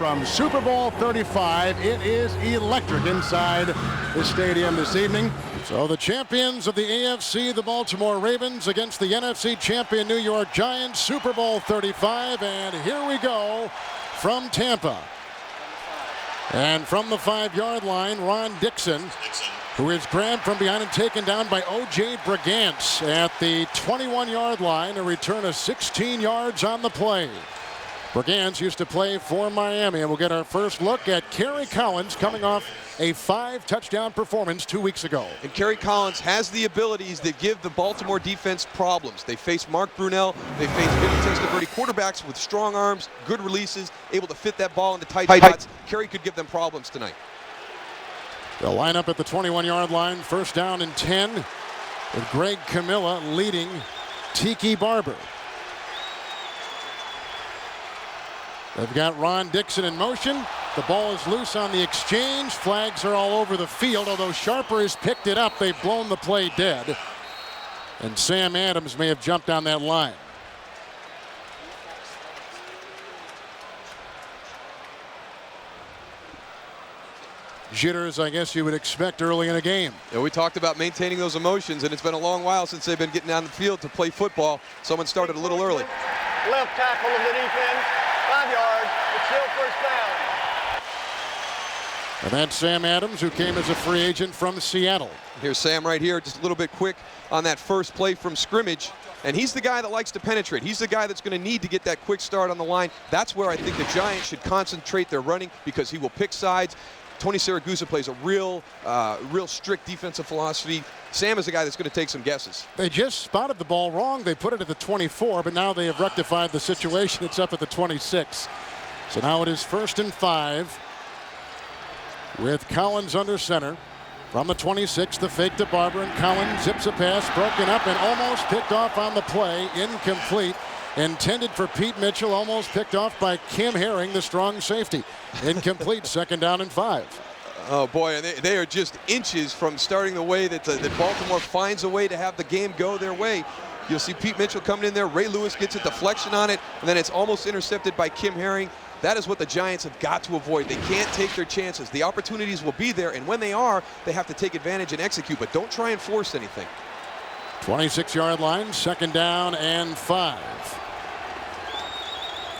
from Super Bowl 35. It is electric inside the stadium this evening. So the champions of the AFC, the Baltimore Ravens, against the NFC champion New York Giants, Super Bowl 35. And here we go from Tampa. And from the 5-yard line, Ron Dixon, who is grabbed from behind and taken down by O.J. Brigance at the 21-yard line, a return of 16 yards on the play. Brigance used to play for Miami, and we'll get our first look at Carrie Cowens coming off a 5-touchdown performance 2 weeks ago. And Kerry Collins has the abilities that give the Baltimore defense problems. They face Mark Brunell, they face Vinny Testaverde, quarterbacks with strong arms, good releases, able to fit that ball into tight spots. Kerry could give them problems tonight. They'll line up at the 21-yard line, first down and 10, with Greg Camilla leading Tiki Barber. They've got Ron Dixon in motion. The ball is loose on the exchange. Flags are all over the field. Although Sharper has picked it up, they've blown the play dead. And Sam Adams may have jumped on that line. Jitters, I guess you would expect early in a game. Yeah, we talked about maintaining those emotions, and it's been a long while since they've been getting on the field to play football. Someone started a little early. Left tackle of the defense, 5 yards, it's still first down. And that's Sam Adams, who came as a free agent from Seattle. Here's Sam right here, just a little bit quick on that first play from scrimmage. And he's the guy that likes to penetrate. He's the guy that's going to need to get that quick start on the line. That's where I think the Giants should concentrate their running, because he will pick sides. Tony Siragusa plays a real strict defensive philosophy. Sam is the guy that's going to take some guesses. They just spotted the ball wrong. They put it at the 24, but now they have rectified the situation. It's up at the 26. So now it is 1st and 5 with Collins under center. From the 26, the fake to Barber, and Collins zips a pass, broken up and almost picked off on the play. Incomplete. Intended for Pete Mitchell, almost picked off by Kim Herring, the strong safety. Incomplete, 2nd down and 5. Oh boy, and they are just inches from starting the way that Baltimore finds a way to have the game go their way. You'll see Pete Mitchell coming in there. Ray Lewis gets a deflection on it, and then it's almost intercepted by Kim Herring. That is what the Giants have got to avoid. They can't take their chances. The opportunities will be there, and when they are, they have to take advantage and execute, but don't try and force anything. 26-yard line, 2nd down and 5.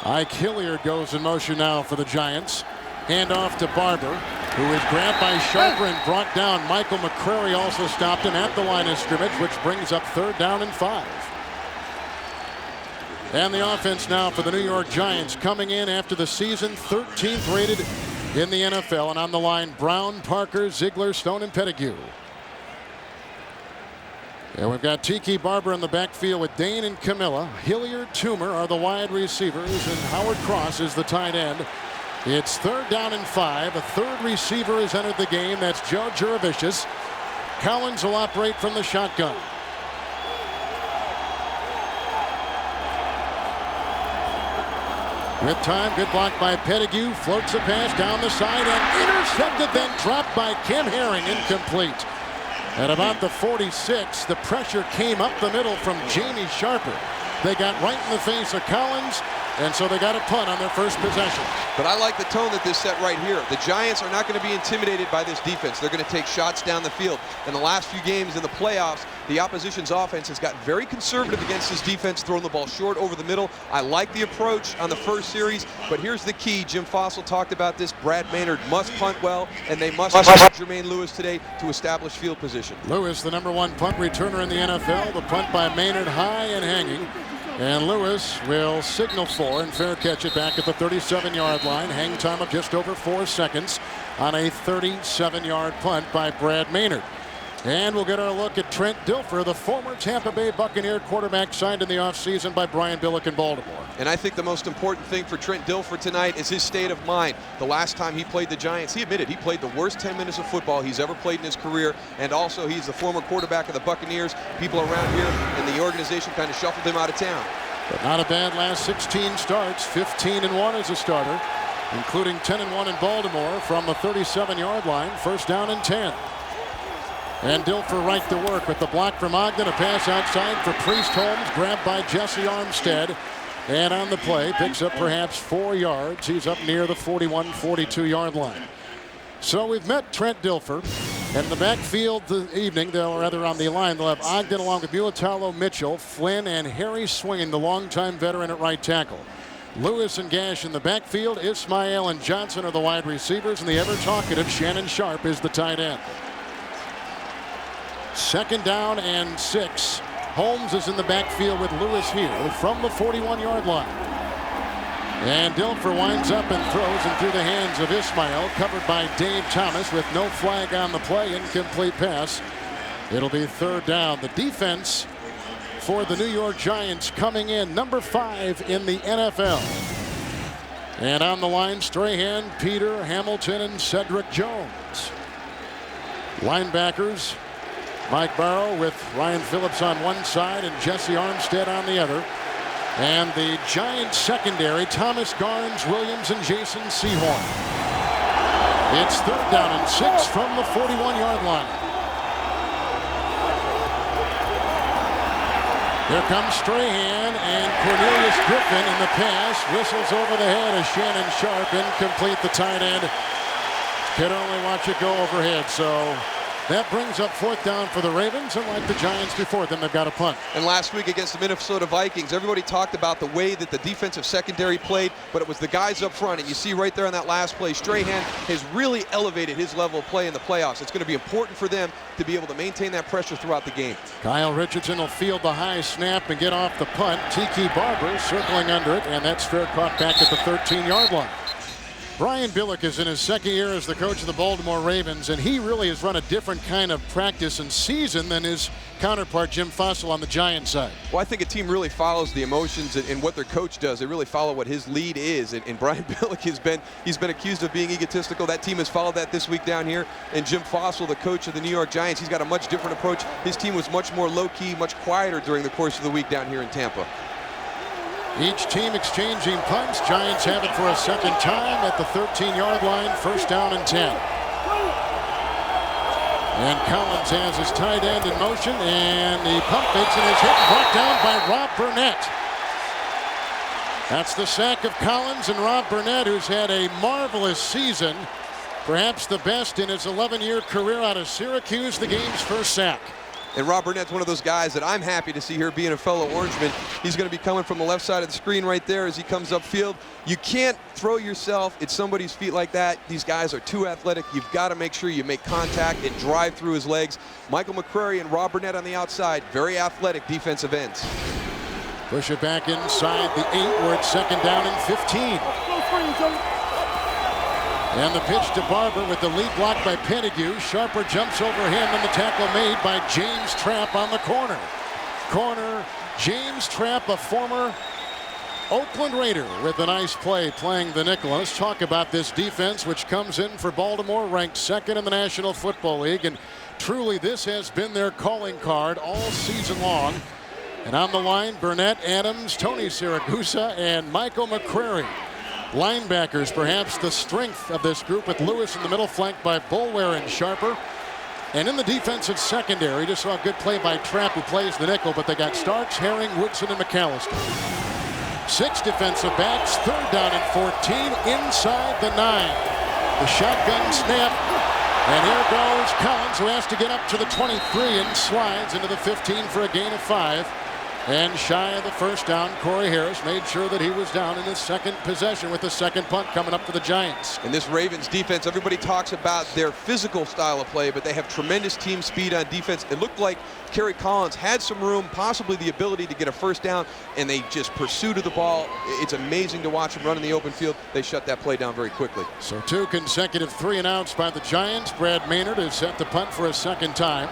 Ike Hilliard goes in motion now for the Giants. Handoff to Barber, who is grabbed by Sharper and brought down. Michael McCrary also stopped him at the line of scrimmage, which brings up 3rd down and 5. And the offense now for the New York Giants, coming in after the season, 13th rated in the NFL. And on the line, Brown, Parker, Ziegler, Stone, and Pettigrew. And we've got Tiki Barber in the backfield with Dane and Camilla. Hilliard, Toomer are the wide receivers, and Howard Cross is the tight end. It's 3rd down and 5. A 3rd receiver has entered the game. That's Joe Juravicius. Collins will operate from the shotgun. With time, good block by Pettigrew. Floats a pass down the side and intercepted, then dropped by Kim Herring. Incomplete. At about the 46, the pressure came up the middle from Jamie Sharper. They got right in the face of Collins, and so they got a punt on their first possession. But I like the tone that this set right here. The Giants are not going to be intimidated by this defense. They're going to take shots down the field. In the last few games in the playoffs, the opposition's offense has gotten very conservative against this defense, throwing the ball short over the middle. I like the approach on the first series, but here's the key. Jim Fossil talked about this. Brad Maynard must punt well, and they must punt Jermaine Lewis today to establish field position. Lewis, the #1 punt returner in the NFL. The punt by Maynard high and hanging. And Lewis will signal for and fair catch it back at the 37-yard line. Hang time of just over 4 seconds on a 37-yard punt by Brad Maynard. And we'll get our look at Trent Dilfer, the former Tampa Bay Buccaneer quarterback signed in the offseason by Brian Billick in Baltimore. And I think the most important thing for Trent Dilfer tonight is his state of mind. The last time he played the Giants, he admitted he played the worst 10 minutes of football he's ever played in his career. And also, he's the former quarterback of the Buccaneers. People around here and the organization kind of shuffled him out of town. But not a bad last 16 starts, 15-1 as a starter, including 10-1 in Baltimore from the 37-yard line, 1st down and 10. And Dilfer right to work with the block from Ogden, a pass outside for Priest Holmes, grabbed by Jessie Armstead. And on the play, picks up perhaps 4 yards. He's up near the 41-42 yard line. So we've met Trent Dilfer. And in the backfield this evening, or rather on the line, they'll have Ogden along with Mulatalo, Mitchell, Flynn, and Harry Swinging, the longtime veteran at right tackle. Lewis and Gash in the backfield. Ismail and Johnson are the wide receivers, and the ever-talkative Shannon Sharp is the tight end. 2nd down and 6. Holmes is in the backfield with Lewis here from the 41-yard line. And Dilfer winds up and throws him through the hands of Ismail, covered by Dave Thomas with no flag on the play. Incomplete pass. It'll be 3rd down. The defense for the New York Giants coming in number 5 in the NFL. And on the line, Strahan, Peter, Hamilton, and Cedric Jones. Linebackers, Mike Barrow with Ryan Phillips on one side and Jessie Armstead on the other. And the Giants secondary, Thomas Garnes, Williams, and Jason Sehorn. It's 3rd down and 6 from the 41-yard line. Here comes Strahan, and Cornelius Griffith in the pass. Whistles over the head of Shannon Sharp. Incomplete, the tight end. Could only watch it go overhead. So that brings up 4th down for the Ravens, and like the Giants before them, they've got a punt. And last week against the Minnesota Vikings, everybody talked about the way that the defensive secondary played, but it was the guys up front. And you see right there on that last play, Strahan has really elevated his level of play in the playoffs. It's going to be important for them to be able to maintain that pressure throughout the game. Kyle Richardson will field the high snap and get off the punt. Tiki Barber circling under it, and that's fair caught back at the 13-yard line. Brian Billick is in his 2nd year as the coach of the Baltimore Ravens, and he really has run a different kind of practice and season than his counterpart Jim Fossil on the Giants side. Well, I think a team really follows the emotions and what their coach does. They really follow what his lead is, and Brian Billick he's been accused of being egotistical. That team has followed that this week down here. And Jim Fossil, the coach of the New York Giants, he's got a much different approach. His team was much more low-key, much quieter during the course of the week down here in Tampa. Each team exchanging punts. Giants have it for a 2nd time at the 13-yard line. 1st down and 10. And Collins has his tight end in motion, and the pump fakes and is hit and brought down by Rob Burnett. That's the sack of Collins, and Rob Burnett, who's had a marvelous season, perhaps the best in his 11-year career out of Syracuse, the game's first sack. And Rob Burnett's one of those guys that I'm happy to see here being a fellow Orangeman. He's going to be coming from the left side of the screen right there as he comes upfield. You can't throw yourself at somebody's feet like that. These guys are too athletic. You've got to make sure you make contact and drive through his legs. Michael McCrary and Rob Burnett on the outside, very athletic defensive ends. Push it back inside the 8. We're at 2nd down and 15. And the pitch to Barber with the lead block by Pettigrew. Sharper jumps over him, and the tackle made by James Trapp on the corner. James Trapp, a former Oakland Raider, with a nice play playing the nickel. Let's talk about this defense, which comes in for Baltimore, ranked 2nd in the National Football League. And truly, this has been their calling card all season long. And on the line, Burnett, Adams, Tony Siragusa, and Michael McCrary. Linebackers, perhaps the strength of this group, with Lewis in the middle, flanked by Boulware and Sharper. And in the defensive secondary, just saw a good play by Trapp, who plays the nickel, but they got Starks, Herring, Woodson, and McAllister. 6 defensive backs, 3rd down and 14, inside the 9. The shotgun snap, and here goes Collins, who has to get up to the 23 and slides into the 15 for a gain of 5. And shy of the 1st down, Corey Harris made sure that he was down in his 2nd possession with the 2nd punt coming up for the Giants. And this Ravens defense, everybody talks about their physical style of play, but they have tremendous team speed on defense. It looked like Kerry Collins had some room, possibly the ability to get a 1st down, and they just pursued the ball. It's amazing to watch them run in the open field. They shut that play down very quickly. So 2 consecutive 3-and-outs by the Giants. Brad Maynard is set to punt for a 2nd time.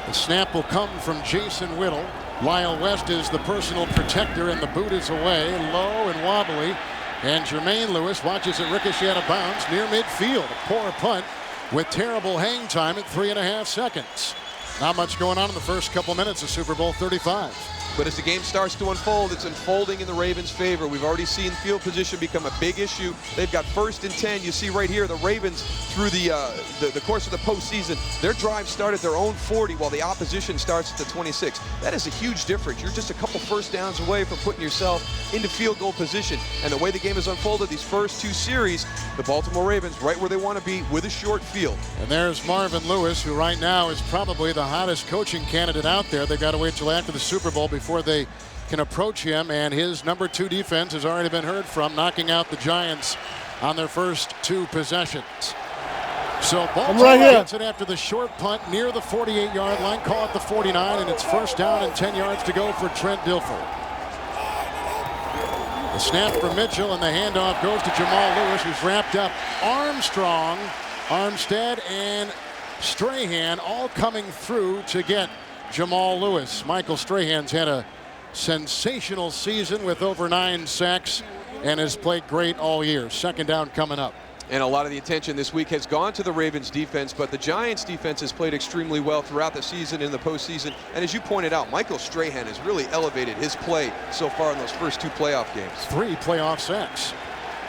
The snap will come from Jason Whittle. Lyle West is the personal protector, and the boot is away, low and wobbly. And Jermaine Lewis watches it ricochet out of bounds near midfield. A poor punt with terrible hang time at 3.5 seconds. Not much going on in the first couple minutes of Super Bowl 35. But as the game starts to unfold, it's unfolding in the Ravens' favor. We've already seen field position become a big issue. They've got 1st and 10. You see right here, the Ravens, through the course of the postseason, their drive started their own 40 while the opposition starts at the 26. That is a huge difference. You're just a couple first downs away from putting yourself into field goal position. And the way the game has unfolded these first 2 series, the Baltimore Ravens right where they want to be with a short field. And there's Marvin Lewis, who right now is probably the hottest coaching candidate out there. They've got to wait till after the Super Bowl before they can approach him, and his number 2 defense has already been heard from, knocking out the Giants on their first 2 possessions. So Baltimore gets it after the short punt near the 48-yard line. Call it the 49, and it's 1st down and 10 yards to go for Trent Dilfer. The snap for Mitchell, and the handoff goes to Jamal Lewis, who's wrapped up. Armstrong, Armstead, and Strahan all coming through to get Jamal Lewis. Michael Strahan's had a sensational season with over 9 sacks and has played great all year. 2nd down coming up. And a lot of the attention this week has gone to the Ravens defense, but the Giants defense has played extremely well throughout the season in the postseason. And as you pointed out, Michael Strahan has really elevated his play so far in those first 2 playoff games. 3 playoff sacks.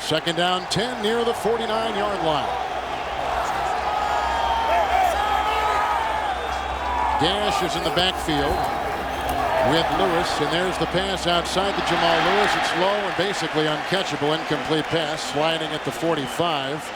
2nd down 10 near the 49-yard line. Gash is in the backfield with Lewis, and there's the pass outside to Jamal Lewis. It's low and basically uncatchable. Incomplete pass, sliding at the 45.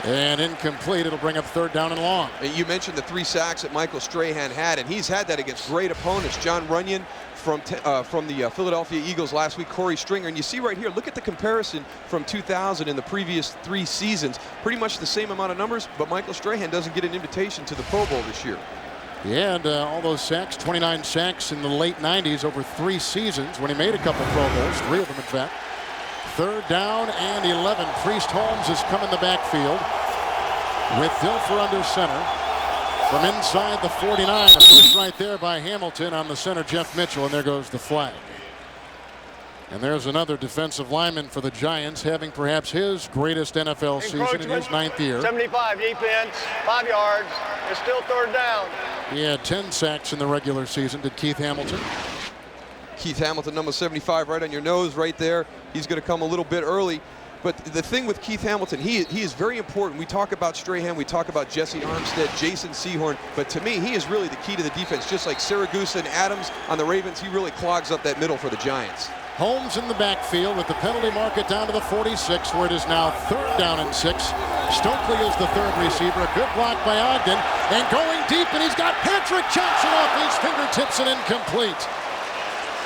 And incomplete. It'll bring up 3rd down and long. And you mentioned the 3 sacks that Michael Strahan had, and he's had that against great opponents. John Runyon from the Philadelphia Eagles last week, Corey Stringer. And you see right here, look at the comparison from 2000 in the previous 3 seasons. Pretty much the same amount of numbers, but Michael Strahan doesn't get an invitation to the Pro Bowl this year. Yeah, and all those sacks, 29 sacks in the late 90s over 3 seasons when he made a couple Pro Bowls, 3 of them in fact. 3rd down and 11. Priest Holmes has come in the backfield with Dilfer under center. From inside the 49, a push right there by Hamilton on the center, Jeff Mitchell, and there goes the flag. And there's another defensive lineman for the Giants, having perhaps his greatest NFL season in his 9th year. 75 defense, 5 yards. It's still 3rd down. He had 10 sacks in the regular season, did Keith Hamilton. Keith Hamilton, number 75, right on your nose right there. He's going to come a little bit early. But the thing with Keith Hamilton, he is very important. We talk about Strahan, we talk about Jessie Armstead, Jason Sehorn, but to me, he is really the key to the defense. Just like Siragusa and Adams on the Ravens, he really clogs up that middle for the Giants. Holmes in the backfield with the penalty market down to the 46, where it is now 3rd down and 6. Stokely is the 3rd receiver. A good block by Ogden, and going deep, and he's got Patrick Johnson off his fingertips and incomplete.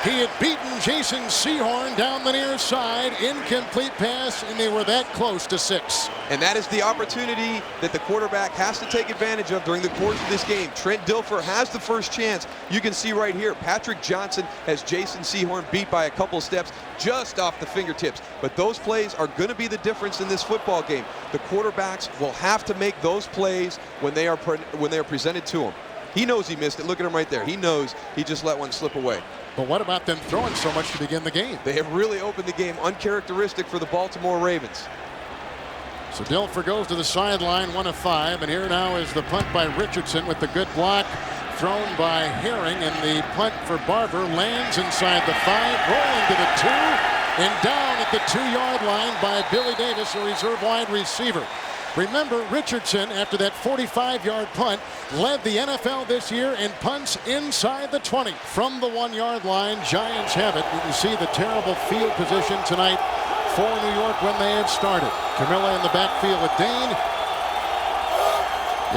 He had beaten Jason Sehorn down the near side. Incomplete pass, and they were that close to 6. And that is the opportunity that the quarterback has to take advantage of during the course of this game. Trent Dilfer has the first chance. You can see right here, Patrick Johnson has Jason Sehorn beat by a couple steps just off the fingertips. But those plays are going to be the difference in this football game. The quarterbacks will have to make those plays when they are presented to him. He knows he missed it. Look at him right there. He knows he just let one slip away. But what about them throwing so much to begin the game? They have really opened the game, uncharacteristic for the Baltimore Ravens. So Dilfer goes to the sideline, 1 of 5, and here now is the punt by Richardson with the good block thrown by Herring, and the punt for Barber lands inside the 5, rolling to the 2, and down at the 2-yard line by Billy Davis, a reserve wide receiver. Remember, Richardson, after that 45-yard punt, led the NFL this year in punts inside the 20. From the 1-yard line, Giants have it. You can see the terrible field position tonight for New York when they had started. Camilla in the backfield with Dane.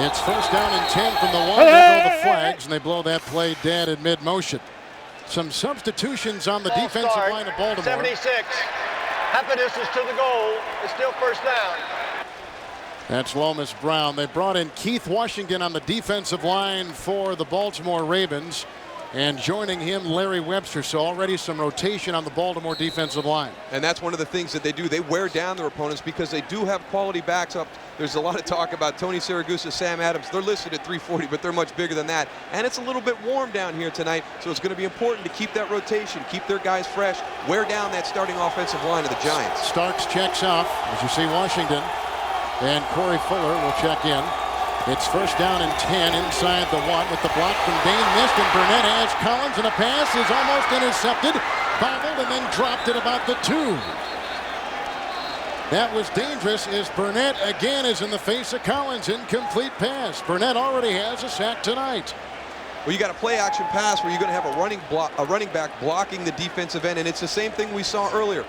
It's 1st down and 10 from the 1. They go the flags, and they blow that play dead in mid-motion. Some substitutions on the defensive line of Baltimore. 76. Half of this is to the goal. It's still 1st down. That's Lomas Brown. They brought in Keith Washington on the defensive line for the Baltimore Ravens, and joining him, Larry Webster. So already some rotation on the Baltimore defensive line. And that's one of the things that they do. They wear down their opponents because they do have quality backs up. There's a lot of talk about Tony Siragusa, Sam Adams. They're listed at 340, but they're much bigger than that. And it's a little bit warm down here tonight, so it's going to be important to keep that rotation, keep their guys fresh, wear down that starting offensive line of the Giants. Starks checks off, as you see Washington. And Corey Fuller will check in. It's first down and 10 inside the 1 with the block from Dane missed, and Burnett has Collins, and a pass is almost intercepted, bobbled, and then dropped at about the 2. That was dangerous as Burnett again is in the face of Collins. Incomplete pass. Burnett already has a sack tonight. Well, you got a play-action pass where you're going to have a running back blocking the defensive end, and it's the same thing we saw earlier.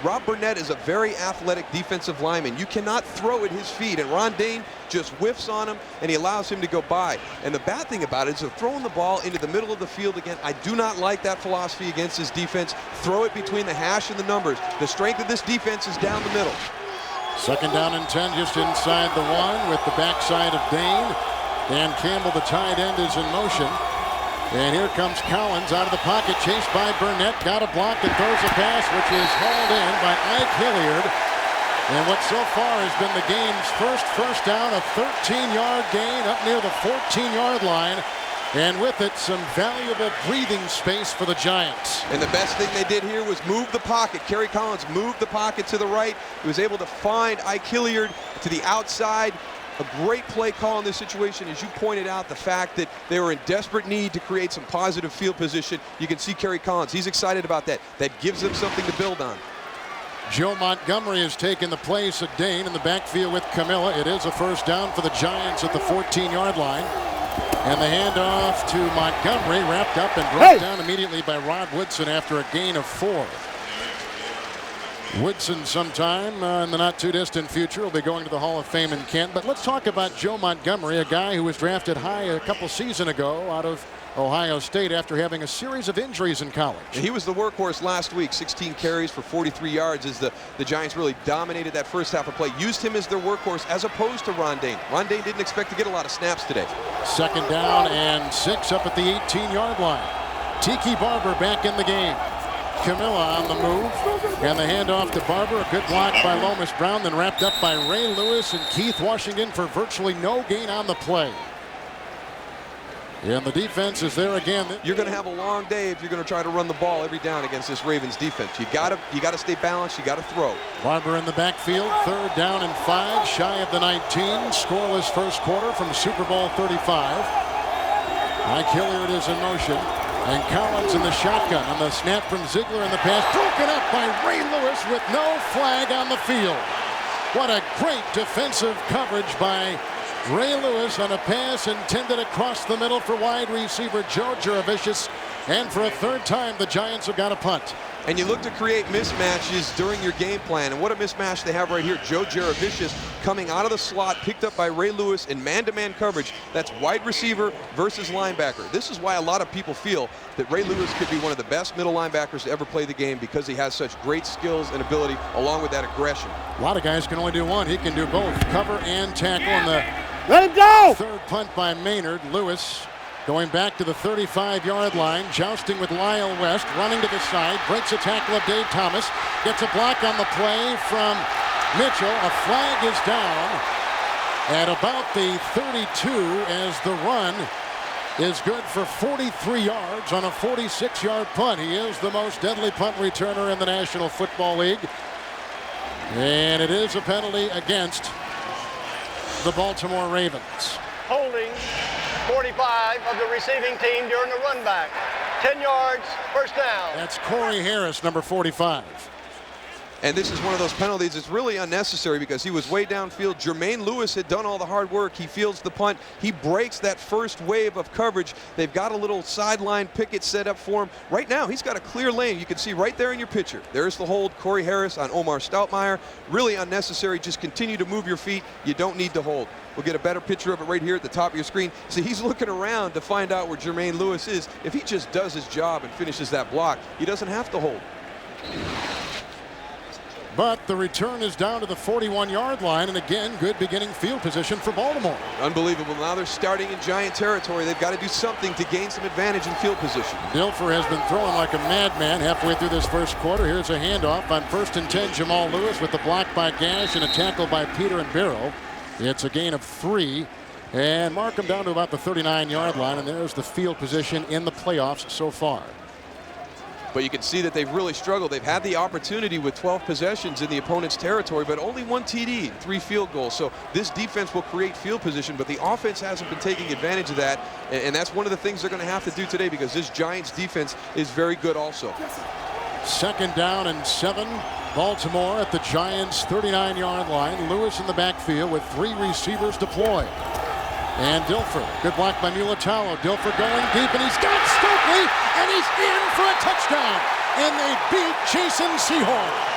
Rob Burnett is a very athletic defensive lineman. You cannot throw at his feet, and Ron Dayne just whiffs on him, and he allows him to go by. And the bad thing about it is they're throwing the ball into the middle of the field again. I do not like that philosophy against this defense. Throw it between the hash and the numbers. The strength of this defense is down the middle. Second down and 10 just inside the 1 with the backside of Dane. Dan Campbell, the tight end, is in motion. And here comes Collins out of the pocket, chased by Burnett. Got a block and throws a pass, which is hauled in by Ike Hilliard. And what so far has been the game's first down, a 13-yard gain up near the 14-yard line. And with it, some valuable breathing space for the Giants. And the best thing they did here was move the pocket. Kerry Collins moved the pocket to the right. He was able to find Ike Hilliard to the outside. A great play call in this situation. As you pointed out, the fact that they were in desperate need to create some positive field position. You can see Kerry Collins. He's excited about that. That gives them something to build on. Joe Montgomery has taken the place of Dane in the backfield with Camilla. It is a first down for the Giants at the 14-yard line. And the handoff to Montgomery, wrapped up and brought down immediately by Rod Woodson after a gain of 4. Woodson sometime in the not-too-distant future will be going to the Hall of Fame in Kent. But let's talk about Joe Montgomery, a guy who was drafted high a couple seasons ago out of Ohio State after having a series of injuries in college. He was the workhorse last week, 16 carries for 43 yards as the Giants really dominated that first half of play. Used him as their workhorse as opposed to Ron Dayne. Ron Dayne didn't expect to get a lot of snaps today. Second down and 6 up at the 18-yard line. Tiki Barber back in the game. Camilla on the move, and the handoff to Barber. A good block by Lomas Brown, then wrapped up by Ray Lewis and Keith Washington for virtually no gain on the play. And the defense is there again. You're going to have a long day if you're going to try to run the ball every down against this Ravens defense. You got to stay balanced. You got to throw. Barber in the backfield, third down and 5, shy of the 19. Scoreless first quarter from Super Bowl 35. Ike Hilliard is in motion. And Collins in the shotgun on the snap from Ziegler, and the pass broken up by Ray Lewis with no flag on the field. What a great defensive coverage by Ray Lewis on a pass intended across the middle for wide receiver Joe Juravicius. And for a third time, the Giants have got a punt. And you look to create mismatches during your game plan. And what a mismatch they have right here. Joe Juravicius coming out of the slot, picked up by Ray Lewis in man-to-man coverage. That's wide receiver versus linebacker. This is why a lot of people feel that Ray Lewis could be one of the best middle linebackers to ever play the game, because he has such great skills and ability along with that aggression. A lot of guys can only do one. He can do both, cover and tackle. And the let him go! Third punt by Maynard. Lewis going back to the 35-yard line, jousting with Lyle West, running to the side, breaks a tackle of Dave Thomas, gets a block on the play from Mitchell. A flag is down at about the 32 as the run is good for 43 yards on a 46-yard punt. He is the most deadly punt returner in the National Football League. And it is a penalty against the Baltimore Ravens. Holding 45 of the receiving team during the run back. 10 yards, first down. That's Corey Harris, number 45. And this is one of those penalties that's really unnecessary because he was way downfield. Jermaine Lewis had done all the hard work. He fields the punt. He breaks that first wave of coverage. They've got a little sideline picket set up for him. Right now, he's got a clear lane. You can see right there in your picture. There's the hold, Corey Harris on Omar Stoutmire. Really unnecessary. Just continue to move your feet. You don't need to hold. We'll get a better picture of it right here at the top of your screen. See, he's looking around to find out where Jermaine Lewis is. If he just does his job and finishes that block, he doesn't have to hold. But the return is down to the 41-yard line, and again, good beginning field position for Baltimore. Unbelievable. Now they're starting in Giant territory. They've got to do something to gain some advantage in field position. Dilfer has been throwing like a madman halfway through this first quarter. Here's a handoff on 1st and 10. Jamal Lewis with the block by Gash and a tackle by Peter and Barrow. It's a gain of 3. And mark him down to about the 39-yard line, and there's the field position in the playoffs so far. but you can see that they've really struggled. They've had the opportunity with 12 possessions in the opponent's territory, but only 1 TD, 3 field goals. So this defense will create field position, but the offense hasn't been taking advantage of that, and that's one of the things they're going to have to do today, because this Giants defense is very good also. 2nd down and 7. Baltimore at the Giants' 39-yard line. Lewis in the backfield with 3 receivers deployed. And Dilfer, good block by Mulatalo. Dilfer going deep, and he's got Stokely, and he's in for a touchdown. And they beat Jason Sehorn.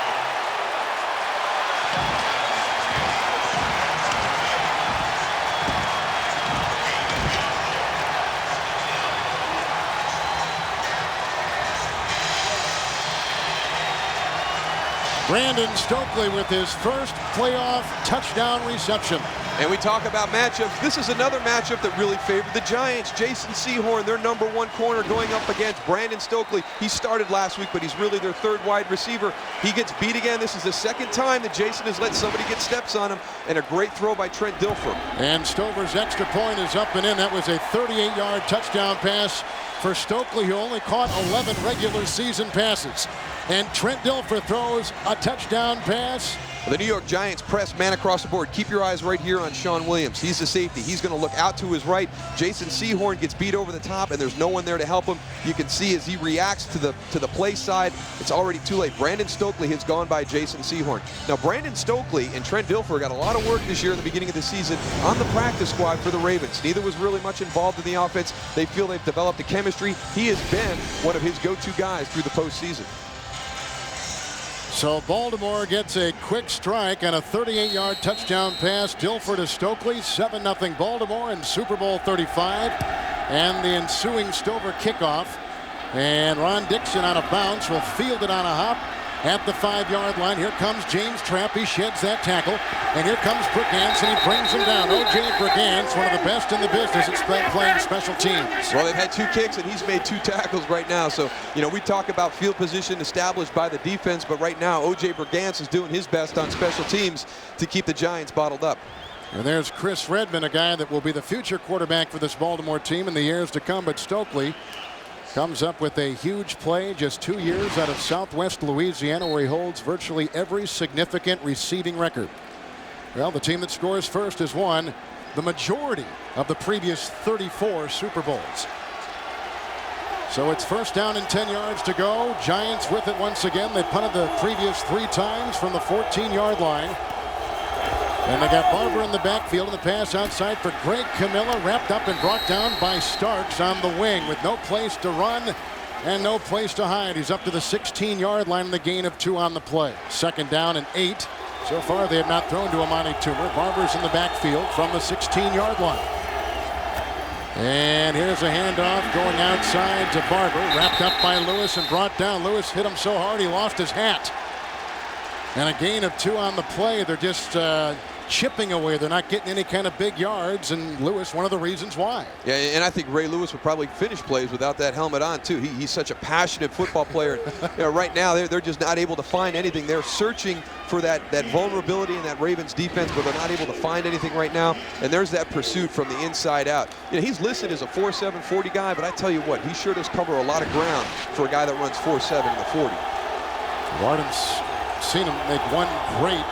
Brandon Stokely with his first playoff touchdown reception. And we talk about matchups. This is another matchup that really favored the Giants. Jason Sehorn, their #1 corner, going up against Brandon Stokely. He started last week, but he's really their 3rd wide receiver. He gets beat again. This is the 2nd time that Jason has let somebody get steps on him, and a great throw by Trent Dilfer. And Stover's extra point is up and in. That was a 38-yard touchdown pass for Stokely, who only caught 11 regular season passes. And Trent Dilfer throws a touchdown pass. The New York Giants press man across the board. Keep your eyes right here on Sean Williams. He's the safety. He's going to look out to his right. Jason Sehorn gets beat over the top, and there's no one there to help him. You can see as he reacts to the play side, it's already too late. Brandon Stokely has gone by Jason Sehorn. Now, Brandon Stokely and Trent Dilfer got a lot of work this year in the beginning of the season on the practice squad for the Ravens. Neither was really much involved in the offense. They feel they've developed a chemistry. He has been one of his go-to guys through the postseason. So Baltimore gets a quick strike on a 38-yard touchdown pass. Dilfer to Stokely, 7-0 Baltimore in Super Bowl 35. And the ensuing Stover kickoff. And Ron Dixon on a bounce will field it on a hop at the 5-yard line. Here comes James Trapp. He sheds that tackle. And here comes Brigance, and he brings him down. O.J. Brigance, one of the best in the business at playing special teams. Well, they've had 2 kicks, and he's made 2 tackles right now. So, you know, we talk about field position established by the defense, but right now O.J. Brigance is doing his best on special teams to keep the Giants bottled up. And there's Chris Redman, a guy that will be the future quarterback for this Baltimore team in the years to come. But Stokely comes up with a huge play just 2 years out of Southwest Louisiana, where he holds virtually every significant receiving record. Well, the team that scores first has won the majority of the previous 34 Super Bowls. So it's 1st down and 10 yards to go. Giants with it once again. They punted the previous 3 times from the 14-yard line. And they got Barber in the backfield, and the pass outside for Greg Camilla, wrapped up and brought down by Starks on the wing with no place to run and no place to hide. He's up to the 16-yard line, and the gain of 2 on the play. 2nd down and 8. So far, they have not thrown to Amani Toomer. Barber's in the backfield from the 16-yard line. And here's a handoff going outside to Barber, wrapped up by Lewis and brought down. Lewis hit him so hard he lost his hat. And a gain of 2 on the play. They're just chipping away. They're not getting any kind of big yards, and Lewis, one of the reasons why. Yeah, and I think Ray Lewis would probably finish plays without that helmet on too. He's such a passionate football player. You know, right now they're just not able to find anything. They're searching for that vulnerability in that Ravens defense, but they're not able to find anything right now. And there's that pursuit from the inside out. You know, he's listed as a 4.7 40 guy, but I tell you what, he sure does cover a lot of ground for a guy that runs 4.7 in the 40. Varden's seen him make one great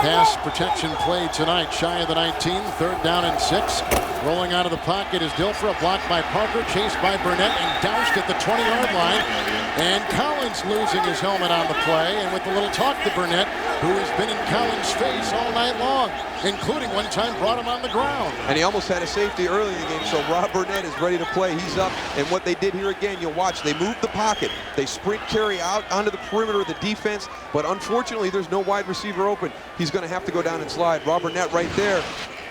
pass protection play tonight, shy of the 19. 3rd down and 6. Rolling out of the pocket is Dilfer, blocked by Parker, chased by Burnett, and doused at the 20-yard line. And Collins losing his helmet on the play, and with a little talk to Burnett, who has been in Collins' face all night long, including one time brought him on the ground. And he almost had a safety early in the game, so Rob Burnett is ready to play. He's up, and what they did here again, you'll watch, they moved the pocket. They sprint Kerry out onto the perimeter of the defense, but unfortunately there's no wide receiver open. He's going to have to go down and slide. Rob Burnett right there.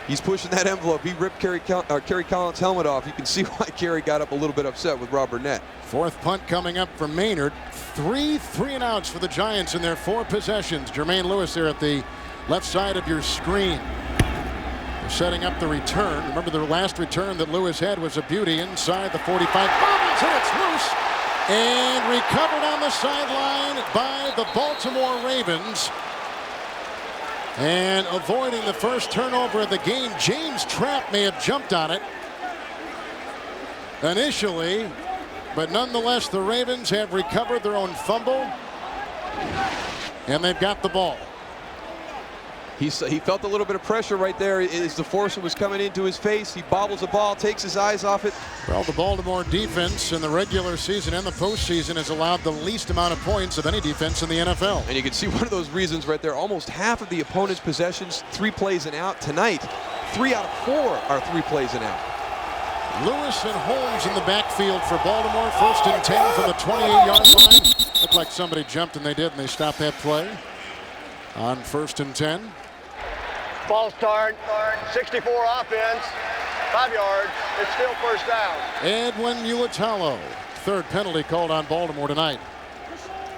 He's pushing that envelope. He ripped Kerry Collins' helmet off. You can see why Kerry got up a little bit upset with Rob Burnett. 4th punt coming up for Maynard. 3 and outs for the Giants in their 4 possessions. Jermaine Lewis there at the left side of your screen. They're setting up the return. Remember, the last return that Lewis had was a beauty inside the 45. Bobbles, and it's loose. And recovered on the sideline by the Baltimore Ravens. And avoiding the first turnover of the game, James Trapp may have jumped on it initially, But nonetheless, the Ravens have recovered their own fumble, and they've got the ball. He felt a little bit of pressure right there as the forcer was coming into his face. He bobbles the ball, takes his eyes off it. Well, the Baltimore defense in the regular season and the postseason has allowed the least amount of points of any defense in the NFL. And you can see one of those reasons right there. Almost half of the opponent's possessions, 3 plays and out. Tonight, 3 out of 4 are 3 plays and out. Lewis and Holmes in the backfield for Baltimore. 1st and 10 from the 28-yard line. Looked like somebody jumped, and they did, and they stopped that play on 1st and 10. False start, 64 offense, 5 yards. It's still 1st down. Edwin Ulatalo, 3rd penalty called on Baltimore tonight.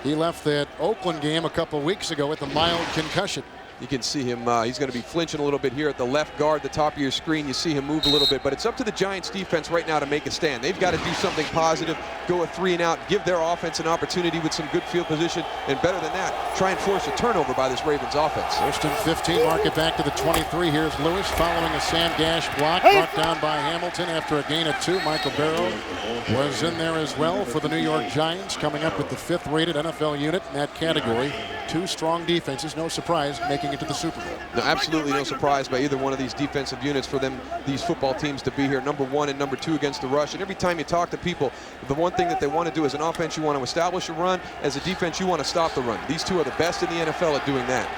He left that Oakland game a couple weeks ago with a mild concussion. You can see him, he's going to be flinching a little bit here at the left guard, the top of your screen. You see him move a little bit, but it's up to the Giants defense right now to make a stand. They've got to do something positive, go a 3 and out, give their offense an opportunity with some good field position, and better than that, try and force a turnover by this Ravens offense. 1st and 15, mark it back to the 23. Here's Lewis following a Sam Gash block, brought down by Hamilton after a gain of 2. Michael Barrow was in there as well for the New York Giants, coming up with the 5th rated NFL unit in that category. 2 strong defenses, no surprise, making it to the Super Bowl. No, absolutely no surprise by either one of these defensive units for them, these football teams, to be here. Number 1 and number 2 against the rush. And every time you talk to people, the one thing that they want to do as an offense, you want to establish a run. As a defense, you want to stop the run. These 2 are the best in the NFL at doing that.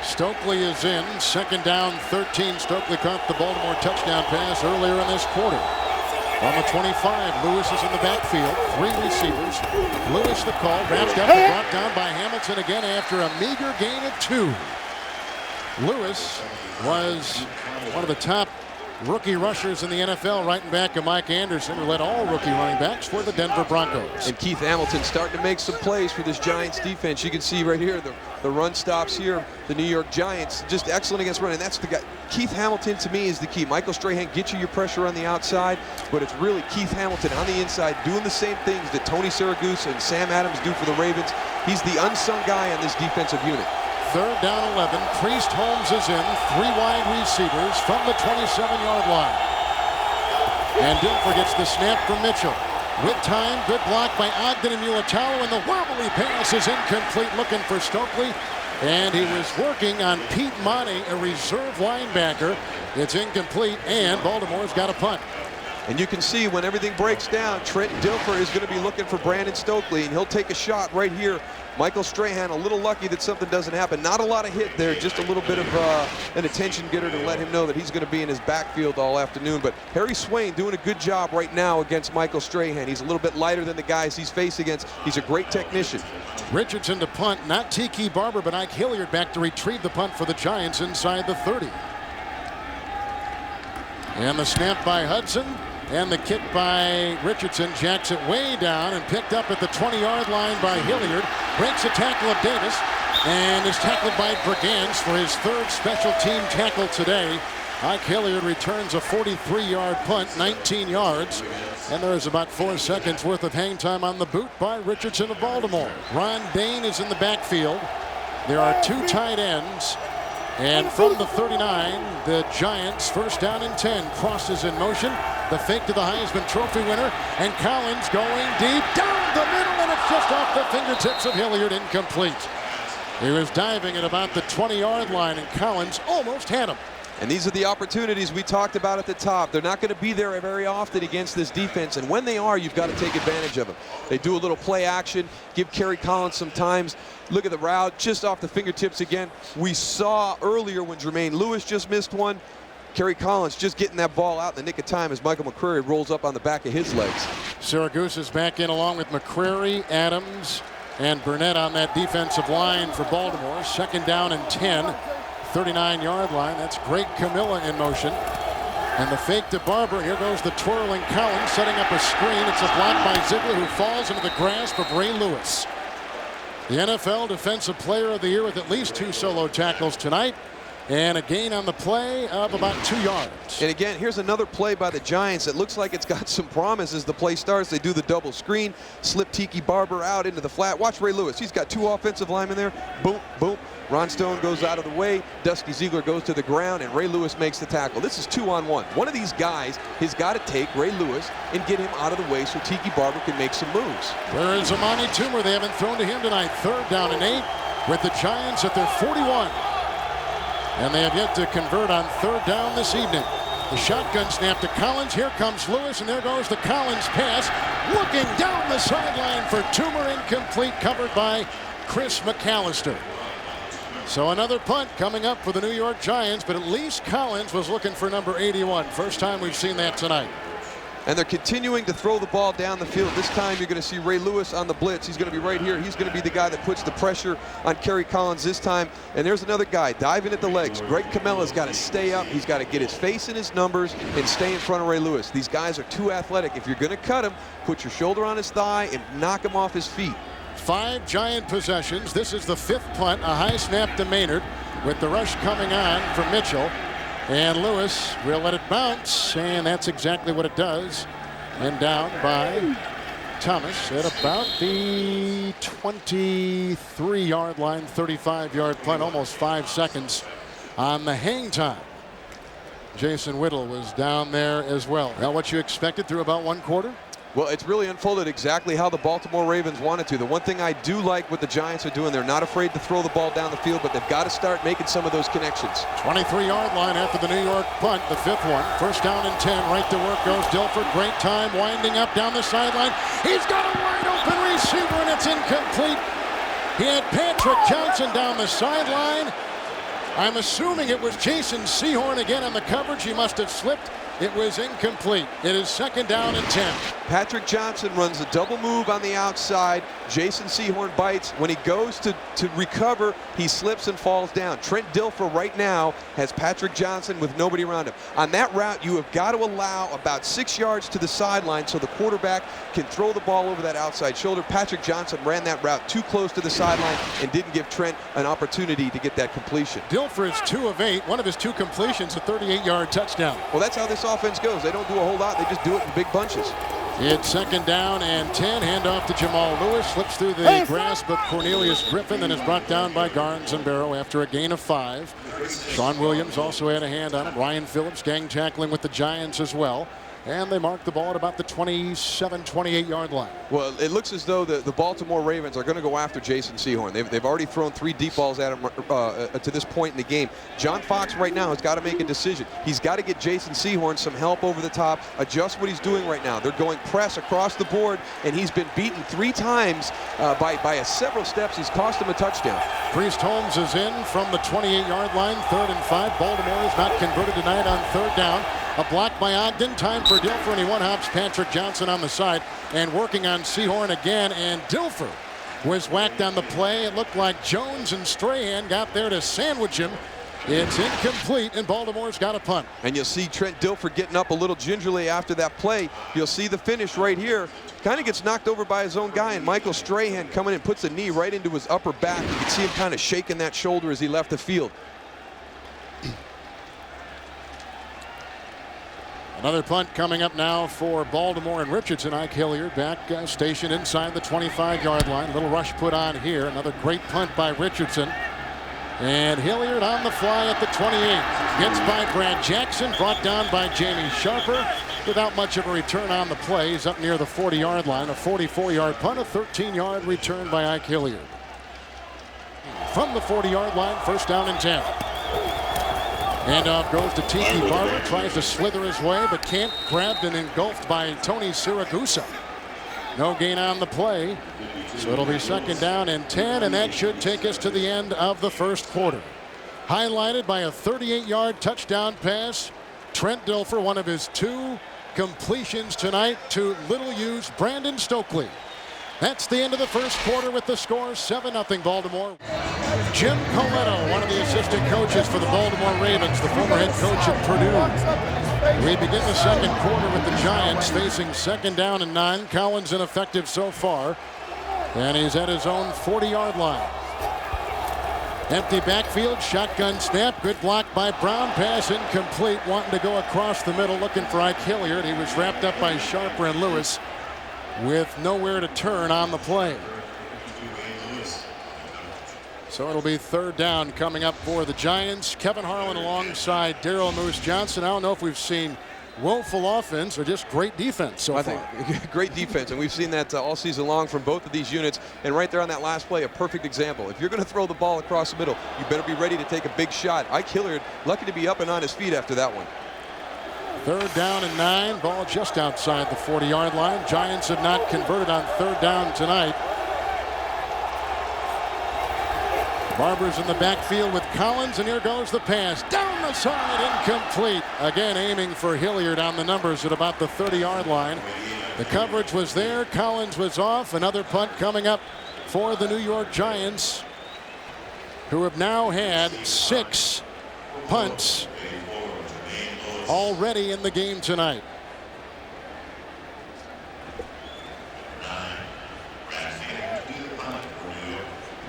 Stokely is in. 2nd down, 13. Stokely caught the Baltimore touchdown pass earlier in this quarter. On the 25, Lewis is in the backfield. 3 receivers. Lewis the call, wrapped up and brought down by Hamilton again after a meager gain of 2. Lewis was one of the top rookie rushers in the NFL, right in back of Mike Anderson, who led all rookie running backs for the Denver Broncos. And Keith Hamilton starting to make some plays for this Giants defense. You can see right here the run stops here. The New York Giants just excellent against run, and that's the guy. Keith Hamilton to me is the key. Michael Strahan gets you your pressure on the outside, but it's really Keith Hamilton on the inside doing the same things that Tony Siragusa and Sam Adams do for the Ravens. He's the unsung guy on this defensive unit. 3rd down 11. Priest Holmes is in. 3 wide receivers from the 27-yard line. And Dilfer gets the snap from Mitchell. With time, good block by Ogden and Ulatalo, and the wobbly pass is incomplete, looking for Stokely. And he was working on Pete Monty, a reserve linebacker. It's incomplete, and Baltimore's got a punt. And you can see when everything breaks down, Trent Dilfer is going to be looking for Brandon Stokely, and he'll take a shot right here. Michael Strahan a little lucky that something doesn't happen. Not a lot of hit there, just a little bit of an attention getter to let him know that he's going to be in his backfield all afternoon. But Harry Swain doing a good job right now against Michael Strahan. He's a little bit lighter than the guys he's faced against. He's a great technician. Richardson to punt, not Tiki Barber, but Ike Hilliard back to retrieve the punt for the Giants inside the 30. And the snap by Hudson. And the kick by Richardson jacks it way down and picked up at the 20-yard line by Hilliard. Breaks a tackle of Davis and is tackled by Brigance for his 3rd special team tackle today. Ike Hilliard returns a 43-yard punt, 19 yards. And there is about 4 seconds worth of hang time on the boot by Richardson of Baltimore. Ron Dane is in the backfield. There are 2 tight ends. And from the 39, the Giants, 1st down and 10, crosses in motion. The fake to the Heisman Trophy winner, and Collins going deep down the middle, and it's just off the fingertips of Hilliard, incomplete. He was diving at about the 20-yard line, and Collins almost had him. And these are the opportunities we talked about at the top. They're not going to be there very often against this defense, and when they are, you've got to take advantage of them. They do a little play action, give Kerry Collins some times. Look at the route, just off the fingertips again. We saw earlier when Jermaine Lewis just missed one. Kerry Collins just getting that ball out in the nick of time as Michael McCreary rolls up on the back of his legs. Siragusa is back in along with McCreary, Adams, and Burnett on that defensive line for Baltimore. 2nd down and 10. 39-yard line. That's Greg Camilla in motion. And the fake to Barber. Here goes the twirling Collins setting up a screen. It's a block by Ziegler, who falls into the grasp of Ray Lewis. The NFL Defensive Player of the Year with at least 2 solo tackles tonight. And a gain on the play of about 2 yards. And again, here's another play by the Giants. It looks like it's got some promise as the play starts. They do the double screen, slip Tiki Barber out into the flat. Watch Ray Lewis. He's got 2 offensive linemen there. Boom, boom. Ron Stone goes out of the way, Dusty Ziegler goes to the ground, and Ray Lewis makes the tackle. This is 2-on-1. One of these guys has got to take Ray Lewis and get him out of the way so Tiki Barber can make some moves. Where is Amani Toomer? They haven't thrown to him tonight. 3rd down and 8 with the Giants at their 41. And they have yet to convert on 3rd down this evening. The shotgun snap to Collins. Here comes Lewis, and there goes the Collins pass. Looking down the sideline for Toomer, incomplete, covered by Chris McAllister. So another punt coming up for the New York Giants, but at least Collins was looking for number 81. First time we've seen that tonight. And they're continuing to throw the ball down the field. This time you're going to see Ray Lewis on the blitz. He's going to be right here. He's going to be the guy that puts the pressure on Kerry Collins this time. And there's another guy diving at the legs. Greg Camella's got to stay up. He's got to get his face in his numbers and stay in front of Ray Lewis. These guys are too athletic. If you're going to cut him, put your shoulder on his thigh and knock him off his feet. 5 Giant possessions. This is the 5th punt. A high snap to Maynard with the rush coming on from Mitchell. And Lewis will let it bounce, and that's exactly what it does. And down by Thomas at about the 23-yard line, 35-yard punt, almost 5 seconds on the hang time. Jason Whittle was down there as well. Now, what you expected through about 1 quarter? Well, it's really unfolded exactly how the Baltimore Ravens wanted to. The one thing I do like what the Giants are doing, they're not afraid to throw the ball down the field, but they've got to start making some of those connections. 23-yard line after the New York punt, the 5th one. 1st down and 10. Right to work goes Dilfer. Great time, winding up down the sideline. He's got a wide open receiver, and it's incomplete. He had Patrick Johnson down the sideline. I'm assuming it was Jason Sehorn again on the coverage. He must have slipped. It was incomplete. It is 2nd down and 10. Patrick Johnson runs a double move on the outside. Jason Sehorn bites. When he goes to recover, he slips and falls down. Trent Dilfer right now has Patrick Johnson with nobody around him. On that route, you have got to allow about 6 yards to the sideline so the quarterback can throw the ball over that outside shoulder. Patrick Johnson ran that route too close to the sideline and didn't give Trent an opportunity to get that completion. Dilfer is 2 of 8. One of his 2 completions, a 38-yard touchdown. Well, that's how this offense goes. They don't do a whole lot. They just do it in big bunches. It's 2nd down and 10. Handoff to Jamal Lewis. Slips through the grasp of Cornelius Griffith and is brought down by Garnes and Barrow after a gain of 5. Sean Williams also had a hand on him. Ryan Phillips gang tackling with the Giants as well. And they mark the ball at about the 27, 28-yard line. Well, it looks as though the Baltimore Ravens are going to go after Jason Sehorn. They've already thrown 3 deep balls at him to this point in the game. John Fox right now has got to make a decision. He's got to get Jason Sehorn some help over the top, adjust what he's doing right now. They're going press across the board, and he's been beaten 3 times by several steps. He's cost him a touchdown. Priest Holmes is in from the 28-yard line, 3rd and 5. Baltimore is not converted tonight on 3rd down. A block by Ogden. Time for Dilfer, and he one-hops Patrick Johnson on the side and working on Sehorn again. And Dilfer was whacked on the play. It looked like Jones and Strahan got there to sandwich him. It's incomplete, and Baltimore's got a punt. And you'll see Trent Dilfer getting up a little gingerly after that play. You'll see the finish right here. Kind of gets knocked over by his own guy, and Michael Strahan coming in puts a knee right into his upper back. You can see him kind of shaking that shoulder as he left the field. Another punt coming up now for Baltimore, and Richardson. Ike Hilliard back stationed inside the 25-yard line. Little rush put on here. Another great punt by Richardson. And Hilliard on the fly at the 28. Gets by Brad Jackson, brought down by Jamie Sharper. Without much of a return on the play. He's up near the 40-yard line. A 44-yard punt, a 13-yard return by Ike Hilliard. From the 40-yard line, 1st down and 10. Handoff goes to Tiki Barber, tries to slither his way, but can't. Grabbed and engulfed by Tony Siragusa. No gain on the play, so it'll be 2nd down and 10, and that should take us to the end of the 1st quarter. Highlighted by a 38-yard touchdown pass. Trent Dilfer, one of his 2 completions tonight to little used Brandon Stokely. That's the end of the 1st quarter with the score 7-0 Baltimore. Jim Coletto, one of the assistant coaches for the Baltimore Ravens, the former head coach at Purdue. We begin the 2nd quarter with the Giants facing 2nd down and 9. Collins ineffective so far, and he's at his own 40-yard line. Empty backfield, shotgun snap, good block by Brown, pass incomplete, wanting to go across the middle, looking for Ike Hilliard. He was wrapped up by Sharper and Lewis with nowhere to turn on the play. So it'll be third down coming up for the Giants. Kevin Harlan alongside Daryl Moose Johnson. I don't know if we've seen woeful offense or just great defense so far. I think great defense, and we've seen that all season long from both of these units. And right there on that last play, a perfect example. If you're going to throw the ball across the middle, you better be ready to take a big shot. Ike Hilliard lucky to be up and on his feet after that one. Third down and 9. Ball just outside the 40-yard line. Giants have not converted on third down tonight. Barber's in the backfield with Collins, and here goes the pass. Down the side, incomplete. Again, aiming for Hilliard on the numbers at about the 30-yard line. The coverage was there. Collins was off. Another punt coming up for the New York Giants, who have now had 6 punts already in the game tonight.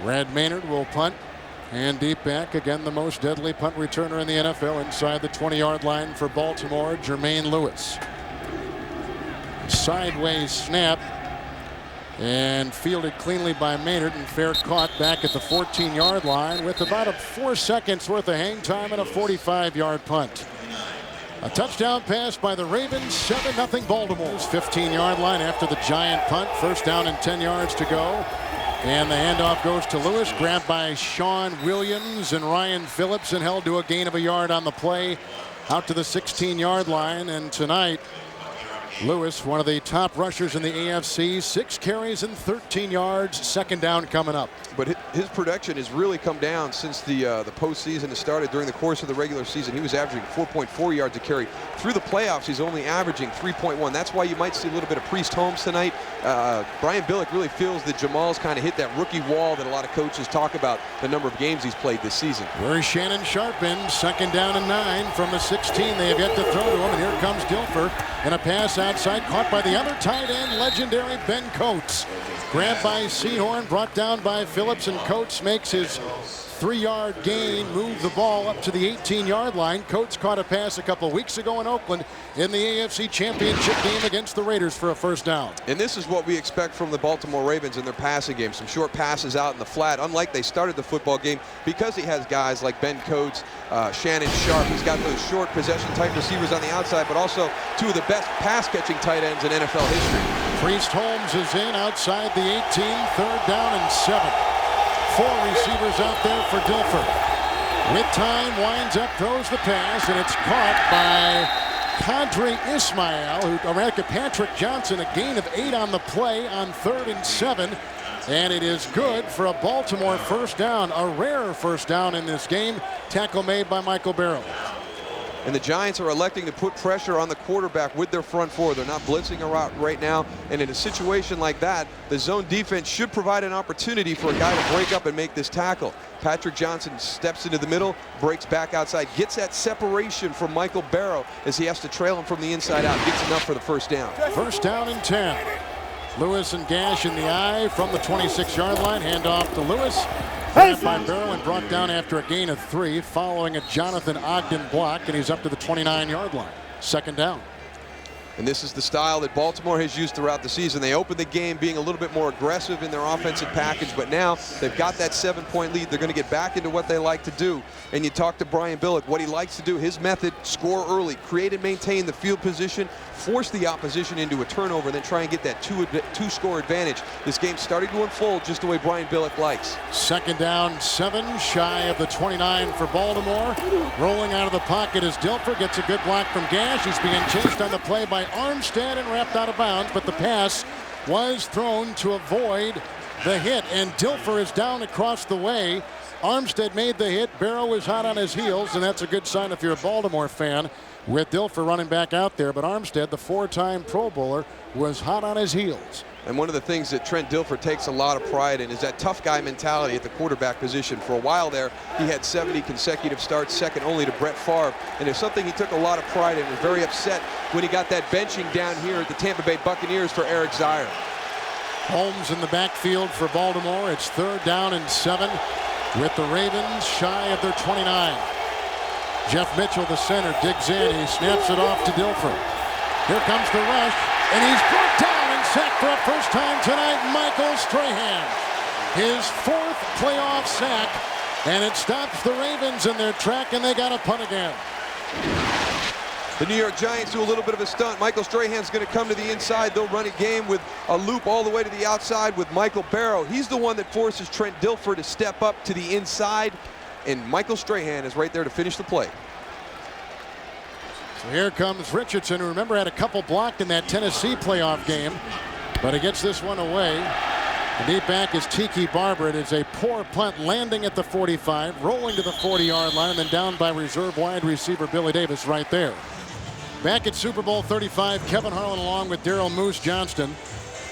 Brad Maynard will punt, and deep back, again the most deadly punt returner in the NFL inside the 20-yard line for Baltimore, Jermaine Lewis. Sideways snap and fielded cleanly by Maynard, and fair caught back at the 14-yard line with about a 4 seconds worth of hang time and a 45-yard punt. A touchdown pass by the Ravens, 7-0 Baltimore's 15-yard line after the giant punt. First down and 10 yards to go. And the handoff goes to Lewis, grabbed by Sean Williams and Ryan Phillips, and held to a gain of a yard on the play out to the 16-yard line. And tonight, Lewis, one of the top rushers in the AFC, 6 carries and 13 yards. Second down coming up. But his production has really come down since the postseason has started. During the course of the regular season, he was averaging 4.4 yards a carry. Through the playoffs, he's only averaging 3.1. That's why you might see a little bit of Priest Holmes tonight. Brian Billick really feels that Jamal's kind of hit that rookie wall that a lot of coaches talk about, the number of games he's played this season. Where's Shannon Sharpen? Second down and 9 from the 16. They have yet to throw to him, and here comes Dilfer in a pass outside, caught by the other tight end, legendary Ben Coates. Grabbed by Sehorn, brought down by Phillips, and Coates makes his 3-yard gain, move the ball up to the 18-yard line. Coates caught a pass a couple weeks ago in Oakland in the AFC Championship game against the Raiders for a first down. And this is what we expect from the Baltimore Ravens in their passing game. Some short passes out in the flat, unlike they started the football game, because he has guys like Ben Coates, Shannon Sharp. He's got those short possession-type receivers on the outside, but also 2 of the best pass-catching tight ends in NFL history. Priest Holmes is in outside the 18, third down and 7. 4 receivers out there for Dilfer. With time, winds up, throws the pass, and it's caught by Qadry Ismail, who Patrick Johnson, a gain of 8 on the play on 3rd and 7. And it is good for a Baltimore first down, a rare first down in this game. Tackle made by Michael Barrow. And the Giants are electing to put pressure on the quarterback with their front 4. They're not blitzing a route right now. And in a situation like that, the zone defense should provide an opportunity for a guy to break up and make this tackle. Patrick Johnson steps into the middle, breaks back outside, gets that separation from Michael Barrow as he has to trail him from the inside out. Gets enough for the first down. First down and 10. Lewis and Gash in the eye from the 26-yard line. Handoff to Lewis. Grabbed by Barrow and brought down after a gain of 3 following a Jonathan Ogden block, and he's up to the 29-yard line. Second down. And this is the style that Baltimore has used throughout the season. They opened the game being a little bit more aggressive in their offensive package, but now they've got that 7-point lead. They're going to get back into what they like to do. And you talk to Brian Billick, what he likes to do, his method, score early, create and maintain the field position, force the opposition into a turnover, then try and get that two-score advantage. This game's starting to unfold just the way Brian Billick likes. Second down, 7, shy of the 29 for Baltimore. Rolling out of the pocket as Dilfer gets a good block from Gash. He's being chased on the play by Armstead and wrapped out of bounds, but the pass was thrown to avoid the hit, and Dilfer is down across the way. Armstead made the hit. Barrow was hot on his heels, and that's a good sign if you're a Baltimore fan with Dilfer running back out there. But Armstead, the 4-time Pro Bowler, was hot on his heels. And one of the things that Trent Dilfer takes a lot of pride in is that tough guy mentality at the quarterback position. For a while there, he had 70 consecutive starts, second only to Brett Favre. And there's something he took a lot of pride in. He was very upset when he got that benching down here at the Tampa Bay Buccaneers for Eric Zier. Holmes in the backfield for Baltimore. It's third down and 7 with the Ravens shy of their 29. Jeff Mitchell, the center, digs in. He snaps it off to Dilfer. Here comes the rush, and he's brought down and sacked for a first time tonight, Michael Strahan. his 4th playoff sack, and it stops the Ravens in their track, and they got a punt again. The New York Giants do a little bit of a stunt. Michael Strahan's going to come to the inside. They'll run a game with a loop all the way to the outside with Michael Barrow. He's the one that forces Trent Dilfer to step up to the inside, and Michael Strahan is right there to finish the play. So here comes Richardson, who, remember, had a couple blocked in that Tennessee playoff game, but he gets this one away. The deep back is Tiki Barber. It is a poor punt, landing at the 45, rolling to the 40-yard line, and then down by reserve wide receiver Billy Davis right there. Back at Super Bowl 35, Kevin Harlan along with Darrell Moose Johnston.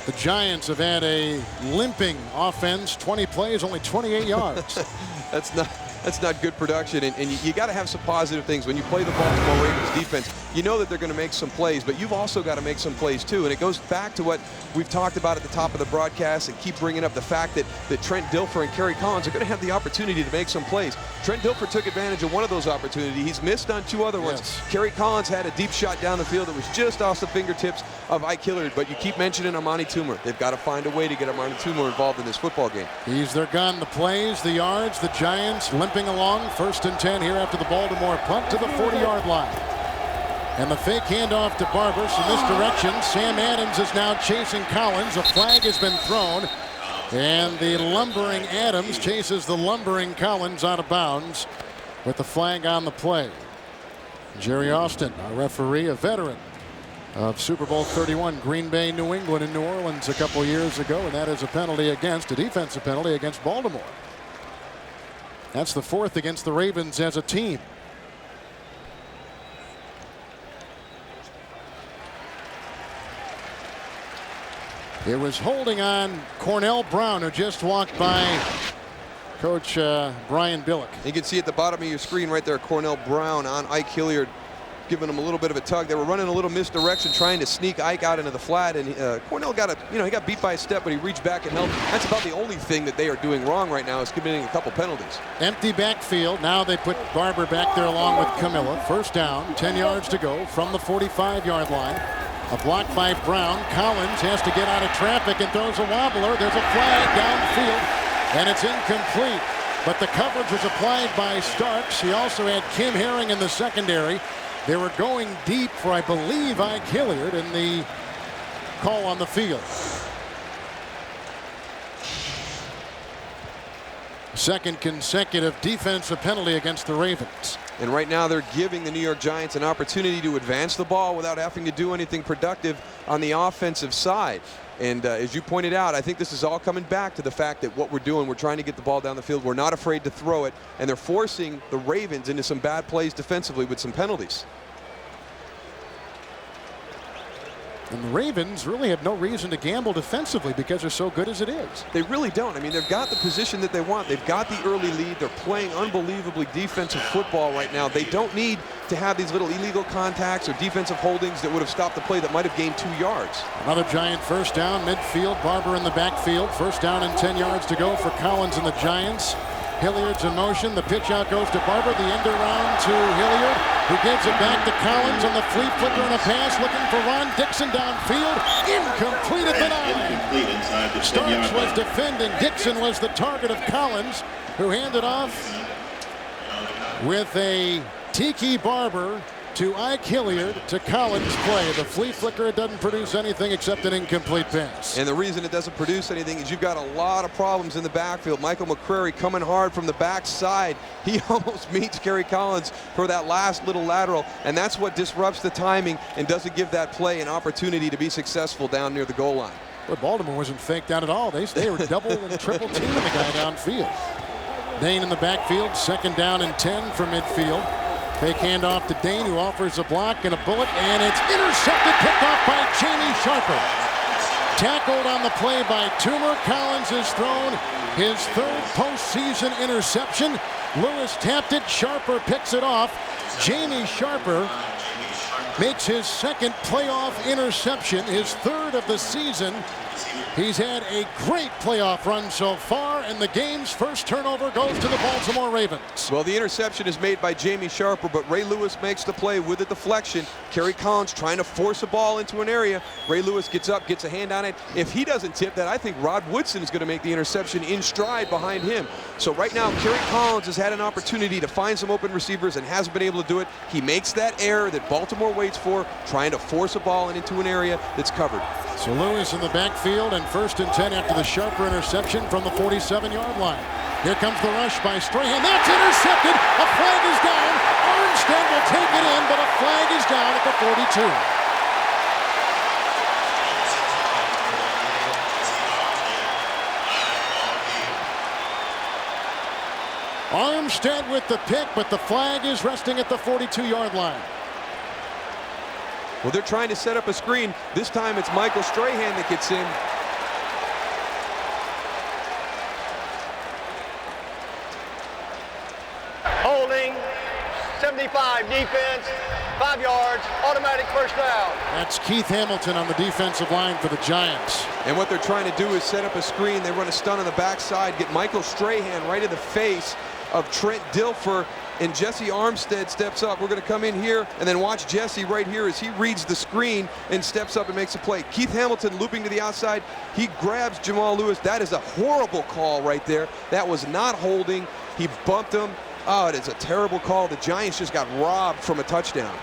The Giants have had a limping offense, 20 plays, only 28 yards. That's not good production, and you got to have some positive things. When you play the Baltimore Ravens defense, you know that they're going to make some plays, but you've also got to make some plays too. And it goes back to what we've talked about at the top of the broadcast and keep bringing up the fact that Trent Dilfer and Kerry Collins are going to have the opportunity to make some plays. Trent Dilfer took advantage of one of those opportunities. He's missed on 2 other ones. Yes. Kerry Collins had a deep shot down the field that was just off the fingertips of Ike Hilliard, but you keep mentioning Amani Toomer. They've got to find a way to get Amani Toomer involved in this football game. He's their gun, the plays, the yards, the Giants limping along. 1st and 10 here after the Baltimore punt to the 40-yard line. And the fake handoff to Barber, some misdirection. Sam Adams is now chasing Collins. A flag has been thrown, and the lumbering Adams chases the lumbering Collins out of bounds with the flag on the play. Jerry Austin, our referee, a veteran of Super Bowl 31, Green Bay, New England, and New Orleans a couple years ago, and that is a defensive penalty against Baltimore. That's the 4th against the Ravens as a team. It was holding on Cornell Brown, who just walked by Coach Brian Billick. You can see at the bottom of your screen right there, Cornell Brown on Ike Hilliard, giving him a little bit of a tug. They were running a little misdirection, trying to sneak Ike out into the flat, and Cornell got he got beat by a step, but he reached back and helped. That's about the only thing that they are doing wrong right now, is committing a couple penalties. Empty backfield. Now they put Barber back there along with Camilla. 1st down, 10 yards to go from the 45-yard line. A block by Brown. Collins has to get out of traffic and throws a wobbler. There's a flag downfield, and it's incomplete. But the coverage was applied by Starks. He also had Kim Herring in the secondary. They were going deep for, I believe, Ike Hilliard in the call on the field. 2nd consecutive defensive penalty against the Ravens. And right now they're giving the New York Giants an opportunity to advance the ball without having to do anything productive on the offensive side. And as you pointed out, I think this is all coming back to the fact that what we're doing, we're trying to get the ball down the field. We're not afraid to throw it, and they're forcing the Ravens into some bad plays defensively with some penalties. And the Ravens really have no reason to gamble defensively because they're so good as it is. They really don't. I mean, they've got the position that they want. They've got the early lead. They're playing unbelievably defensive football right now. They don't need to have these little illegal contacts or defensive holdings that would have stopped the play that might have gained 2 yards. Another Giant 1st down, midfield. Barber in the backfield. 1st down and 10 yards to go for Collins and the Giants. Hilliard's in motion. The pitch out goes to Barber. The end around to Hilliard, who gives it back to Collins on the flea flicker and a pass, looking for Ron Dixon downfield. Incomplete at the 9. Starks was defending. Dixon was the target of Collins, who handed off with a Tiki Barber to Ike Hilliard to Collins play. The flea flicker doesn't produce anything except an incomplete pass. And the reason it doesn't produce anything is you've got a lot of problems in the backfield. Michael McCrary coming hard from the backside. He almost meets Kerry Collins for that last little lateral, and that's what disrupts the timing and doesn't give that play an opportunity to be successful down near the goal line. But Baltimore wasn't faked out at all. They were double and triple teaming the guy downfield. Dane in the backfield, 2nd down and 10 from midfield. Fake handoff to Dane, who offers a block and a bullet, and it's intercepted, picked off by Jamie Sharper. Tackled on the play by Toomer. Collins has thrown his 3rd postseason interception. Lewis tapped it. Sharper picks it off. Jamie Sharper makes his 2nd playoff interception, his 3rd of the season, He's had a great playoff run so far, and the game's first turnover goes to the Baltimore Ravens. Well, the interception is made by Jamie Sharper, but Ray Lewis makes the play with a deflection. Kerry Collins trying to force a ball into an area. Ray Lewis gets up, gets a hand on it. If he doesn't tip that, I think Rod Woodson is going to make the interception in stride behind him. So right now, Kerry Collins has had an opportunity to find some open receivers and hasn't been able to do it. He makes that error that Baltimore waits for, trying to force a ball into an area that's covered. So Lewis in the backfield, and 1st and 10 after the Sharper interception from the 47-yard line. Here comes the rush by Strahan. That's intercepted. A flag is down. Armstead will take it in, but a flag is down at the 42. Armstead with the pick, but the flag is resting at the 42-yard line. Well, they're trying to set up a screen. This time it's Michael Strahan that gets in. Holding, 75 defense, 5 yards, automatic first down. That's Keith Hamilton on the defensive line for the Giants. And what they're trying to do is set up a screen. They run a stunt on the backside, get Michael Strahan right in the face of Trent Dilfer, and Jessie Armstead steps up. We're going to come in here and then watch Jessie right here as he reads the screen and steps up and makes a play. Keith Hamilton looping to the outside. He grabs Jamal Lewis. That is a horrible call right there. That was not holding. He bumped him. Oh, it is a terrible call. The Giants just got robbed from a touchdown.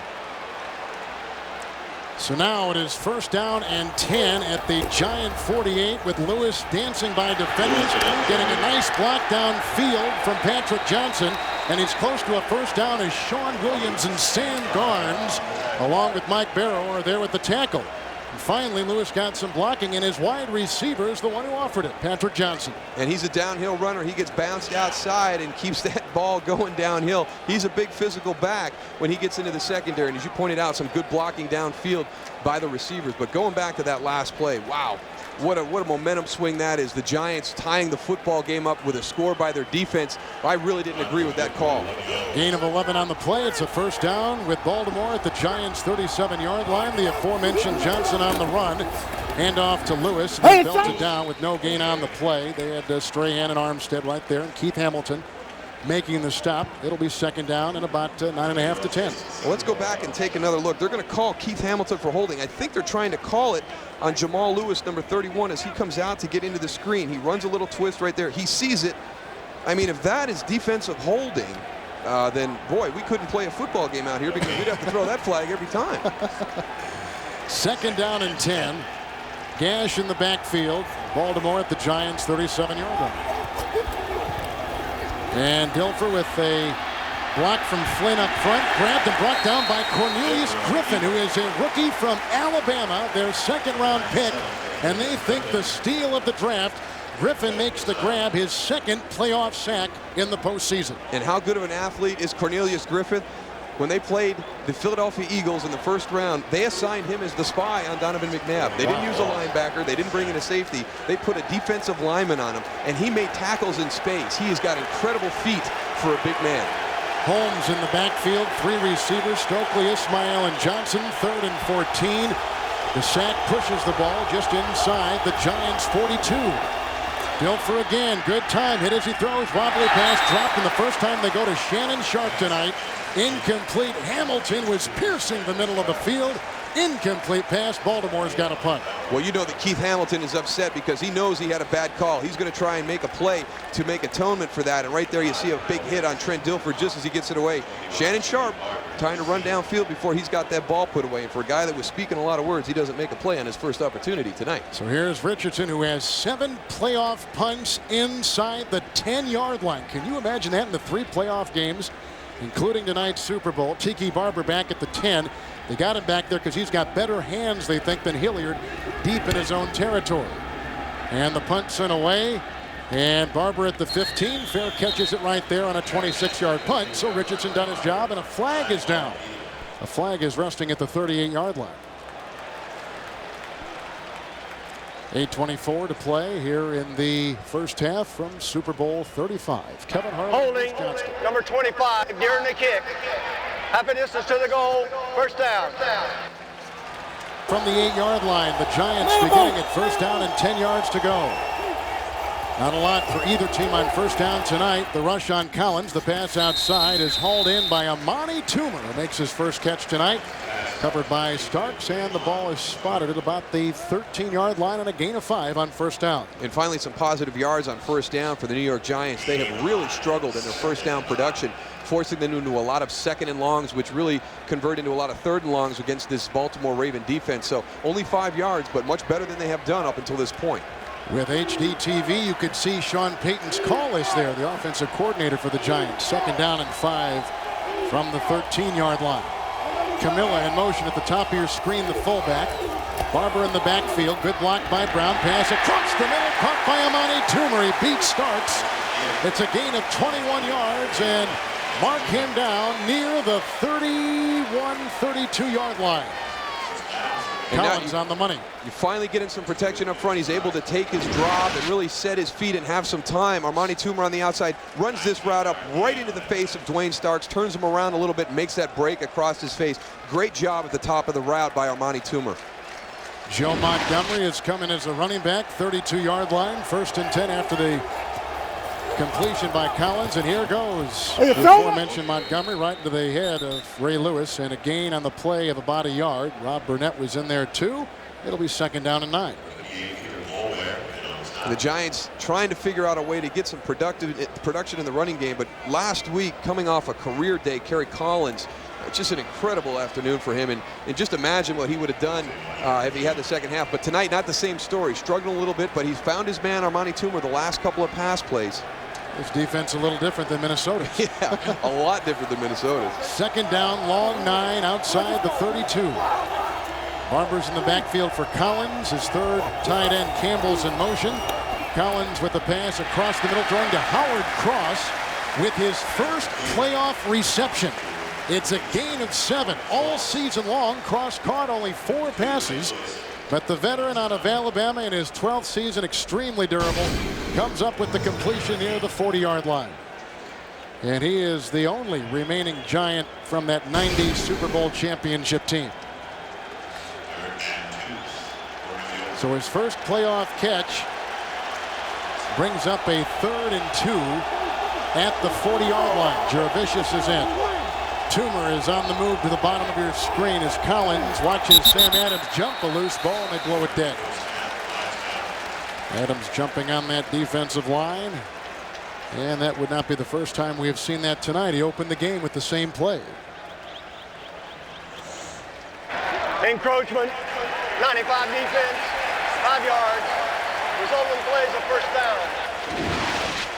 So now it is 1st down and 10 at the Giant 48 with Lewis dancing by defenders, getting a nice block downfield from Patrick Johnson, and he's close to a 1st down as Sean Williams and Sam Garnes, along with Mike Barrow, are there with the tackle. And finally, Lewis got some blocking, and his wide receiver is the one who offered it, Patrick Johnson. And he's a downhill runner. He gets bounced outside and keeps that ball going downhill. He's a big physical back when he gets into the secondary. And as you pointed out, some good blocking downfield by the receivers. But going back to that last play, wow, what a momentum swing that is. The Giants tying the football game up with a score by their defense. I really didn't agree with that call. Gain of 11 on the play. It's a 1st down with Baltimore at the Giants 37-yard line. The aforementioned Johnson on the run. Hand off to Lewis. They belted down with no gain on the play. They had Strahan and Armstead right there, and Keith Hamilton making the stop. It'll be 2nd down and about 9.5 to 10. Well, let's go back and take another look. They're going to call Keith Hamilton for holding. I think they're trying to call it on Jamal Lewis, number 31, as he comes out to get into the screen. He runs a little twist right there. He sees it. I mean, if that is defensive holding, then, boy, we couldn't play a football game out here because we'd have to throw that flag every time. 2nd down and 10. Gash in the backfield. Baltimore at the Giants 37-yard line. And Dilfer with a block from Flynn up front, grabbed and brought down by Cornelius Griffith, who is a rookie from Alabama, their 2nd-round pick, and they think the steal of the draft. Griffin makes the grab, his 2nd playoff sack in the postseason. And how good of an athlete is Cornelius Griffith? When they played the Philadelphia Eagles in the 1st round, they assigned him as the spy on Donovan McNabb. They didn't use a linebacker. They didn't bring in a safety. They put a defensive lineman on him, and he made tackles in space. He has got incredible feet for a big man. Holmes in the backfield, 3 receivers, Stokely, Ismail, and Johnson, 3rd and 14. The sack pushes the ball just inside the Giants' 42. Dilfer again, good time, hit as he throws, wobbly pass dropped, and the first time they go to Shannon Sharp tonight. Incomplete. Hamilton was piercing the middle of the field. Incomplete pass. Baltimore's got a punt. Well, you know that Keith Hamilton is upset because he knows he had a bad call. He's going to try and make a play to make atonement for that. And right there you see a big hit on Trent Dilfer just as he gets it away. Shannon Sharp trying to run downfield before he's got that ball put away. And for a guy that was speaking a lot of words, he doesn't make a play on his first opportunity tonight. So here's Richardson, who has 7 playoff punts inside the 10-yard line. Can you imagine that in the 3 playoff games, including tonight's Super Bowl? Tiki Barber back at the 10. They got him back there because he's got better hands, they think, than Hilliard deep in his own territory. And the punt sent away. And Barber at the 15. Fair catches it right there on a 26-yard punt. So Richardson done his job, and a flag is down. A flag is resting at the 38-yard line. 8:24 to play here in the first half from Super Bowl 35. Kevin Harlan. Holding, number 25, during the kick. Half a distance to the goal, first down. from the 8-yard line. The Giants beginning at first down and 10 yards to go. Not a lot for either team on first down tonight. The rush on Collins. The pass outside is hauled in by Amani Toomer, who makes his first catch tonight. Covered by Starks, and the ball is spotted at about the 13-yard line and a gain of 5 on first down. And finally, some positive yards on first down for the New York Giants. They have really struggled in their first down production, forcing them into a lot of second and longs, which really convert into a lot of third and longs against this Baltimore Raven defense. So only 5 yards, but much better than they have done up until this point. With HD TV, you could see Sean Payton's call list there, the offensive coordinator for the Giants. Second down and 5 from the 13-yard line. Camilla in motion at the top of your screen, the fullback. Barber in the backfield. Good block by Brown. Pass across the middle. Caught by Amani Toomer. He beats Starks. It's a gain of 21 yards and mark him down near the 31, 32-yard line. And Collins on the money. You finally get in some protection up front. He's able to take his drop and really set his feet and have some time. Armani Toomer on the outside runs this route up right into the face of Dwayne Starks, turns him around a little bit, makes that break across his face. Great job at the top of the route by Armani Toomer. Joe Montgomery is coming as a running back, 32-yard line, 1st and 10 after the completion by Collins, and here goes the aforementioned Montgomery right into the head of Ray Lewis, and a gain on the play of about a yard. Rob Burnett was in there too. It'll be second down and 9. The Giants trying to figure out a way to get some production in the running game, but last week, coming off a career day, Kerry Collins, just an incredible afternoon for him, and just imagine what he would have done if he had the second half. But tonight, not the same story. Struggling a little bit, but he's found his man, Armani Toomer, the last couple of pass plays. This defense a little different than Minnesota. Yeah, a lot different than Minnesota's. Second down, long 9 outside the 32. Barber's in the backfield for Collins. His third tight end, Campbell's in motion. Collins with the pass across the middle, throwing to Howard Cross with his first playoff reception. It's a gain of 7 all season long. Cross caught only 4 passes. But the veteran out of Alabama in his 12th season, extremely durable, comes up with the completion near the 40-yard line. And he is the only remaining Giant from that 90 Super Bowl championship team. So his first playoff catch brings up a 3rd and 2 at the 40-yard line. Jurevicius is in. Toomer is on the move to the bottom of your screen as Collins watches Sam Adams jump a loose ball, and they blow it dead. Adams jumping on that defensive line, and that would not be the first time we have seen that tonight. He opened the game with the same play. Encroachment, 95 defense, 5 yards. Resulting play is a first down.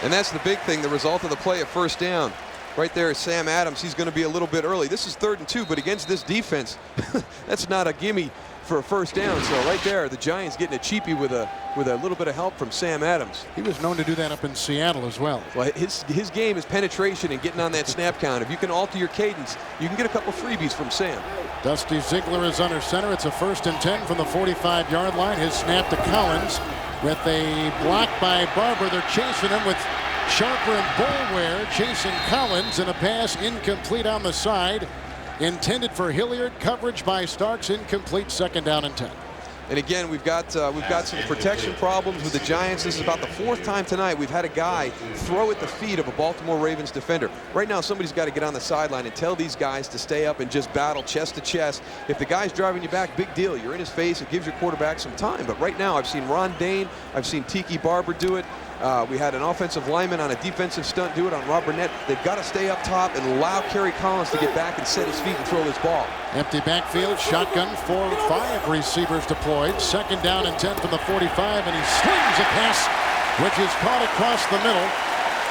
And that's the big thing, the result of the play, a first down. Right there is Sam Adams. He's going to be a little bit early. This is 3rd and 2, but against this defense, that's not a gimme for a first down. So right there, the Giants getting a cheapie with a little bit of help from Sam Adams. He was known to do that up in Seattle as well. Well, his game is penetration and getting on that snap count. If you can alter your cadence, you can get a couple freebies from Sam. Dusty Ziegler is under center. It's a 1st and 10 from the 45-yard line. His snap to Collins with a block by Barber. They're chasing him with Sharper and Boulware chasing Collins, and a pass incomplete on the side. Intended for Hilliard. Coverage by Starks. Incomplete. 2nd down and 10. And again, we've got some protection problems with the Giants. This is about the 4th time tonight we've had a guy throw at the feet of a Baltimore Ravens defender. Right now, somebody's got to get on the sideline and tell these guys to stay up and just battle chest to chest. If the guy's driving you back, big deal. You're in his face. It gives your quarterback some time. But right now, I've seen Ron Dane. I've seen Tiki Barber do it. We had an offensive lineman on a defensive stunt do it on Rob Burnett. They've got to stay up top and allow Kerry Collins to get back and set his feet and throw this ball. Empty backfield, shotgun, 4-5 receivers deployed. 2nd down and 10 from the 45, and he slings a pass, which is caught across the middle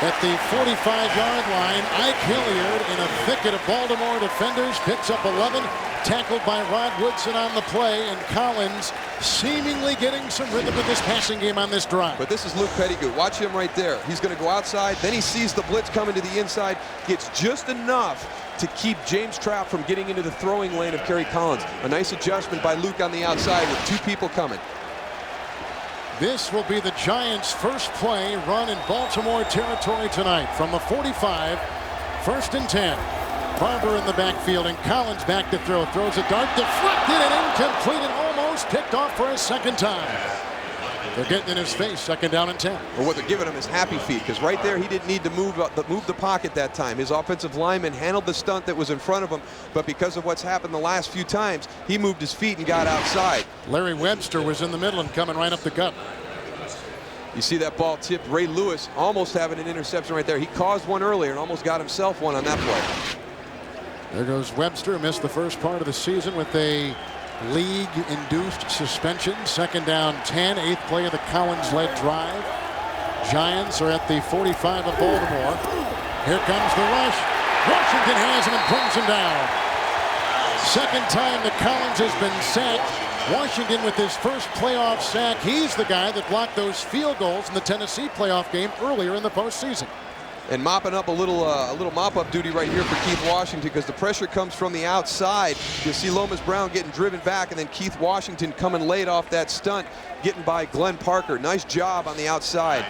at the 45-yard line. Ike Hilliard in a thicket of Baltimore defenders picks up 11, tackled by Rod Woodson on the play, and Collins seemingly getting some rhythm in this passing game on this drive. But this is Luke Pettigrew. Watch him right there. He's going to go outside, then he sees the blitz coming to the inside, gets just enough to keep James Trapp from getting into the throwing lane of Kerry Collins. A nice adjustment by Luke on the outside with 2 people coming. This will be the Giants' first play run in Baltimore territory tonight from the 45, 1st and 10. Barber in the backfield, and Collins back to throw. Throws a dart, deflected and incomplete, and Lewis picked off for a second time. They're getting in his face, 2nd down and 10. Well, what they're giving him is happy feet, because right there he didn't need to move the pocket that time. His offensive lineman handled the stunt that was in front of him, but because of what's happened the last few times, he moved his feet and got outside. Larry Webster was in the middle and coming right up the gut. You see that ball tipped. Ray Lewis almost having an interception right there. He caused one earlier and almost got himself one on that play. There goes Webster, missed the first part of the season with a league-induced suspension. 2nd down 10, 8th play of the Cowens-led drive. Giants are at the 45 of Baltimore. Here comes the rush. Washington has him and brings him down. 2nd time that Collins has been sacked. Washington with his first playoff sack. He's the guy that blocked those field goals in the Tennessee playoff game earlier in the postseason. And mopping up a little mop-up duty right here for Keith Washington, because the pressure comes from the outside. You'll see Lomas Brown getting driven back, and then Keith Washington coming late off that stunt, getting by Glenn Parker. Nice job on the outside.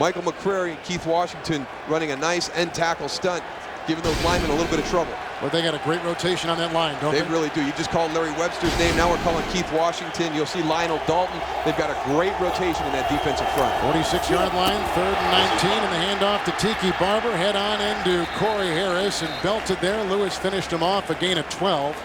Michael McCrary and Keith Washington running a nice end tackle stunt, giving those linemen a little bit of trouble. Well, they got a great rotation on that line, don't they? They really do. You just called Larry Webster's name. Now we're calling Keith Washington. You'll see Lionel Dalton. They've got a great rotation in that defensive front. 46-yard line, 3rd and 19, and the handoff to Tiki Barber. Head on into Corey Harris and belted there. Lewis finished him off, a gain of 12,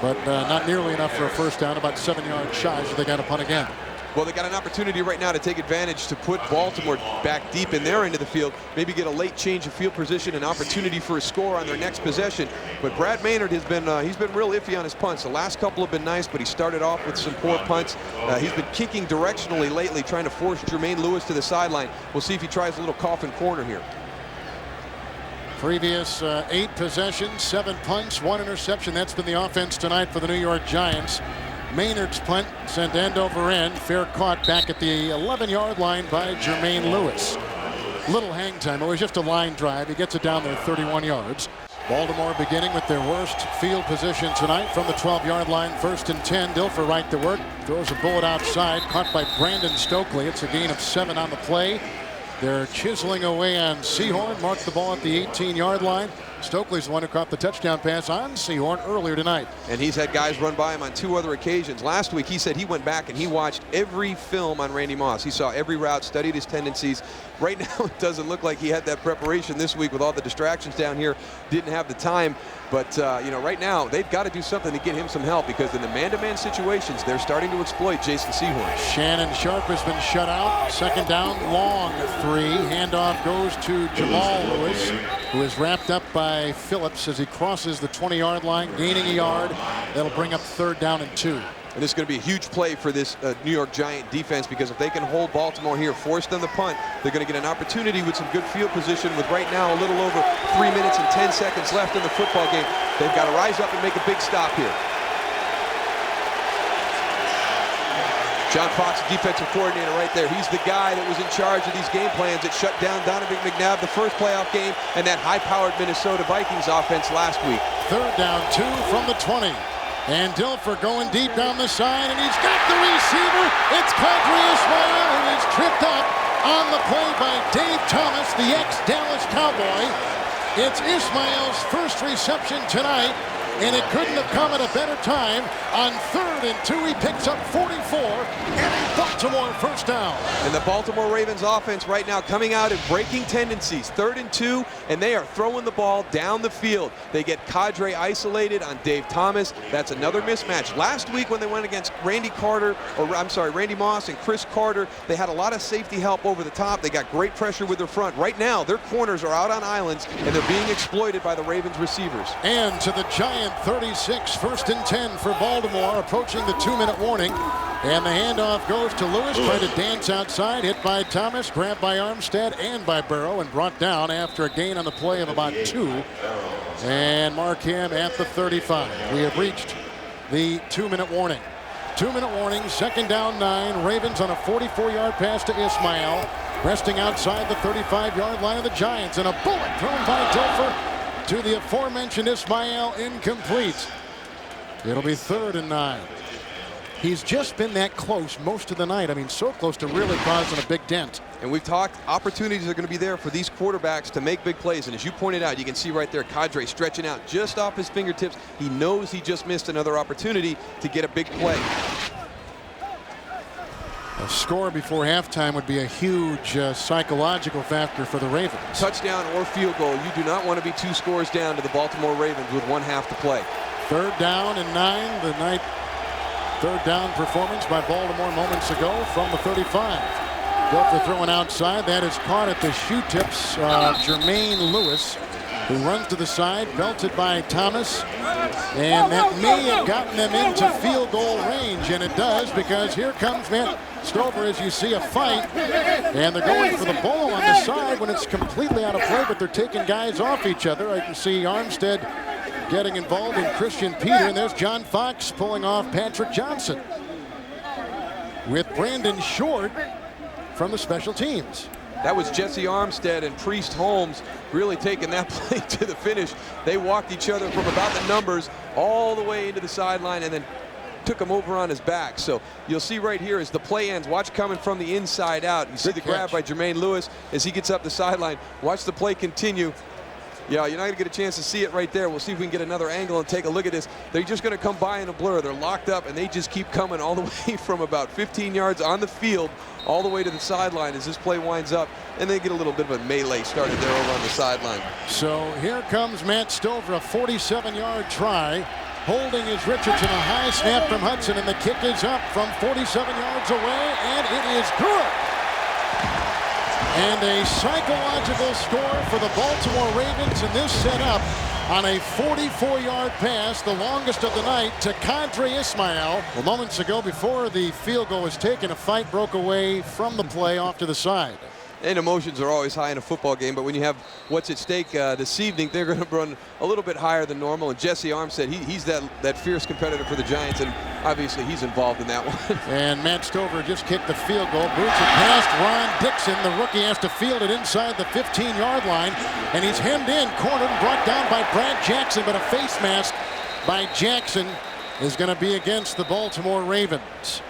but not nearly enough for a first down, about 7 yards shy, so they got to punt again. Well, they got an opportunity right now to take advantage to put Baltimore back deep in their end of the field, maybe get a late change of field position, an opportunity for a score on their next possession. But Brad Maynard has been he's been real iffy on his punts. The last couple have been nice, but he started off with some poor punts. He's been kicking directionally lately, trying to force Jermaine Lewis to the sideline. We'll see if he tries a little coffin corner here. Previous 8 possessions, 7 punts, 1 interception. That's been the offense tonight for the New York Giants. Maynard's punt sent end over end. Fair caught back at the 11-yard line by Jermaine Lewis. Little hang time. It was just a line drive. He gets it down there 31 yards. Baltimore beginning with their worst field position tonight from the 12-yard line. 1st and 10. Dilfer right to work. Throws a bullet outside. Caught by Brandon Stokely. It's a gain of 7 on the play. They're chiseling away on Sehorn. Marked the ball at the 18-yard line. Stokely's the one who caught the touchdown pass on Sehorn earlier tonight. And he's had guys run by him on 2 other occasions. Last week he said he went back and he watched every film on Randy Moss. He saw every route, studied his tendencies. Right now it doesn't look like he had that preparation this week with all the distractions down here. Didn't have the time. But, you know, right now they've got to do something to get him some help, because in the man-to-man situations, they're starting to exploit Jason Sehorn. Shannon Sharp has been shut out. 2nd down, long 3. Handoff goes to Jamal Lewis, who is wrapped up by Phillips as he crosses the 20-yard line, gaining a yard. That'll bring up 3rd down and 2. And this is going to be a huge play for this New York Giant defense, because if they can hold Baltimore here, force them to punt, they're going to get an opportunity with some good field position with right now a little over 3 minutes and 10 seconds left in the football game. They've got to rise up and make a big stop here. John Fox, defensive coordinator right there. He's the guy that was in charge of these game plans that shut down Donovan McNabb the first playoff game and that high-powered Minnesota Vikings offense last week. 3rd down 2 from the 20. And Dilfer going deep down the side, and he's got the receiver. It's Qadry Ismail, who is tripped up on the play by Dave Thomas, the ex-Dallas Cowboy. It's Ismail's first reception tonight, and it couldn't have come at a better time. On 3rd and 2, he picks up 44 and a Baltimore first down. And the Baltimore Ravens offense right now coming out and breaking tendencies. 3rd and 2, and they are throwing the ball down the field. They get Qadry isolated on Dave Thomas. That's another mismatch. Last week when they went against Randy Moss and Chris Carter, they had a lot of safety help over the top. They got great pressure with their front. Right now, their corners are out on islands, and they're being exploited by the Ravens receivers. And to the Giant 36, 1st and 10 for Baltimore, approaching the 2-minute warning. And the handoff goes to Lewis, trying to dance outside, hit by Thomas, grabbed by Armstead and by Burrow, and brought down after a gain on the play of about 2. And mark him at the 35. We have reached the 2-minute warning. 2-minute warning, 2nd down 9. Ravens on a 44-yard pass to Ismail, resting outside the 35-yard line of the Giants, and a bullet thrown by Dilfer to the aforementioned Ismail, incomplete. It'll be 3rd and 9. He's just been that close most of the night. I mean, so close to really causing a big dent. And we've talked, opportunities are going to be there for these quarterbacks to make big plays. And as you pointed out, you can see right there, Kadre stretching out just off his fingertips. He knows he just missed another opportunity to get a big play. A score before halftime would be a huge psychological factor for the Ravens. Touchdown or field goal, you do not want to be 2 scores down to the Baltimore Ravens with 1 half to play. 3rd down and 9. The night 3rd down performance by Baltimore moments ago from the 35. Dilfer throwing outside. That is caught at the shoe tips. Jermaine Lewis, who runs to the side, belted by Thomas. And that may have gotten them into field goal range. And it does, because here comes Matt Stover, as you see a fight. And they're going for the ball on the side when it's completely out of play, but they're taking guys off each other. I can see Armstead getting involved in Christian Peter, and there's John Fox pulling off Patrick Johnson with Brandon Short from the special teams. That was Jessie Armstead and Priest Holmes really taking that play to the finish. They walked each other from about the numbers all the way into the sideline and then took him over on his back. So you'll see right here as the play ends, watch coming from the inside out. You see the grab by Jermaine Lewis as he gets up the sideline. Watch the play continue. Yeah, you're not going to get a chance to see it right there. We'll see if we can get another angle and take a look at this. They're just going to come by in a blur. They're locked up, and they just keep coming all the way from about 15 yards on the field all the way to the sideline as this play winds up. And they get a little bit of a melee started there over on the sideline. So here comes Matt Stover, a 47-yard try. Holding is Richardson, a high snap from Hudson, and the kick is up from 47 yards away, and it is good. And a psychological score for the Baltimore Ravens, and this set up on a 44-yard pass, the longest of the night, to Qadry Ismail. Well, moments ago, before the field goal was taken, a fight broke away from the play off to the side. And emotions are always high in a football game, but when you have what's at stake this evening, they're going to run a little bit higher than normal. And Jessie Armstead, he's that fierce competitor for the Giants, and obviously he's involved in that one. And Matt Stover just kicked the field goal. Boots it past Ron Dixon. The rookie has to field it inside the 15-yard line, and he's hemmed in, cornered, and brought down by Brad Jackson, but a face mask by Jackson is going to be against the Baltimore Ravens.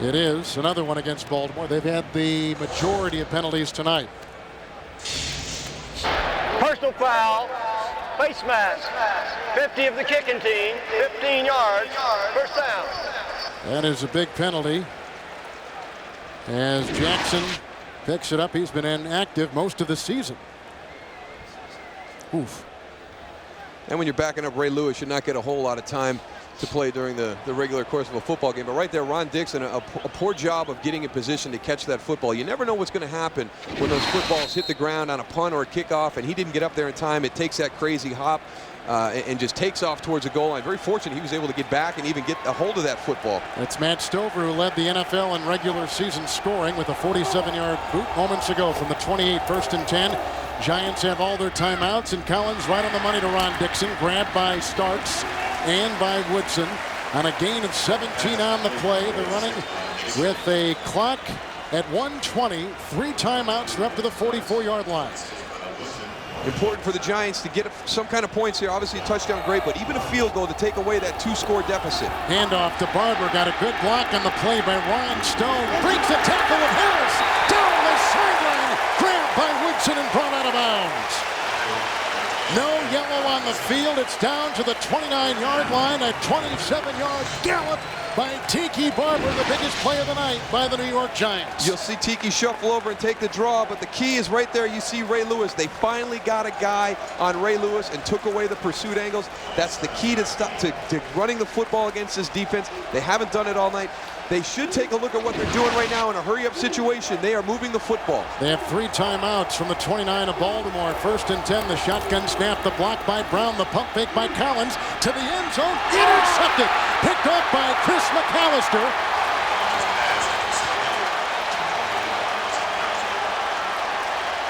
It is another one against Baltimore. They've had the majority of penalties tonight. Personal foul, face mask, 50 of the kicking team, 15 yards, first down. That is a big penalty. As Jackson picks it up, he's been inactive most of the season. Oof. And when you're backing up Ray Lewis, you're not getting a whole lot of time to play during the regular course of a football game. But right there, Ron Dixon, a poor job of getting in position to catch that football. You never know what's going to happen when those footballs hit the ground on a punt or a kickoff, and he didn't get up there in time. It takes that crazy hop and just takes off towards the goal line. Very fortunate he was able to get back and even get a hold of that football. It's Matt Stover who led the NFL in regular season scoring with a 47-yard boot moments ago from the 28, 1st and 10. Giants have all their timeouts, and Collins right on the money to Ron Dixon, grabbed by Starks and by Woodson on a gain of 17 on the play. They're running with a clock at 1:20, 3 timeouts. They're up to the 44-yard line. Important for the Giants to get some kind of points here. Obviously a touchdown, great, but even a field goal to take away that 2-score deficit. Handoff to Barber, got a good block on the play by Ryan Stone. Breaks the tackle of Harris, down the sideline, grabbed by Woodson and brought out of bounds. No yellow on the field. It's down to the 29-yard line. A 27-yard gallop by Tiki Barber, the biggest play of the night by the New York Giants. You'll see Tiki shuffle over and take the draw, but the key is right there. You see Ray Lewis. They finally got a guy on Ray Lewis and took away the pursuit angles. That's the key to running the football against this defense. They haven't done it all night. They should take a look at what they're doing right now in a hurry-up situation. They are moving the football. They have 3 timeouts from the 29 of Baltimore. 1st and 10, the shotgun snap, the block by Brown, the pump fake by Collins to the end zone, intercepted, picked up by Chris McAllister.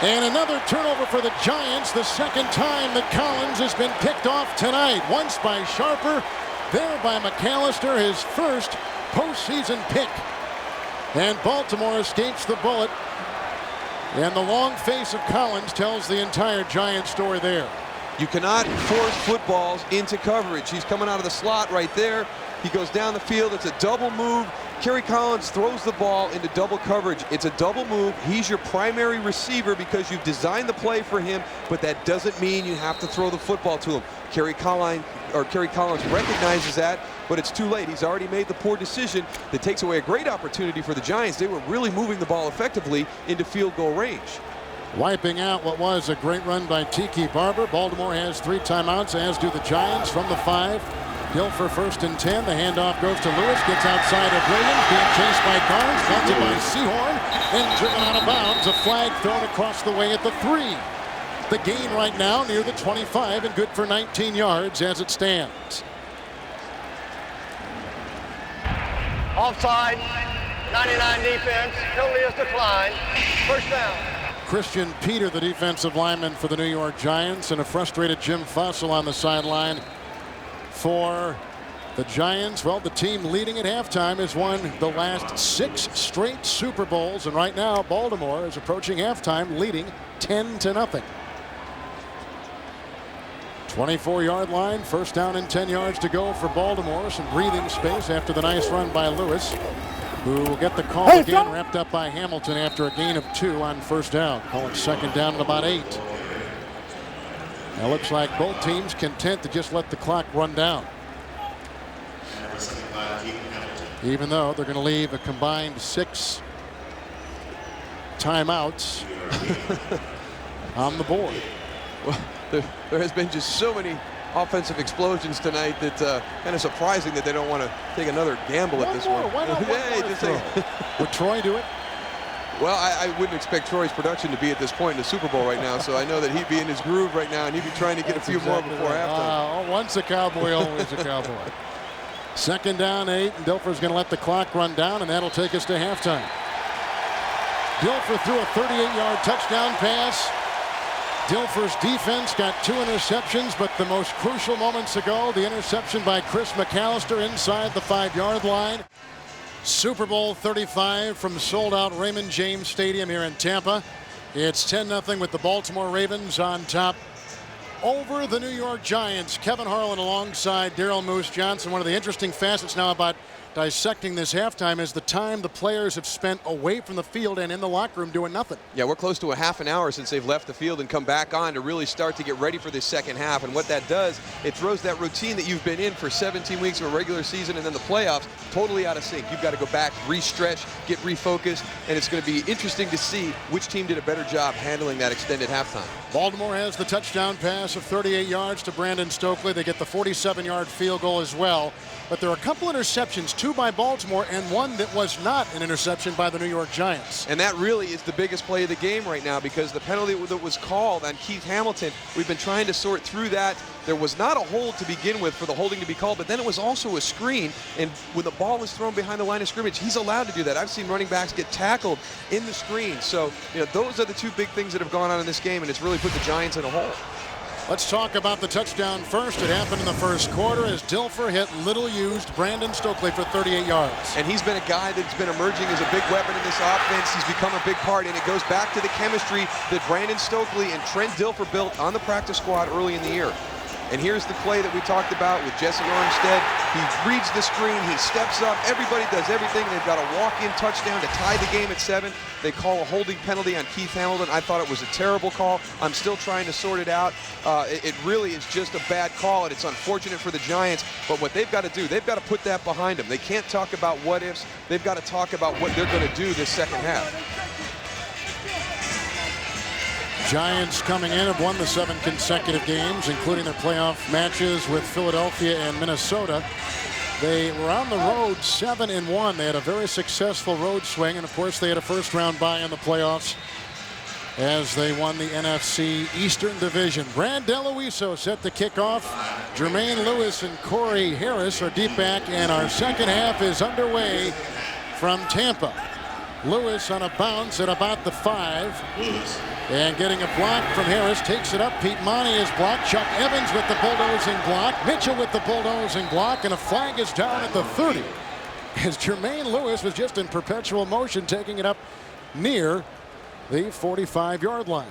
And another turnover for the Giants, the second time that Collins has been picked off tonight. Once by Sharper, there by McAllister, his first postseason pick. And Baltimore escapes the bullet. And the long face of Collins tells the entire Giant story there. You cannot force footballs into coverage. He's coming out of the slot right there. He goes down the field. It's a double move. Kerry Collins throws the ball into double coverage. It's a double move. He's your primary receiver because you've designed the play for him, but that doesn't mean you have to throw the football to him. Kerry Collins recognizes that, but it's too late. He's already made the poor decision that takes away a great opportunity for the Giants. They were really moving the ball effectively into field goal range. Wiping out what was a great run by Tiki Barber. Baltimore has 3 timeouts, as do the Giants from the 5. Dilfer first and 10. The handoff goes to Lewis. Gets outside of Williams. Being chased by Carnes. Belted by Sehorn. And driven out of bounds. A flag thrown across the way at the 3. The gain right now near the 25 and good for 19 yards as it stands. Offside. 99 defense. Penalty is declined. First down. Christian Peter, the defensive lineman for the New York Giants, and a frustrated Jim Fussell on the sideline for the Giants. Well, the team leading at halftime has won the last 6 straight Super Bowls, and right now Baltimore is approaching halftime leading 10-0. 24-yard line, first down and 10 yards to go for Baltimore. Some breathing space after the nice run by Lewis, who will get the call again, wrapped up by Hamilton after a gain of 2 on first down. Call it second down at about 8. Now looks like both teams content to just let the clock run down, even though they're going to leave a combined 6 timeouts on the board. Well, there has been just so many offensive explosions tonight that kind of surprising that they don't want to take another gamble at this one. Why not Would Troy do it? Well, I wouldn't expect Troy's production to be at this point in the Super Bowl right now, so I know that he'd be in his groove right now, and he'd be trying to get a few more before halftime. Once a Cowboy, always a Cowboy. Second down, 8, and Dilfer's going to let the clock run down, and that'll take us to halftime. Dilfer threw a 38-yard touchdown pass. Dilfer's defense got 2 interceptions, but the most crucial moments ago, the interception by Chris McAllister inside the 5-yard line. Super Bowl 35 from sold-out Raymond James Stadium here in Tampa. It's 10-0 with the Baltimore Ravens on top over the New York Giants. Kevin Harlan alongside Daryl Moose Johnson. One of the interesting facets now about dissecting this halftime is the time the players have spent away from the field and in the locker room doing nothing. Yeah, we're close to a half an hour since they've left the field and come back on to really start to get ready for this second half. And what that does, it throws that routine that you've been in for 17 weeks of a regular season and then the playoffs totally out of sync. You've got to go back, re-stretch, get refocused, and it's going to be interesting to see which team did a better job handling that extended halftime. Baltimore has the touchdown pass of 38 yards to Brandon Stokely. They get the 47-yard field goal as well. But there are a couple interceptions, 2 by Baltimore and 1 that was not an interception by the New York Giants. And that really is the biggest play of the game right now, because the penalty that was called on Keith Hamilton, we've been trying to sort through that. There was not a hold to begin with for the holding to be called, but then it was also a screen. And when the ball was thrown behind the line of scrimmage, he's allowed to do that. I've seen running backs get tackled in the screen. So, those are the 2 big things that have gone on in this game, and it's really put the Giants in a hole. Let's talk about the touchdown first. It happened in the first quarter as Dilfer hit little-used Brandon Stokely for 38 yards. And he's been a guy that's been emerging as a big weapon in this offense. He's become a big part, and it goes back to the chemistry that Brandon Stokely and Trent Dilfer built on the practice squad early in the year. And here's the play that we talked about with Jessie Armstead. He reads the screen, he steps up, everybody does everything. They've got a walk-in touchdown to tie the game at 7. They call a holding penalty on Keith Hamilton. I thought it was a terrible call. I'm still trying to sort it out. It really is just a bad call, and it's unfortunate for the Giants. But what they've got to do, they've got to put that behind them. They can't talk about what-ifs. They've got to talk about what they're going to do this second half. Giants coming in have won the 7 consecutive games, including their playoff matches with Philadelphia and Minnesota. They were on the road 7-1. They had a very successful road swing, and of course they had a first-round bye in the playoffs as they won the NFC Eastern Division. Brad DeLuiso set to kick off. Jermaine Lewis and Corey Harris are deep back, and our second half is underway from Tampa. Lewis on a bounce at about the 5. And getting a block from Harris, takes it up. Pete Monty is blocked. Chuck Evans with the bulldozing block. Mitchell with the bulldozing block. And a flag is down at the 30. As Jermaine Lewis was just in perpetual motion, taking it up near the 45-yard line.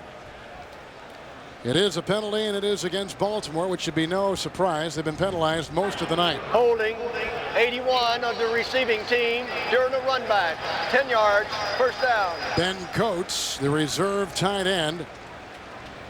It is a penalty, and it is against Baltimore, which should be no surprise. They've been penalized most of the night. Holding 81 of the receiving team during the run back. 10 yards, first down. Ben Coates, the reserve tight end.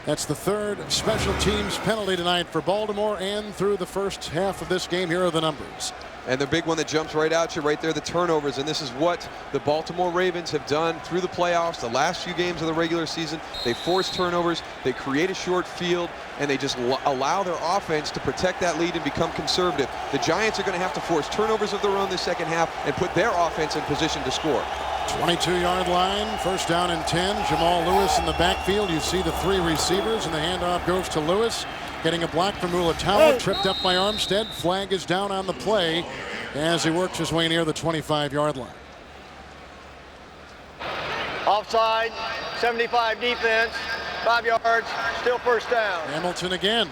That's the third special teams penalty tonight for Baltimore and through the first half of this game. Here are the numbers. And the big one that jumps right out you right there, the turnovers. And this is what the Baltimore Ravens have done through the playoffs, the last few games of the regular season. They force turnovers, they create a short field, and they just allow their offense to protect that lead and become conservative. The Giants are going to have to force turnovers of their own this second half and put their offense in position to score. 22-yard line, first down and 10. Jamal Lewis in the backfield. You see the three receivers, and the handoff goes to Lewis. Getting a block from Mulatawa, tripped up by Armstead. Flag is down on the play as he works his way near the 25-yard line. Offside, 75 defense, 5 yards, still first down. Hamilton again.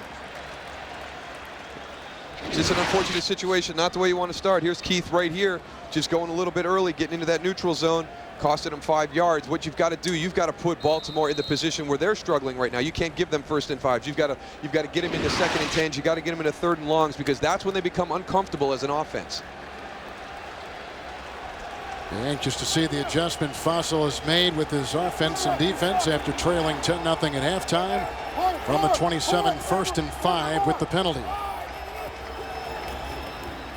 Just an unfortunate situation, not the way you want to start. Here's Keith right here, just going a little bit early, getting into that neutral zone, costing him 5 yards. What you've got to do, you've got to put Baltimore in the position where they're struggling right now. You can't give them 1st and 5s. You've got to get them into 2nd and 10s. You've got to get them into 3rd and longs, because that's when they become uncomfortable as an offense. Anxious to see the adjustment Fossil has made with his offense and defense after trailing 10-0 at halftime from the 27, 1st and 5 with the penalty.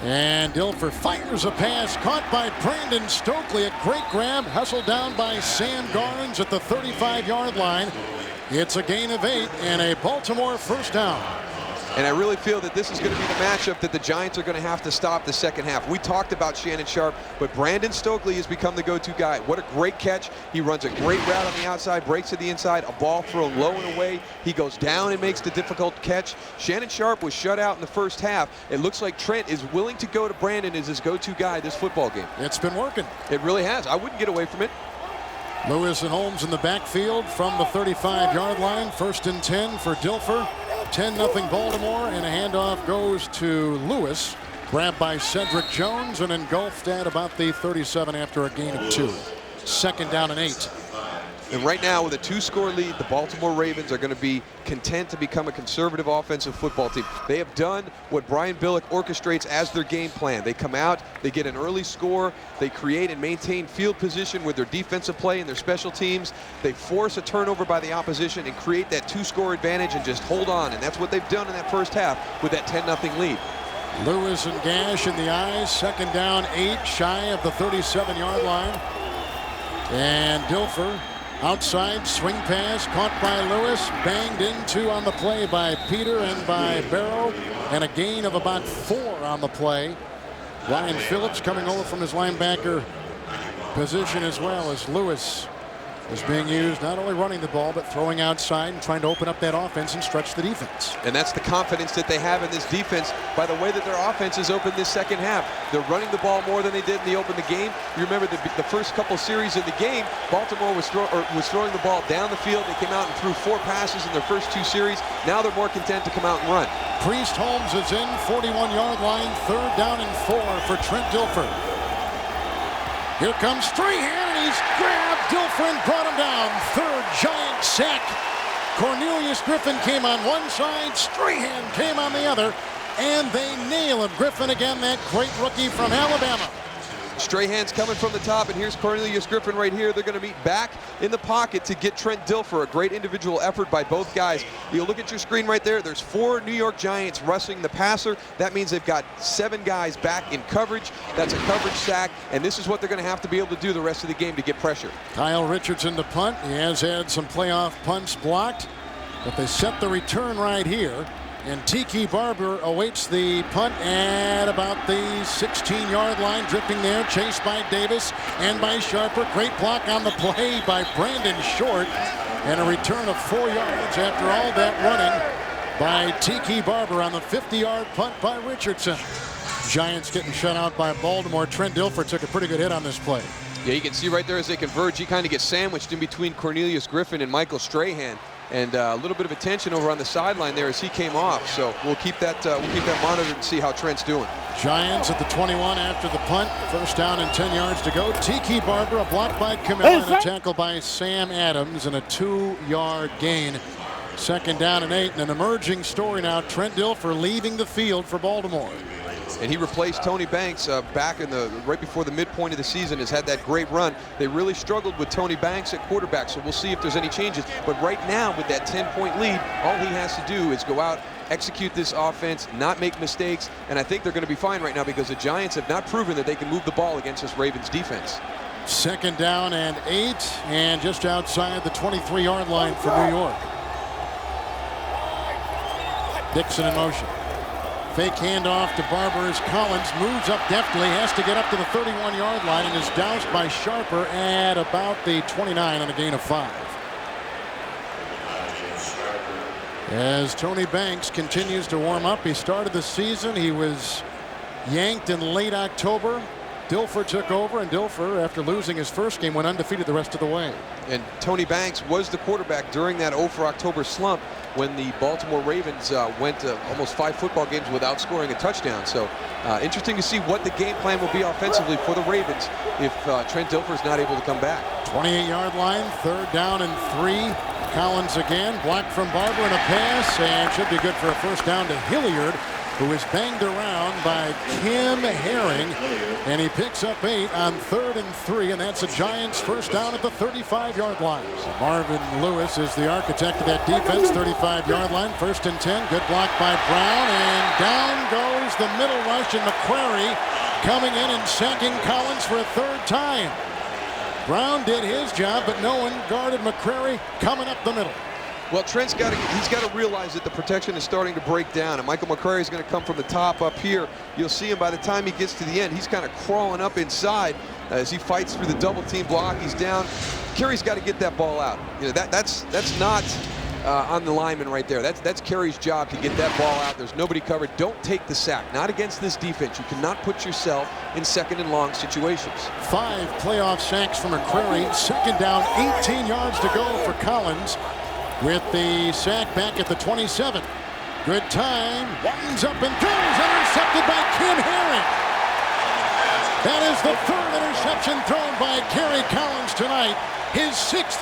And Dilfer fires a pass caught by Brandon Stokely. A great grab, hustled down by Sam Garnes at the 35-yard line. It's a gain of 8 and a Baltimore first down. And I really feel that this is going to be the matchup that the Giants are going to have to stop the second half. We talked about Shannon Sharpe, but Brandon Stokely has become the go-to guy. What a great catch. He runs a great route on the outside, breaks to the inside, a ball thrown low and away. He goes down and makes the difficult catch. Shannon Sharpe was shut out in the first half. It looks like Trent is willing to go to Brandon as his go-to guy this football game. It's been working. It really has. I wouldn't get away from it. Lewis and Holmes in the backfield from the 35-yard line. 1st and 10 for Dilfer. 10-0 Baltimore, and a handoff goes to Lewis. Grabbed by Cedric Jones and engulfed at about the 37 after a gain of 2. 2nd down and 8. And right now, with a 2-score lead, the Baltimore Ravens are going to be content to become a conservative offensive football team. They have done what Brian Billick orchestrates as their game plan. They come out, they get an early score, they create and maintain field position with their defensive play and their special teams. They force a turnover by the opposition and create that 2-score advantage and just hold on. And that's what they've done in that first half with that 10-0 lead. Lewis and Gash in the eyes. 2nd down, 8, shy of the 37-yard line. And Dilfer outside, swing pass caught by Lewis, banged into on the play by Peter and by Barrow, and a gain of about 4 on the play. Ryan Phillips coming over from his linebacker position as well, as Lewis is being used not only running the ball but throwing outside and trying to open up that offense and stretch the defense. And that's the confidence that they have in this defense by the way that their offense is open this second half. They're running the ball more than they did in the open the game. You remember the first couple series in the game, Baltimore was throwing the ball down the field. They came out and threw 4 passes in their first 2 series. Now they're more content to come out and run. Priest Holmes is in, 41-yard line, 3rd down and 4 for Trent Dilfer. Here comes Strahan, and he's grabbed Dilfer and brought him down. 3rd Giant sack. Cornelius Griffith came on one side, Strahan came on the other, and they nail him. Griffith again, that great rookie from Alabama. Strahan's coming from the top, and here's Cornelius Griffith right here. They're going to meet back in the pocket to get Trent Dilfer. A great individual effort by both guys. You look at your screen right there. There's 4 New York Giants rushing the passer. That means they've got 7 guys back in coverage. That's a coverage sack, and this is what they're going to have to be able to do the rest of the game to get pressure. Kyle Richardson to punt. He has had some playoff punts blocked, but they set the return right here. And Tiki Barber awaits the punt at about the 16-yard line, drifting there, chased by Davis and by Sharper. Great block on the play by Brandon Short, and a return of 4 yards after all that running by Tiki Barber on the 50-yard punt by Richardson. Giants getting shut out by Baltimore. Trent Dilfer took a pretty good hit on this play. Yeah, you can see right there as they converge, he kind of gets sandwiched in between Cornelius Griffith and Michael Strahan. And a little bit of attention over on the sideline there as he came off. So we'll keep that monitored and see how Trent's doing. Giants at the 21 after the punt. 1st down and 10 yards to go. Tiki Barber, a block by Camilla, and a tackle by Sam Adams, and a 2-yard gain. 2nd down and 8, and an emerging story now. Trent Dilfer leaving the field for Baltimore. And he replaced Tony Banks back in right before the midpoint of the season. Has had that great run. They really struggled with Tony Banks at quarterback, so we'll see if there's any changes. But right now, with that 10-point lead, all he has to do is go out, execute this offense, not make mistakes, and I think they're going to be fine right now because the Giants have not proven that they can move the ball against this Ravens defense. 2nd down and 8, and just outside the 23-yard line for New York. Dixon in motion. Fake handoff to Barber as Collins moves up deftly, has to get up to the 31-yard line, and is doused by Sharper at about the 29 on a gain of 5. As Tony Banks continues to warm up, he started the season. He was yanked in late October. Dilfer took over, and Dilfer, after losing his first game, went undefeated the rest of the way. And Tony Banks was the quarterback during that 0 for October slump when the Baltimore Ravens went almost 5 football games without scoring a touchdown. So interesting to see what the game plan will be offensively for the Ravens if Trent Dilfer is not able to come back. 28-yard line, 3rd down and 3. Collins again, blocked from Barber in a pass, and should be good for a 1st down to Hilliard, who is banged around by Kim Herring, and he picks up 8 on 3rd and 3, and that's a Giants 1st down at the 35-yard line. So Marvin Lewis is the architect of that defense. 35-yard line, 1st and 10. Good block by Brown, and down goes the middle rush, and McCrary coming in and sacking Collins for a 3rd time. Brown did his job, but no one guarded McCrary coming up the middle. Well, Trent's got to realize that the protection is starting to break down, and Michael McCrary is going to come from the top up here. You'll see him by the time he gets to the end. He's kind of crawling up inside as he fights through the double team block. He's down. Kerry's got to get that ball out. You know, that's not on the lineman right there. That's Kerry's job to get that ball out. There's nobody covered. Don't take the sack. Not against this defense. You cannot put yourself in 2nd and long situations. 5 playoff sacks for McCrary. 2nd down, 18 yards to go for Collins, with the sack back at the 27. Good time, winds up and goes, intercepted by Kim Herring. That is the 3rd interception thrown by Kerry Collins tonight, his 6th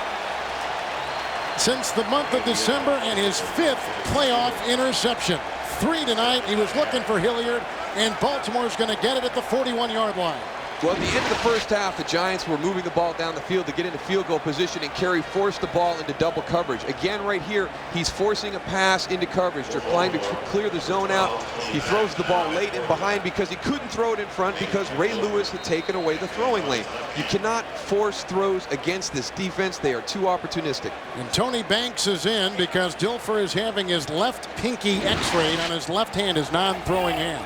since the month of December, and his 5th playoff interception. 3 tonight. He was looking for Hilliard, and Baltimore's going to get it at the 41-yard line. Well, at the end of the 1st half, the Giants were moving the ball down the field to get into field goal position, and Kerry forced the ball into double coverage. Again, right here, he's forcing a pass into coverage. They're trying to clear the zone out. He throws the ball late and behind because he couldn't throw it in front because Ray Lewis had taken away the throwing lane. You cannot force throws against this defense. They are too opportunistic. And Tony Banks is in because Dilfer is having his left pinky x-rayed on his left hand, his non-throwing hand.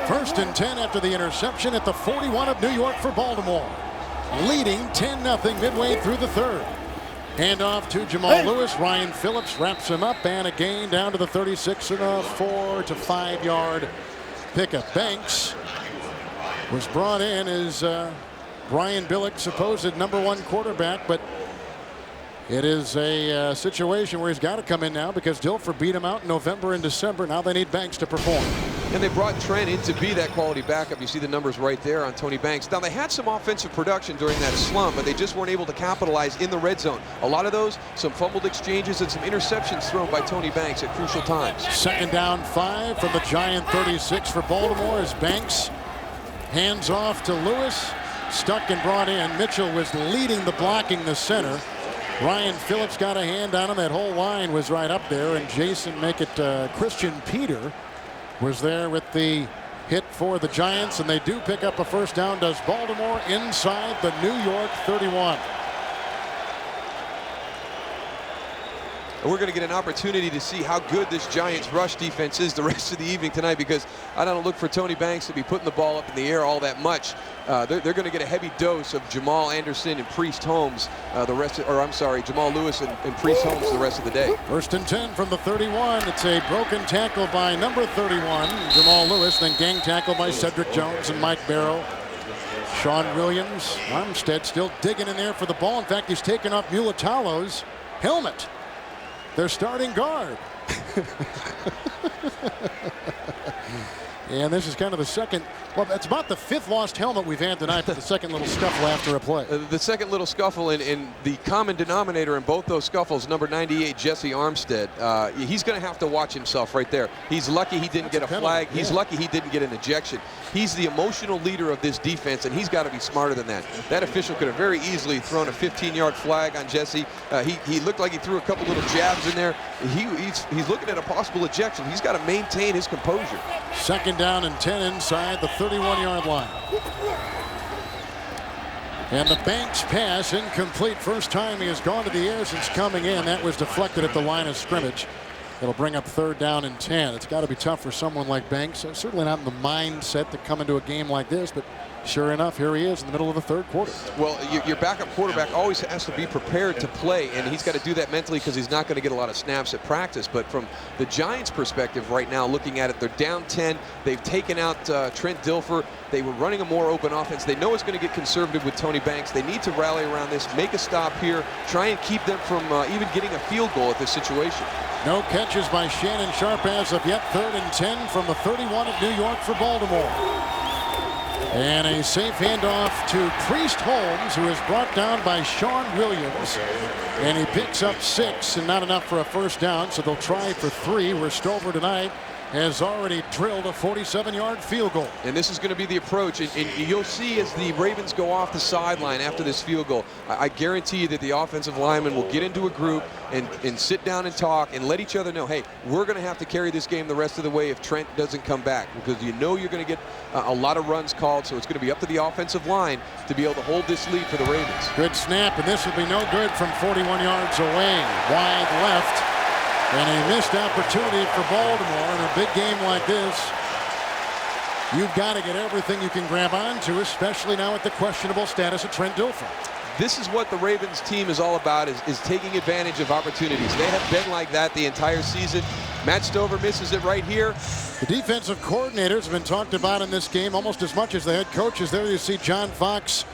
1st and 10 after the interception at the 41 of New York for Baltimore. Leading 10-0 midway through the 3rd. Handoff to Jamal Lewis. Ryan Phillips wraps him up, and a gain down to the 36 and a 4 to 5 yard pickup. Banks was brought in as Brian Billick's supposed #1 quarterback, but it is a situation where he's got to come in now because Dilfer beat him out in November and December. Now they need Banks to perform. And they brought Trent in to be that quality backup. You see the numbers right there on Tony Banks. Now, they had some offensive production during that slump, but they just weren't able to capitalize in the red zone. A lot of those, some fumbled exchanges and some interceptions thrown by Tony Banks at crucial times. 2nd down 5 from the Giant 36 for Baltimore as Banks hands off to Lewis. Stuck and brought in. Mitchell was leading the blocking the center. Ryan Phillips got a hand on him. That whole line was right up there, and Jason Christian Peter was there with the hit for the Giants, and they do pick up a 1st down. Does Baltimore inside the New York 31. And we're going to get an opportunity to see how good this Giants rush defense is the rest of the evening tonight, because I don't look for Tony Banks to be putting the ball up in the air all that much. They're going to get a heavy dose of Jamal Anderson and Priest Holmes Jamal Lewis and Priest Holmes the rest of the day. 1st and 10 from the 31. It's a broken tackle by number 31, Jamal Lewis, then gang tackle by Cedric Jones and Mike Barrow. Sean Williams, Armstead still digging in there for the ball. In fact, he's taken off Mulatalo's helmet. Their starting guard. And this is kind of the second, well, it's about the 5th lost helmet we've had tonight, but the second little scuffle after a play. The second little scuffle, in the common denominator in both those scuffles, number 98, Jessie Armstead. He's going to have to watch himself right there. He's lucky he didn't get a flag. He's lucky he didn't get an ejection. He's the emotional leader of this defense, and he's got to be smarter than that. That official could have very easily thrown a 15-yard flag on Jessie. He looked like he threw a couple little jabs in there. He's looking at a possible ejection. He's got to maintain his composure. Second down and 10 inside the 31-yard line. And the Banks pass incomplete. First time he has gone to the air since coming in. That was deflected at the line of scrimmage. It'll bring up 3rd down and 10. It's got to be tough for someone like Banks. Certainly not in the mindset to come into a game like this, but sure enough, here he is in the middle of the 3rd quarter. Well, your backup quarterback always has to be prepared to play, and he's got to do that mentally because he's not going to get a lot of snaps at practice. But from the Giants' perspective right now, looking at it, they're down 10. They've taken out Trent Dilfer. They were running a more open offense. They know it's going to get conservative with Tony Banks. They need to rally around this, make a stop here, try and keep them from even getting a field goal at this situation. No catches by Shannon Sharp as of yet. 3rd and 10 from the 31 of New York for Baltimore. And a safe handoff to Priest Holmes, who is brought down by Sean Williams. And he picks up 6 and not enough for a first down, so they'll try for 3, where Stover tonight has already drilled a 47-yard field goal. And this is going to be the approach. And you'll see as the Ravens go off the sideline after this field goal, I guarantee you that the offensive linemen will get into a group and sit down and talk and let each other know, hey, we're going to have to carry this game the rest of the way if Trent doesn't come back, because you know you're going to get a lot of runs called, so it's going to be up to the offensive line to be able to hold this lead for the Ravens. Good snap, and this will be no good from 41 yards away. Wide left. And a missed opportunity for Baltimore in a big game like this. You've got to get everything you can grab onto, especially now at the questionable status of Trent Dilfer. This is what the Ravens team is all about, is taking advantage of opportunities. They have been like that the entire season. Matt Stover misses it right here. The defensive coordinators have been talked about in this game almost as much as the head coaches. There you see John Fox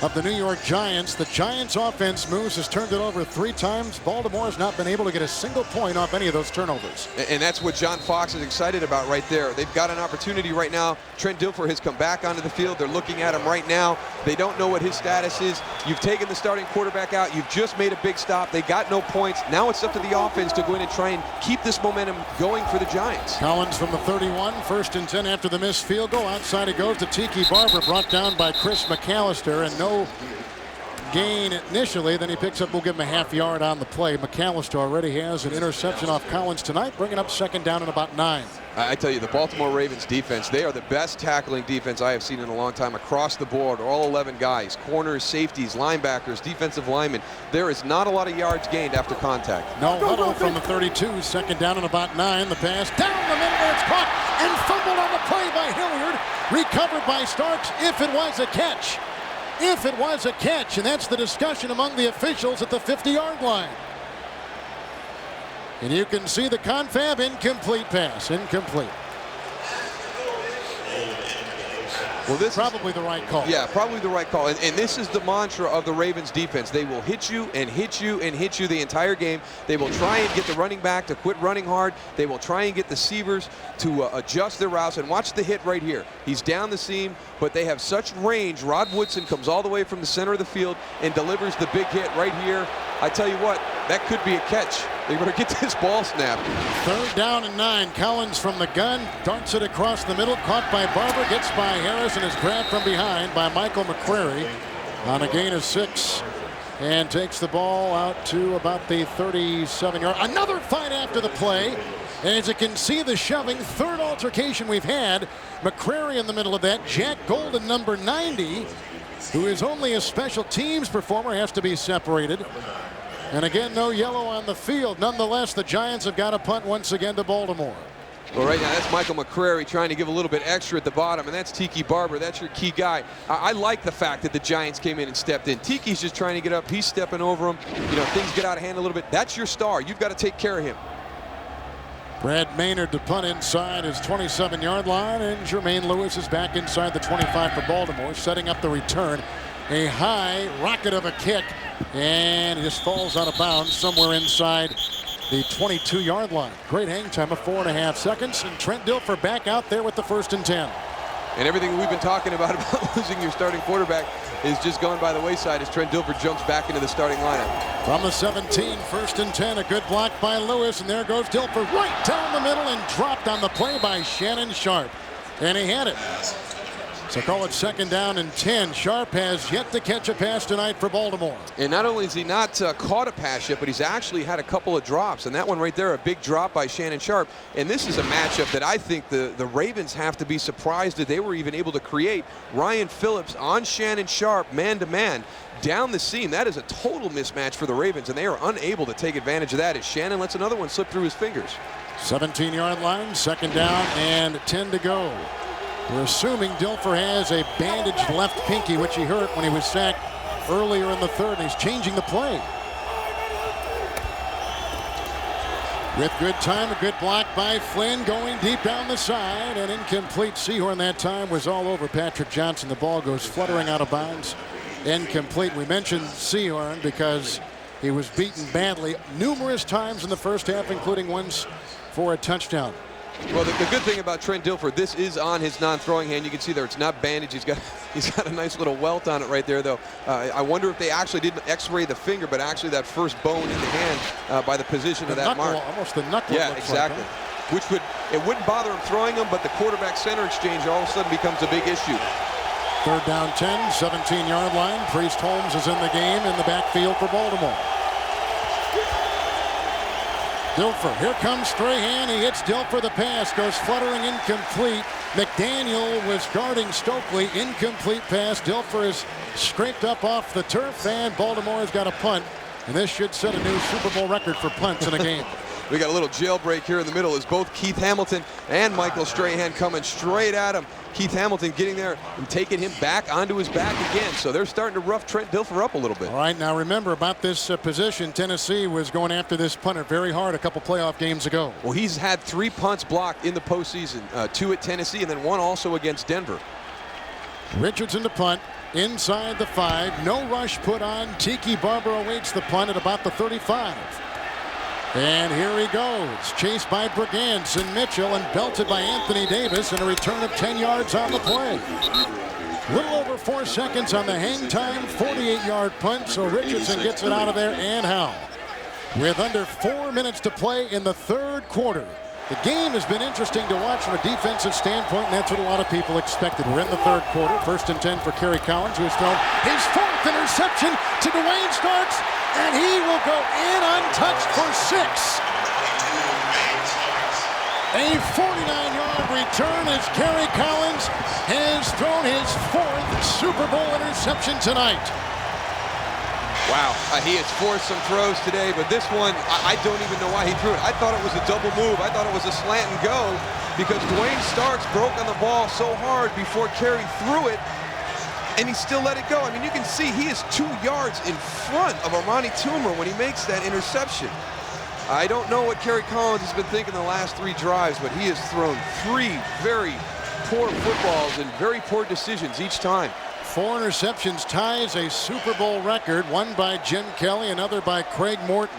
of the New York Giants. The Giants offense moves, has turned it over 3 times. Baltimore has not been able to get a single point off any of those turnovers. And that's what John Fox is excited about right there. They've got an opportunity right now. Trent Dilfer has come back onto the field. They're looking at him right now. They don't know what his status is. You've taken the starting quarterback out. You've just made a big stop. They got no points. Now it's up to the offense to go in and try and keep this momentum going for the Giants. Collins from the 31, 1st and 10 after the missed field goal. Outside he goes to Tiki Barber, brought down by Chris McAllister, and no gain initially. Then he picks up, we'll give him a half yard on the play. McAllister already has an interception off Collins tonight, bringing up 2nd down and about 9. I tell you, the Baltimore Ravens defense, they are the best tackling defense I have seen in a long time across the board. All 11 guys, corners, safeties, linebackers, defensive linemen. There is not a lot of yards gained after contact. No huddle from the 32, 2nd down and about 9. The pass down the middle, and it's caught and fumbled on the play by Hilliard. Recovered by Starks, if it was a catch. If it was a catch, and that's the discussion among the officials at the 50-yard line. And you can see the confab, incomplete pass, incomplete. Well, this probably the right call. Yeah, probably the right call. And this is the mantra of the Ravens defense. They will hit you and hit you and hit you the entire game. They will try and get the running back to quit running hard. They will try and get the receivers to adjust their routes. And watch the hit right here. He's down the seam, but they have such range. Rod Woodson comes all the way from the center of the field and delivers the big hit right here. I tell you what, that could be a catch. They better get this ball snapped. 3rd down and 9. Collins from the gun, darts it across the middle, caught by Barber, gets by Harris, and is grabbed from behind by Michael McCrary on a gain of 6, and takes the ball out to about the 37-yard. Another fight after the play, and as you can see, the shoving, 3rd altercation we've had. McCrary in the middle of that. Jack Golden, number 90, who is only a special teams performer, has to be separated. And again, no yellow on the field. Nonetheless, the Giants have got a punt once again to Baltimore. Well, right now, that's Michael McCrary trying to give a little bit extra at the bottom, and that's Tiki Barber. That's your key guy. I like the fact that the Giants came in and stepped in. Tiki's just trying to get up. He's stepping over him. You know, things get out of hand a little bit. That's your star. You've got to take care of him. Brad Maynard to punt inside his 27-yard line, and Jermaine Lewis is back inside the 25 for Baltimore, setting up the return. A high rocket of a kick, and it just falls out of bounds somewhere inside the 22-yard line. Great hang time of 4.5 seconds, and Trent Dilfer back out there with the 1st and 10. And everything we've been talking about losing your starting quarterback is just gone by the wayside as Trent Dilfer jumps back into the starting lineup. From the 17, 1st and 10, a good block by Lewis, and there goes Dilfer right down the middle and dropped on the play by Shannon Sharp. And he had it. So call it 2nd down and 10. Sharp has yet to catch a pass tonight for Baltimore. And not only has he not caught a pass yet, but he's actually had a couple of drops. And that one right there, a big drop by Shannon Sharp. And this is a matchup that I think the Ravens have to be surprised that they were even able to create. Ryan Phillips on Shannon Sharp, man-to-man, down the seam. That is a total mismatch for the Ravens, and they are unable to take advantage of that as Shannon lets another one slip through his fingers. 17-yard line, 2nd down and 10 to go. We're assuming Dilfer has a bandaged left pinky, which he hurt when he was sacked earlier in the 3rd, and he's changing the play. With good time, a good block by Flynn, going deep down the side, and incomplete. Sehorn that time was all over Patrick Johnson. The ball goes fluttering out of bounds. Incomplete. We mentioned Sehorn because he was beaten badly numerous times in the 1st half, including once for a touchdown. Well, the good thing about Trent Dilfer, this is on his non-throwing hand. You can see there it's not bandaged. He's got a nice little welt on it right there, though. I wonder if they actually didn't X-ray the finger, but actually that first bone in the hand by the position of that mark. Almost the knuckle. Yeah, exactly. Which it wouldn't bother him throwing them, but the quarterback center exchange all of a sudden becomes a big issue. 3rd down 10, 17-yard line. Priest Holmes is in the game in the backfield for Baltimore. Dilfer, here comes Strahan. He hits Dilfer. The pass goes fluttering incomplete. McDaniel was guarding Stokely. Incomplete pass. Dilfer is scraped up off the turf, and Baltimore has got a punt. And this should set a new Super Bowl record for punts in a game. We got a little jailbreak here in the middle as both Keith Hamilton and Michael Strahan coming straight at him. Keith Hamilton getting there and taking him back onto his back again. So they're starting to rough Trent Dilfer up a little bit. All right, now remember about this position. Tennessee was going after this punter very hard a couple playoff games ago. Well, he's had 3 punts blocked in the postseason, 2 at Tennessee and then 1 also against Denver. Richardson to punt inside the 5. No rush put on. Tiki Barber awaits the punt at about the 35. And here he goes, chased by Brigance and Mitchell and belted by Anthony Davis, and a return of 10 yards on the play. Little over 4 seconds on the hang time, 48-yard punt, so Richardson gets it out of there, and how? With under 4 minutes to play in the 3rd quarter. The game has been interesting to watch from a defensive standpoint, and that's what a lot of people expected. We're in the 3rd quarter, 1st and 10 for Kerry Collins, who has thrown his 4th interception to Dwayne Starks, and he will go in untouched for 6. A 49-yard return as Carrie Cowens has thrown his 4th Super Bowl interception tonight. Wow, he has forced some throws today, but this one, I don't even know why he threw it. I thought it was a double move. I thought it was a slant and go because Dwayne Starks broke on the ball so hard before Kerry threw it, and he still let it go. I mean, you can see he is 2 yards in front of Armani Toomer when he makes that interception. I don't know what Kerry Collins has been thinking the last 3 drives, but he has thrown 3 very poor footballs and very poor decisions each time. 4 interceptions, ties a Super Bowl record, one by Jim Kelly, another by Craig Morton.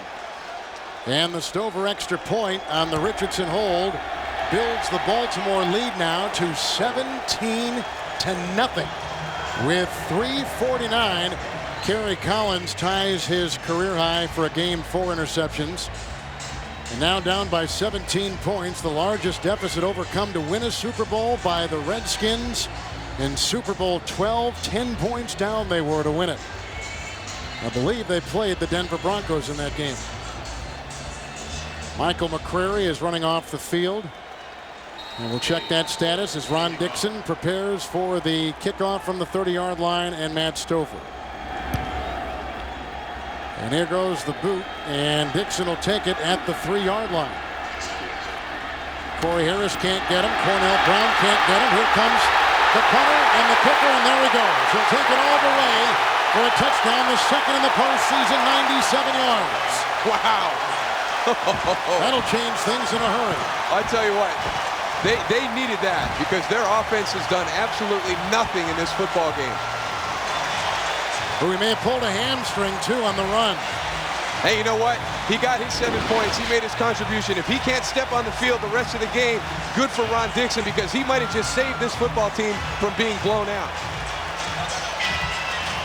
And the Stover extra point on the Richardson hold builds the Baltimore lead now to 17-0. With 3:49, Kerry Collins ties his career high for a game 4 interceptions. And now down by 17 points, the largest deficit overcome to win a Super Bowl by the Redskins in Super Bowl 12. 10 points down they were to win it. I believe they played the Denver Broncos in that game. Michael McCreary is running off the field. And we'll check that status as Ron Dixon prepares for the kickoff from the 30-yard line, and Matt Stover. And here goes the boot, and Dixon will take it at the 3-yard line. Corey Harris can't get him. Cornell Brown can't get him. Here comes the punter and the kicker, and there he goes. He'll take it all the way for a touchdown, the 2nd in the postseason, 97 yards. Wow. That'll change things in a hurry. I tell you what. They needed that because their offense has done absolutely nothing in this football game. But we may have pulled a hamstring, too, on the run. Hey, you know what? He got his 7 points. He made his contribution. If he can't step on the field the rest of the game, good for Ron Dixon, because he might have just saved this football team from being blown out.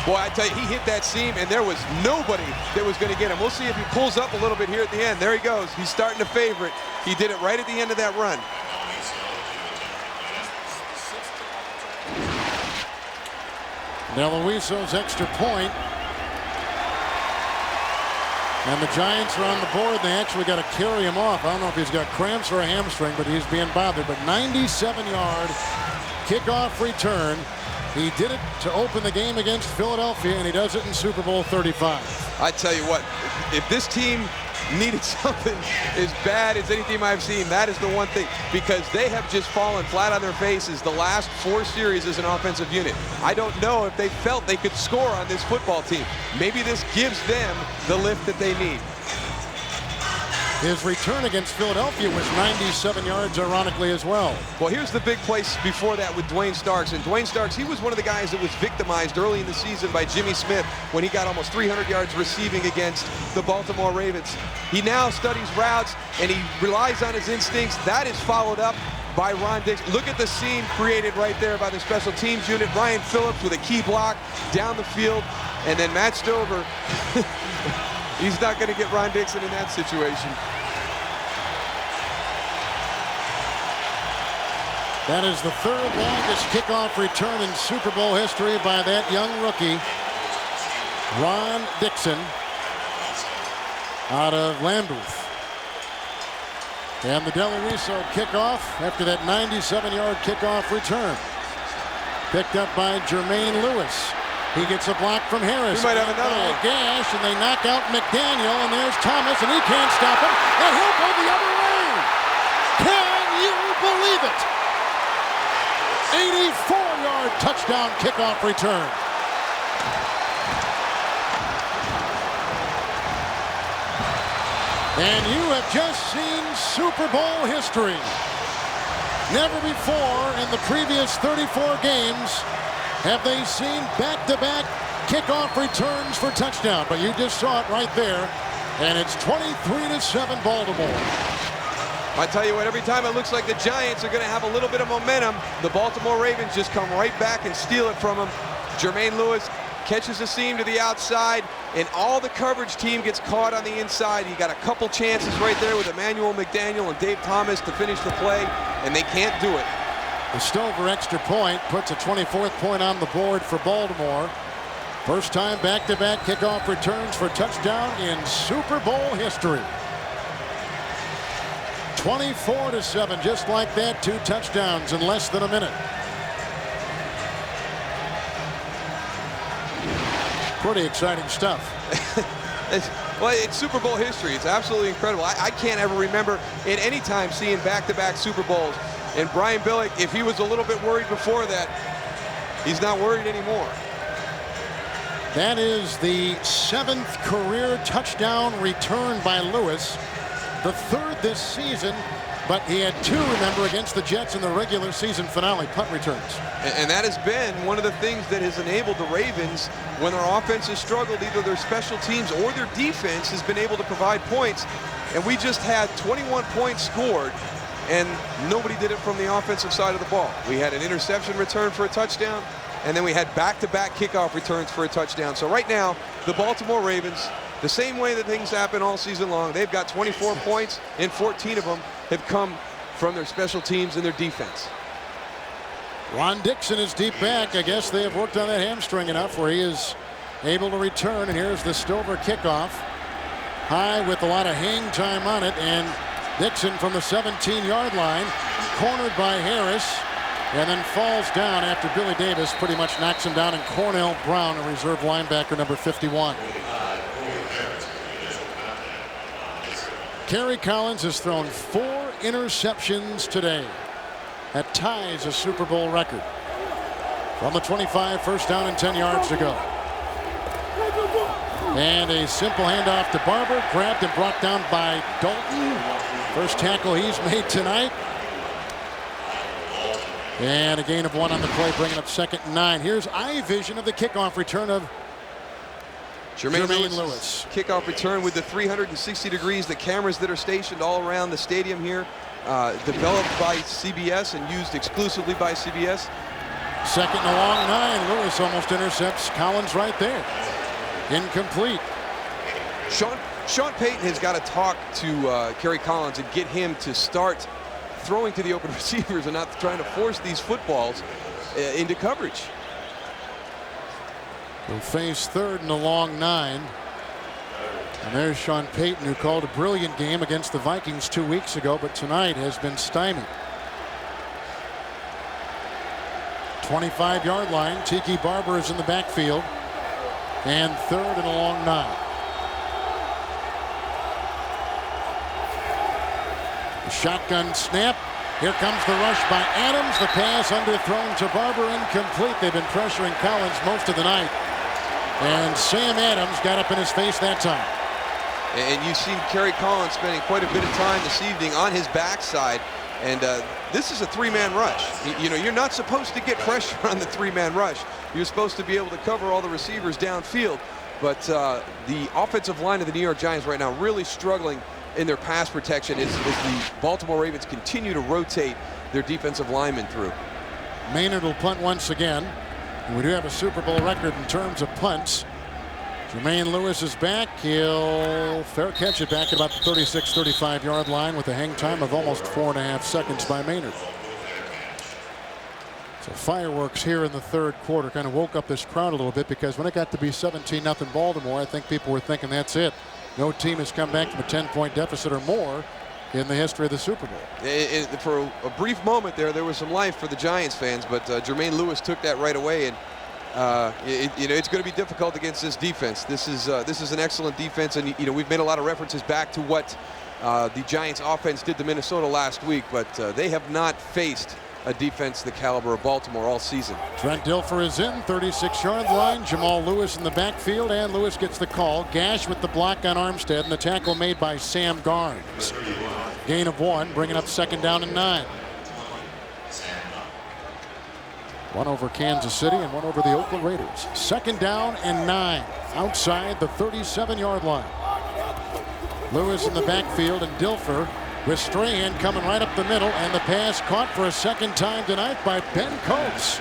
Boy, I tell you, he hit that seam, and there was nobody that was going to get him. We'll see if he pulls up a little bit here at the end. There he goes. He's starting to favor it. He did it right at the end of that run. Deloiso's extra point. And the Giants are on the board. They actually got to carry him off. I don't know if he's got cramps or a hamstring, but he's being bothered. But 97-yard kickoff return. He did it to open the game against Philadelphia, and he does it in Super Bowl 35. I tell you what, if this team needed something as bad as any team I've seen, that is the one thing, because they have just fallen flat on their faces the last 4 series as an offensive unit. I don't know if they felt they could score on this football team. Maybe this gives them the lift that they need. His return against Philadelphia was 97 yards, ironically, as well. Well, here's the big place before that with Dwayne Starks. And Dwayne Starks, he was one of the guys that was victimized early in the season by Jimmy Smith when he got almost 300 yards receiving against the Baltimore Ravens. He now studies routes, and he relies on his instincts. That is followed up by Ron Dixon. Look at the seam created right there by the special teams unit. Ryan Phillips with a key block down the field. And then Matt Stover, he's not going to get Ron Dixon in that situation. That is the 3rd longest kickoff return in Super Bowl history by that young rookie, Ron Dixon, out of Lambooth. And the Deloiso kickoff after that 97-yard kickoff return. Picked up by Jermaine Lewis. He gets a block from Harris. We might have another one. Gash, and they knock out McDaniel, and there's Thomas, and he can't stop him, and he'll go the other way. Can you believe it? 84-yard touchdown kickoff return. And you have just seen Super Bowl history. Never before in the previous 34 games have they seen back-to-back kickoff returns for touchdown. But you just saw it right there, and it's 23-7 Baltimore. I tell you what, every time it looks like the Giants are going to have a little bit of momentum, the Baltimore Ravens just come right back and steal it from them. Jermaine Lewis catches a seam to the outside, and all the coverage team gets caught on the inside. You got a couple chances right there with Emmanuel McDaniel and Dave Thomas to finish the play, and they can't do it. The Stover extra point puts a 24th point on the board for Baltimore. First time back-to-back kickoff returns for touchdown in Super Bowl history. 24-7, just like that, 2 touchdowns in less than a minute. Pretty exciting stuff. It's Super Bowl history. It's absolutely incredible. I can't ever remember at any time seeing back-to-back Super Bowls. And Brian Billick, if he was a little bit worried before that, he's not worried anymore. That is the 7th career touchdown return by Lewis. The 3rd this season, but he had 2, remember, against the Jets in the regular season finale, punt returns. And that has been one of the things that has enabled the Ravens, when their offense has struggled, either their special teams or their defense has been able to provide points. And we just had 21 points scored, and nobody did it from the offensive side of the ball. We had an interception return for a touchdown, and then we had back-to-back kickoff returns for a touchdown. So right now, the Baltimore Ravens, the same way that things happen all season long, they've got 24 points, and 14 of them have come from their special teams and their defense. Ron Dixon is deep back. I guess they have worked on that hamstring enough where he is able to return. And here's the Stover kickoff. High with a lot of hang time on it. And Dixon from the 17-yard line, cornered by Harris, and then falls down after Billy Davis pretty much knocks him down, and Cornell Brown, a reserve linebacker, number 51. Kerry Collins has thrown 4 interceptions today. That ties a Super Bowl record. From the 25, first down and 10 yards to go. And a simple handoff to Barber, grabbed and brought down by Dalton. First tackle he's made tonight. And a gain of 1 on the play, bringing up 2nd and 9. Here's eye vision of the kickoff return of Jermaine Lewis. Kickoff return with the 360 degrees, the cameras that are stationed all around the stadium here, developed by CBS and used exclusively by CBS. Second and a long 9. Lewis almost intercepts Collins right there. Incomplete. Sean Payton has got to talk to Kerry Collins and get him to start throwing to the open receivers and not trying to force these footballs into coverage. We'll face third and a long 9. And there's Sean Payton, who called a brilliant game against the Vikings 2 weeks ago, but tonight has been stymied. 25-yard line. Tiki Barber is in the backfield. And third and a long 9. The shotgun snap. Here comes the rush by Adams. The pass underthrown to Barber, incomplete. They've been pressuring Collins most of the night. And Sam Adams got up in his face that time. And you've seen Kerry Collins spending quite a bit of time this evening on his backside. And this is a 3-man rush. You know, you're not supposed to get pressure on the 3-man rush. You're supposed to be able to cover all the receivers downfield. But the offensive line of the New York Giants right now really struggling in their pass protection as the Baltimore Ravens continue to rotate their defensive linemen through. Maynard will punt once again. And we do have a Super Bowl record in terms of punts. Jermaine Lewis is back. He'll fair catch it back at about the 36, 35-yard line with a hang time of almost 4.5 seconds by Maynard. So fireworks here in the third quarter kind of woke up this crowd a little bit, because when it got to be 17-0 Baltimore, I think people were thinking that's it. No team has come back from a 10-point deficit or more in the history of the Super Bowl. For a brief moment there was some life for the Giants fans, but Jermaine Lewis took that right away, and it's going to be difficult against this defense. This is an excellent defense, and we've made a lot of references back to what the Giants offense did to Minnesota last week, but they have not faced a defense the caliber of Baltimore all season. Trent Dilfer is in, 36-yard line. Jamal Lewis in the backfield, and Lewis gets the call. Gash with the block on Armstead, and the tackle made by Sam Garnes. Gain of 1, bringing up 2nd down and 9. One over Kansas City and one over the Oakland Raiders. 2nd down and 9 outside the 37-yard line. Lewis in the backfield, and Dilfer with Strahan coming right up the middle, and the pass caught for a 2nd time tonight by Ben Coates.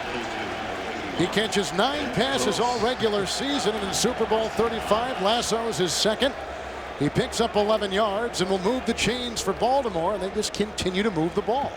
He catches 9 passes all regular season, and in Super Bowl 35, lassos his 2nd. He picks up 11 yards and will move the chains for Baltimore, and they just continue to move the ball.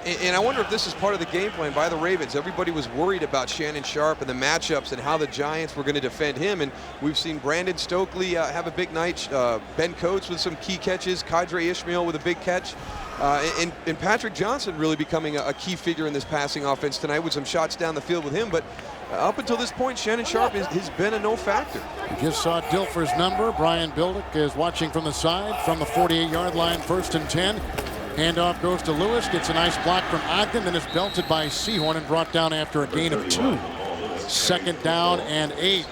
And I wonder if this is part of the game plan by the Ravens. Everybody was worried about Shannon Sharpe and the matchups and how the Giants were going to defend him. And we've seen Brandon Stokely have a big night. Ben Coates with some key catches. Kadre Ishmael with a big catch. And Patrick Johnson really becoming a key figure in this passing offense tonight with some shots down the field with him. But up until this point, Shannon Sharpe has been a no factor. We just saw Dilfer's number. Brian Bildick is watching from the side from the 48-yard line, 1st and 10. Handoff goes to Lewis, gets a nice block from Ogden, then is belted by Sehorn and brought down after a gain of 2. 2nd down and 8.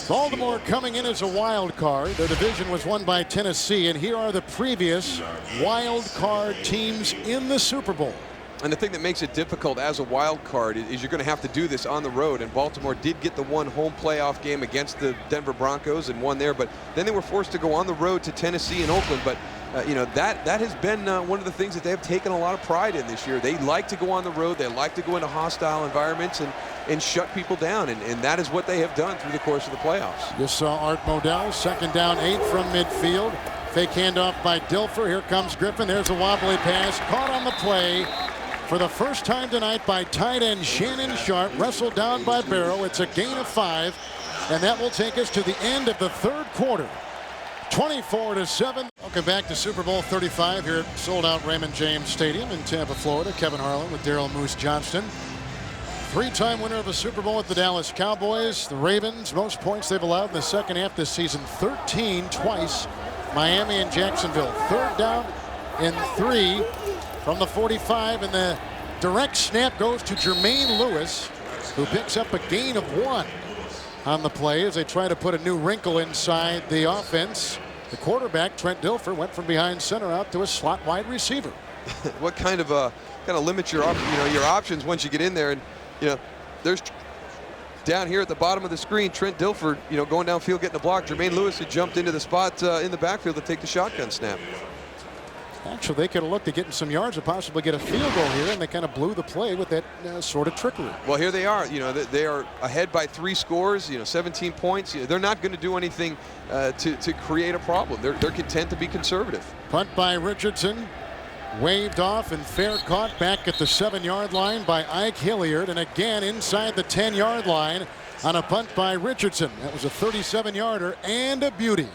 Baltimore coming in as a wild card. Their division was won by Tennessee, and here are the previous wild card teams in the Super Bowl. And the thing that makes it difficult as a wild card is you're going to have to do this on the road. And Baltimore did get the one home playoff game against the Denver Broncos and won there. But then they were forced to go on the road to Tennessee and Oakland. But that has been one of the things that they have taken a lot of pride in this year. They like to go on the road. They like to go into hostile environments and shut people down. And that is what they have done through the course of the playoffs. Just saw Art Modell, 2nd down 8 from midfield. Fake handoff by Dilfer. Here comes Griffin. There's a wobbly pass. Caught on the play for the first time tonight by tight end Shannon Sharpe. Wrestled down by Barrow. It's a gain of 5. And that will take us to the end of the third quarter. 24-7. Welcome back to Super Bowl 35 here at sold-out Raymond James Stadium in Tampa, Florida. Kevin Harlan with Daryl Moose Johnston. 3-time winner of a Super Bowl with the Dallas Cowboys. The Ravens, most points they've allowed in the second half this season, 13 twice. Miami and Jacksonville. 3rd down and 3 from the 45, and the direct snap goes to Jermaine Lewis, who picks up a gain of 1 on the play as they try to put a new wrinkle inside the offense. The quarterback, Trent Dilfer, went from behind center out to a slot wide receiver. What kind of limit your options once you get in there, and there's down here at the bottom of the screen, Trent Dilfer, going downfield getting a block. Jermaine Lewis had jumped into the spot in the backfield to take the shotgun snap. Actually, they could have looked at getting some yards and possibly get a field goal here, and they kind of blew the play with that sort of trickery. Well, here they are. They are ahead by 3 scores. 17 points. They're not going to do anything to create a problem. They're content to be conservative. Punt by Richardson, waved off and fair caught back at the 7-yard line by Ike Hilliard, and again inside the 10-yard line on a punt by Richardson. That was a 37-yarder and a beauty.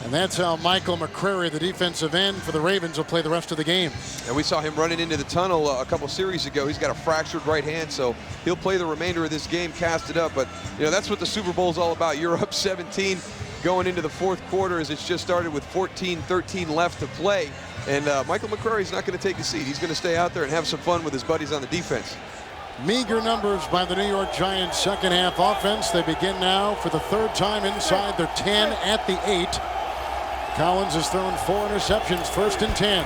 And that's how Michael McCrary, the defensive end for the Ravens, will play the rest of the game. And we saw him running into the tunnel a couple series ago. He's got a fractured right hand, so he'll play the remainder of this game casted up. But that's what the Super Bowl is all about. You're up 17 going into the 4th quarter as it's just started with 14-13 left to play. And Michael McCrary's not going to take a seat. He's going to stay out there and have some fun with his buddies on the defense. Meager numbers by the New York Giants second half offense. They begin now for the 3rd time inside their 10 at the 8. Collins has thrown 4 interceptions, 1st and 10.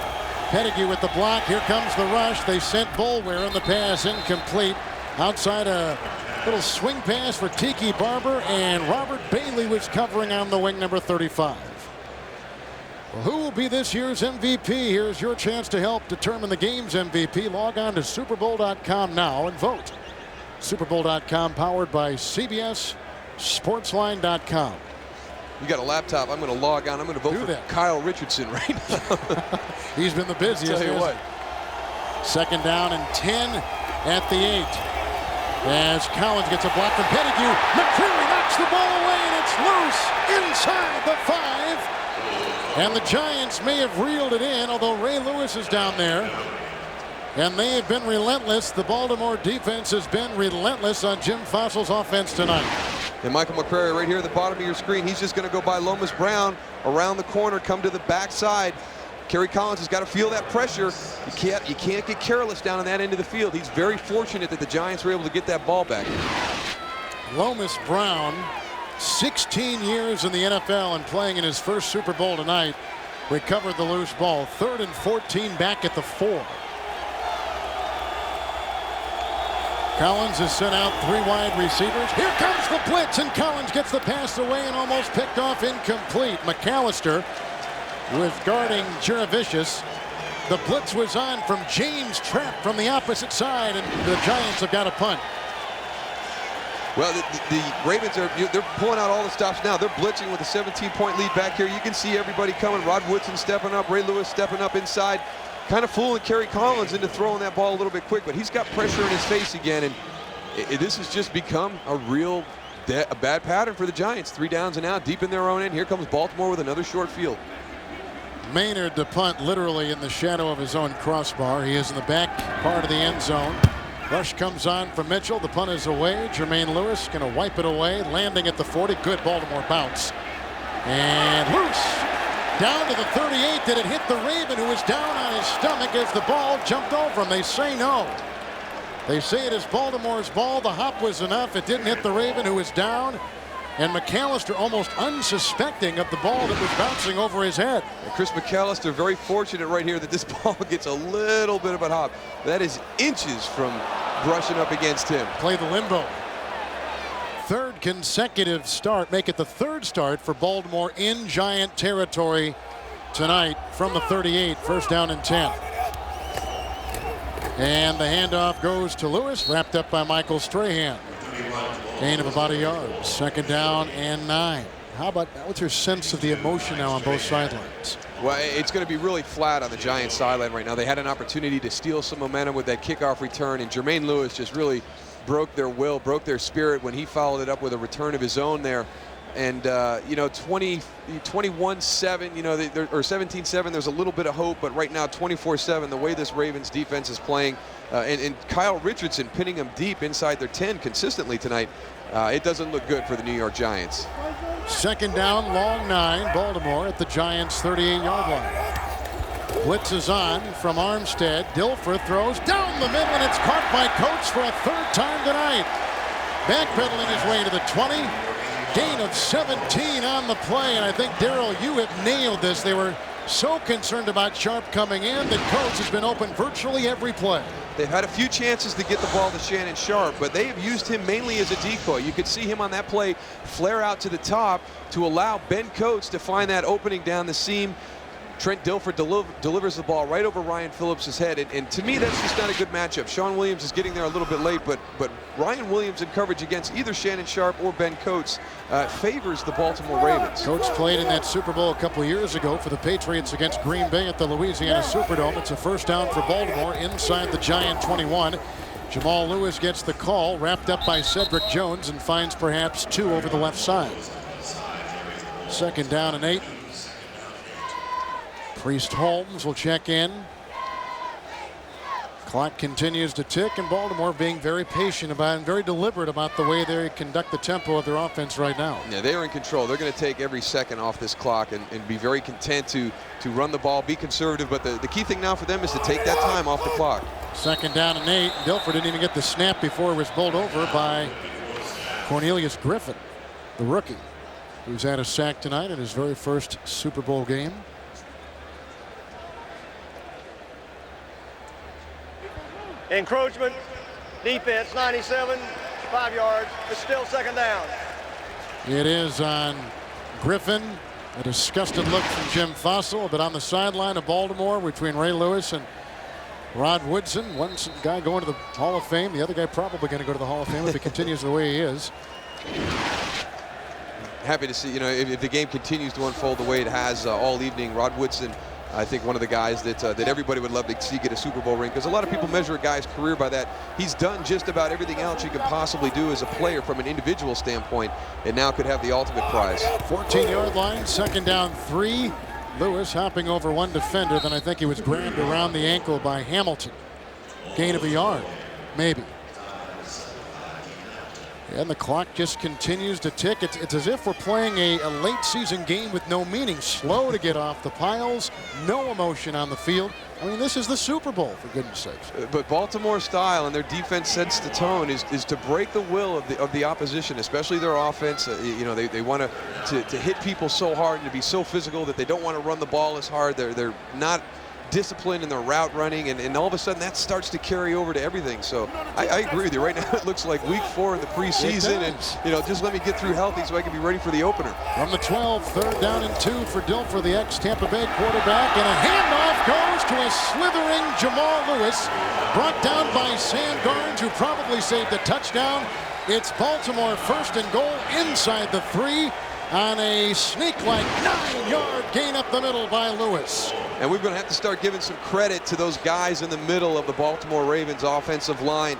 Pettigrew with the block. Here comes the rush. They sent Boulware on the pass, incomplete. Outside a little swing pass for Tiki Barber, and Robert Bailey was covering on the wing, number 35. Well, who will be this year's MVP? Here's your chance to help determine the game's MVP. Log on to superbowl.com now and vote. Superbowl.com, powered by CBS Sportsline.com. You got a laptop. I'm going to log on. I'm going to vote for Kyle Richardson right now. He's been the busiest. I'll tell you what. 2nd down and 10 at the 8. As Collins gets a block from Pettigrew. McCreary knocks the ball away, and it's loose inside the 5. And the Giants may have reeled it in, although Ray Lewis is down there. And they have been relentless. The Baltimore defense has been relentless on Jim Fossil's offense tonight. And Michael McCrary right here at the bottom of your screen. He's just going to go by Lomas Brown around the corner, come to the backside. Kerry Collins has got to feel that pressure. You can't get careless down on that end of the field. He's very fortunate that the Giants were able to get that ball back. Lomas Brown, 16 years in the NFL and playing in his first Super Bowl tonight, recovered the loose ball. 3rd and 14 back at the 4. Collins has sent out 3 wide receivers. Here comes the blitz, and Collins gets the pass away and almost picked off, incomplete. McAllister was guarding Juravicius. The blitz was on from James Trapp from the opposite side, and the Giants have got a punt. Well, the Ravens they're pulling out all the stops now. They're blitzing with a 17-point lead back here. You can see everybody coming. Rod Woodson stepping up, Ray Lewis stepping up inside, kind of fooling Kerry Collins into throwing that ball a little bit quick, but he's got pressure in his face again, and this has just become a real bad pattern for the Giants. 3 downs and out, deep in their own end. Here comes Baltimore with another short field. Maynard to punt literally in the shadow of his own crossbar. He is in the back part of the end zone. Rush comes on from Mitchell. The punt is away. Jermaine Lewis going to wipe it away, landing at the 40. Good Baltimore bounce. And loose. Down to the 38. Did it hit the Raven, who was down on his stomach as the ball jumped over him? They say no. They say it is Baltimore's ball. The hop was enough. It didn't hit the Raven, who was down. And McAllister almost unsuspecting of the ball that was bouncing over his head. And Chris McAllister very fortunate right here that this ball gets a little bit of a hop. That is inches from brushing up against him. Play the limbo. 3rd consecutive start. Make it the 3rd start for Baltimore in Giant territory tonight from the 38. 1st down and 10. And the handoff goes to Lewis, wrapped up by Michael Strahan. Gain of about a yard. 2nd down and 9. How about, what's your sense of the emotion now on both sidelines? Well, it's going to be really flat on the Giants sideline right now. They had an opportunity to steal some momentum with that kickoff return, and Jermaine Lewis just really broke their will, broke their spirit when he followed it up with a return of his own there. And, 21-7, or 17-7, there's a little bit of hope, but right now 24-7, the way this Ravens defense is playing, and Kyle Richardson pinning them deep inside their 10 consistently tonight, it doesn't look good for the New York Giants. 2nd down, long 9, Baltimore at the Giants' 38-yard line. Blitz is on from Armstead. Dilfer throws down the middle, and it's caught by Coates for a 3rd time tonight. Backpedaling his way to the 20. Gain of 17 on the play, and I think, Darryl, you have nailed this. They were so concerned about Sharp coming in that Coates has been open virtually every play. They've had a few chances to get the ball to Shannon Sharp, but they have used him mainly as a decoy. You could see him on that play flare out to the top to allow Ben Coates to find that opening down the seam. Trent Dilfer delivers the ball right over Ryan Phillips' head, and to me that's just not a good matchup. Sean Williams is getting there a little bit late, but Ryan Williams in coverage against either Shannon Sharp or Ben Coates favors the Baltimore Ravens. Coates played in that Super Bowl a couple years ago for the Patriots against Green Bay at the Louisiana Superdome. It's a first down for Baltimore inside the Giant 21. Jamal Lewis gets the call, wrapped up by Cedric Jones, and finds perhaps 2 over the left side. Second down and 8. Priest Holmes will check in. Clock continues to tick, and Baltimore being very patient about and very deliberate about the way they conduct the tempo of their offense right now. Yeah, they are in control. They're going to take every second off this clock and be very content to run the ball, be conservative. But the key thing now for them is to take that time off the clock. Second down and 8. Dilfer didn't even get the snap before it was bowled over by Cornelius Griffith, the rookie, who's had a sack tonight in his very first Super Bowl game. Encroachment, defense, 97, 5 yards. It's still second down. It is on Griffin. A disgusted look from Jim Fossil, but on the sideline of Baltimore between Ray Lewis and Rod Woodson. One guy going to the Hall of Fame, the other guy probably going to go to the Hall of Fame if he continues the way he is. Happy to see, you know, if the game continues to unfold the way it has all evening. Rod Woodson, I think one of the guys that everybody would love to see get a Super Bowl ring, because a lot of people measure a guy's career by that. He's done just about everything else you can possibly do as a player from an individual standpoint, and now could have the ultimate prize. 14-yard line, second down 3. Lewis hopping over one defender, then I think he was grabbed around the ankle by Hamilton. Gain of a yard, maybe. And the clock just continues to tick. It's as if we're playing a late season game with no meaning. Slow to get off the piles, no emotion on the field. I mean, this is the Super Bowl, for goodness sakes. But Baltimore style and their defense sets the tone is to break the will of the opposition, especially their offense. You know, they want to hit people so hard and to be so physical that they don't want to run the ball as hard. They're not disciplined in their route running, and all of a sudden that starts to carry over to everything. So I agree with you. Right now it looks like week 4 in the preseason, and you know, just let me get through healthy so I can be ready for the opener. From the 12, third down and 2 for Dilfer, the ex-Tampa Bay quarterback, and a handoff goes to a slithering Jamal Lewis, brought down by Sam Garnes, who probably saved a touchdown. It's Baltimore first and goal inside the 3 on a sneak-like 9-yard gain up the middle by Lewis. And we're going to have to start giving some credit to those guys in the middle of the Baltimore Ravens offensive line.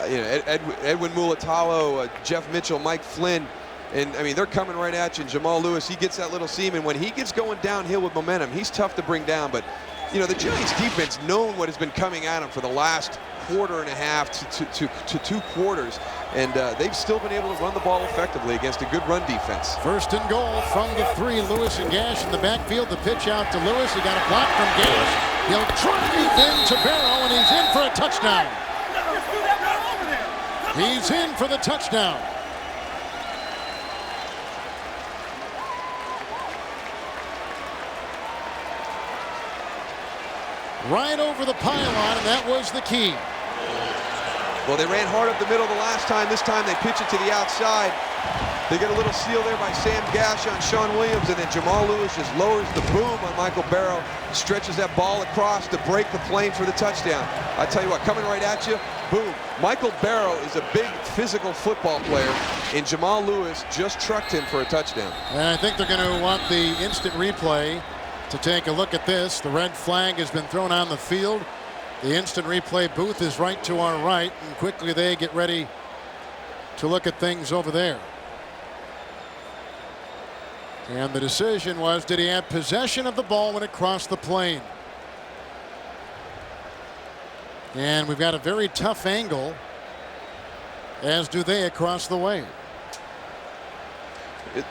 You know, Edwin Mulatalo, Jeff Mitchell, Mike Flynn. And, I mean, they're coming right at you. And Jamal Lewis, he gets that little seam. And when he gets going downhill with momentum, he's tough to bring down. But, you know, the Giants defense known what has been coming at them for the last quarter and a half to 2 quarters. And they've still been able to run the ball effectively against a good run defense. First and goal from the 3. Lewis and Gash in the backfield. The pitch out to Lewis. He got a block from Gash. He'll drive into Barrow, and he's in for a touchdown. He's in for the touchdown. Right over the pylon, and that was the key. Well, they ran hard up the middle the last time. This time they pitch it to the outside. They get a little seal there by Sam Gash on Sean Williams, and then Jamal Lewis just lowers the boom on Michael Barrow, stretches that ball across to break the plane for the touchdown. I tell you what, coming right at you, boom. Michael Barrow is a big physical football player, and Jamal Lewis just trucked him for a touchdown. And I think they're going to want the instant replay to take a look at this. The red flag has been thrown on the field. The instant replay booth is right to our right, and quickly they get ready to look at things over there. And the decision was, did he have possession of the ball when it crossed the plane? And we've got a very tough angle, as do they across the way.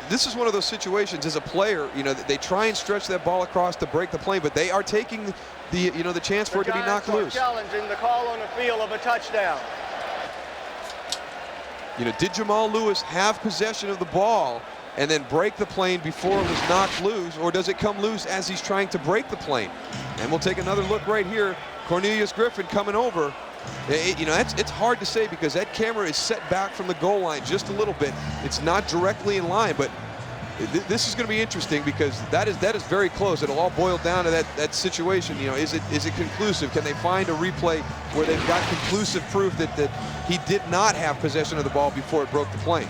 This is one of those situations as a player, you know, they try and stretch that ball across to break the plane, but they are taking the chance for it to be knocked loose. Challenging the call on the field of a touchdown. You know, did Jamal Lewis have possession of the ball and then break the plane before it was knocked loose, or does it come loose as he's trying to break the plane? And we'll take another look right here. Cornelius Griffith coming over. You know, it's hard to say because that camera is set back from the goal line just a little bit. It's not directly in line, but this is going to be interesting because that is very close. It'll all boil down to that situation. You know, is it conclusive? Can they find a replay where they've got conclusive proof that he did not have possession of the ball before it broke the plane?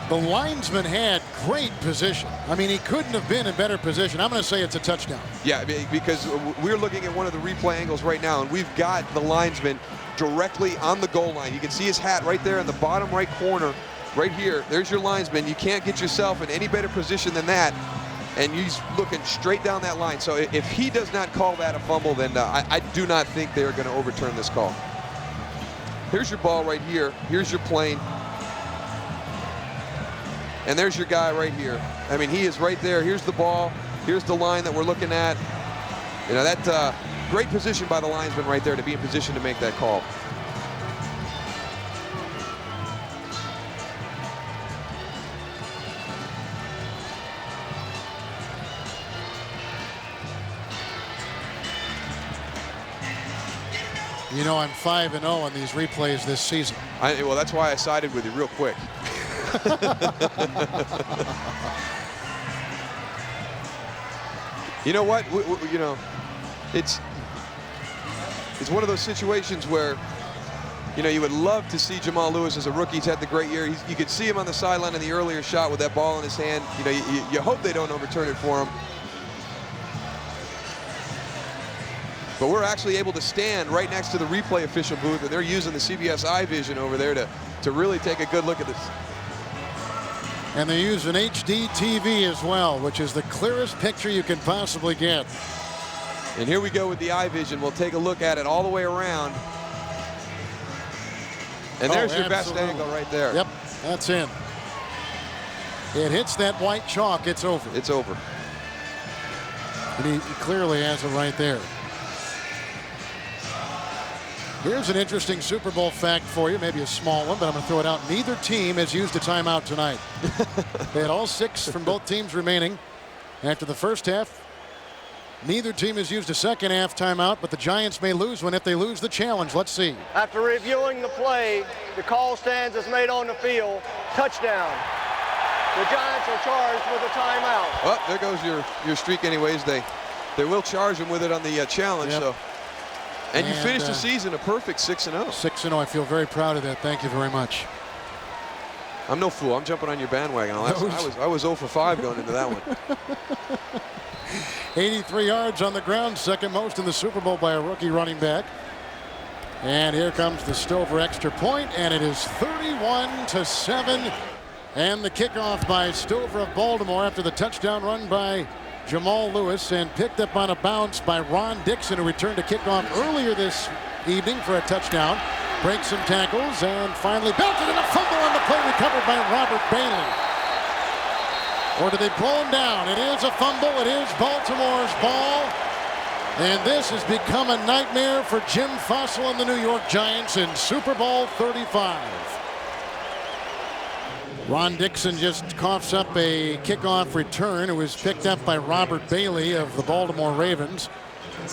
The linesman had great position. I mean, he couldn't have been in better position. I'm going to say it's a touchdown. Yeah, because we're looking at one of the replay angles right now, and we've got the linesman directly on the goal line. You can see his hat right there in the bottom right corner, right here. There's your linesman. You can't get yourself in any better position than that, and he's looking straight down that line. So if he does not call that a fumble, then I do not think they're going to overturn this call. Here's your ball right here. Here's your plane. And there's your guy right here. I mean, he is right there. Here's the ball. Here's the line that we're looking at. You know, that great position by the linesman right there to be in position to make that call. You know, I'm 5-0 on these replays this season. Well, that's why I sided with you real quick. You know what? You know, it's one of those situations where, you know, you would love to see Jamal Lewis as a rookie. He's had the great year. You could see him on the sideline in the earlier shot with that ball in his hand. You know, you hope they don't overturn it for him. But we're actually able to stand right next to the replay official booth, and they're using the CBS iVision over there to really take a good look at this. And they use an HD TV as well, which is the clearest picture you can possibly get. And here we go with the iVision. We'll take a look at it all the way around. And there's your best angle right there. Yep, that's in. It hits that white chalk, it's over. It's over. And he clearly has it right there. Here's an interesting Super Bowl fact for you, maybe a small one, but I'm going to throw it out. Neither team has used a timeout tonight. They had all 6 from both teams remaining after the first half. Neither team has used a second half timeout, but the Giants may lose one if they lose the challenge. Let's see. After reviewing the play, the call stands as made on the field. Touchdown. The Giants are charged with a timeout. Well, there goes your streak anyways. They will charge him with it on the challenge. Yep. So. And you finished the season a perfect 6-0. 6-0. I feel very proud of that. Thank you very much. I'm no fool. I'm jumping on your bandwagon. I was 0 for 5 going into that one. 83 yards on the ground, second most in the Super Bowl by a rookie running back. And here comes the Stover extra point, and it is 31-7. And the kickoff by Stover of Baltimore after the touchdown run by Jamal Lewis, and picked up on a bounce by Ron Dixon, who returned to kickoff earlier this evening for a touchdown. Breaks some tackles and finally belted in a fumble on the play, recovered by Robert Bailey. Or did they pull him down? It is a fumble. It is Baltimore's ball. And this has become a nightmare for Jim Fossil and the New York Giants in Super Bowl 35. Ron Dixon just coughs up a kickoff return. It was picked up by Robert Bailey of the Baltimore Ravens.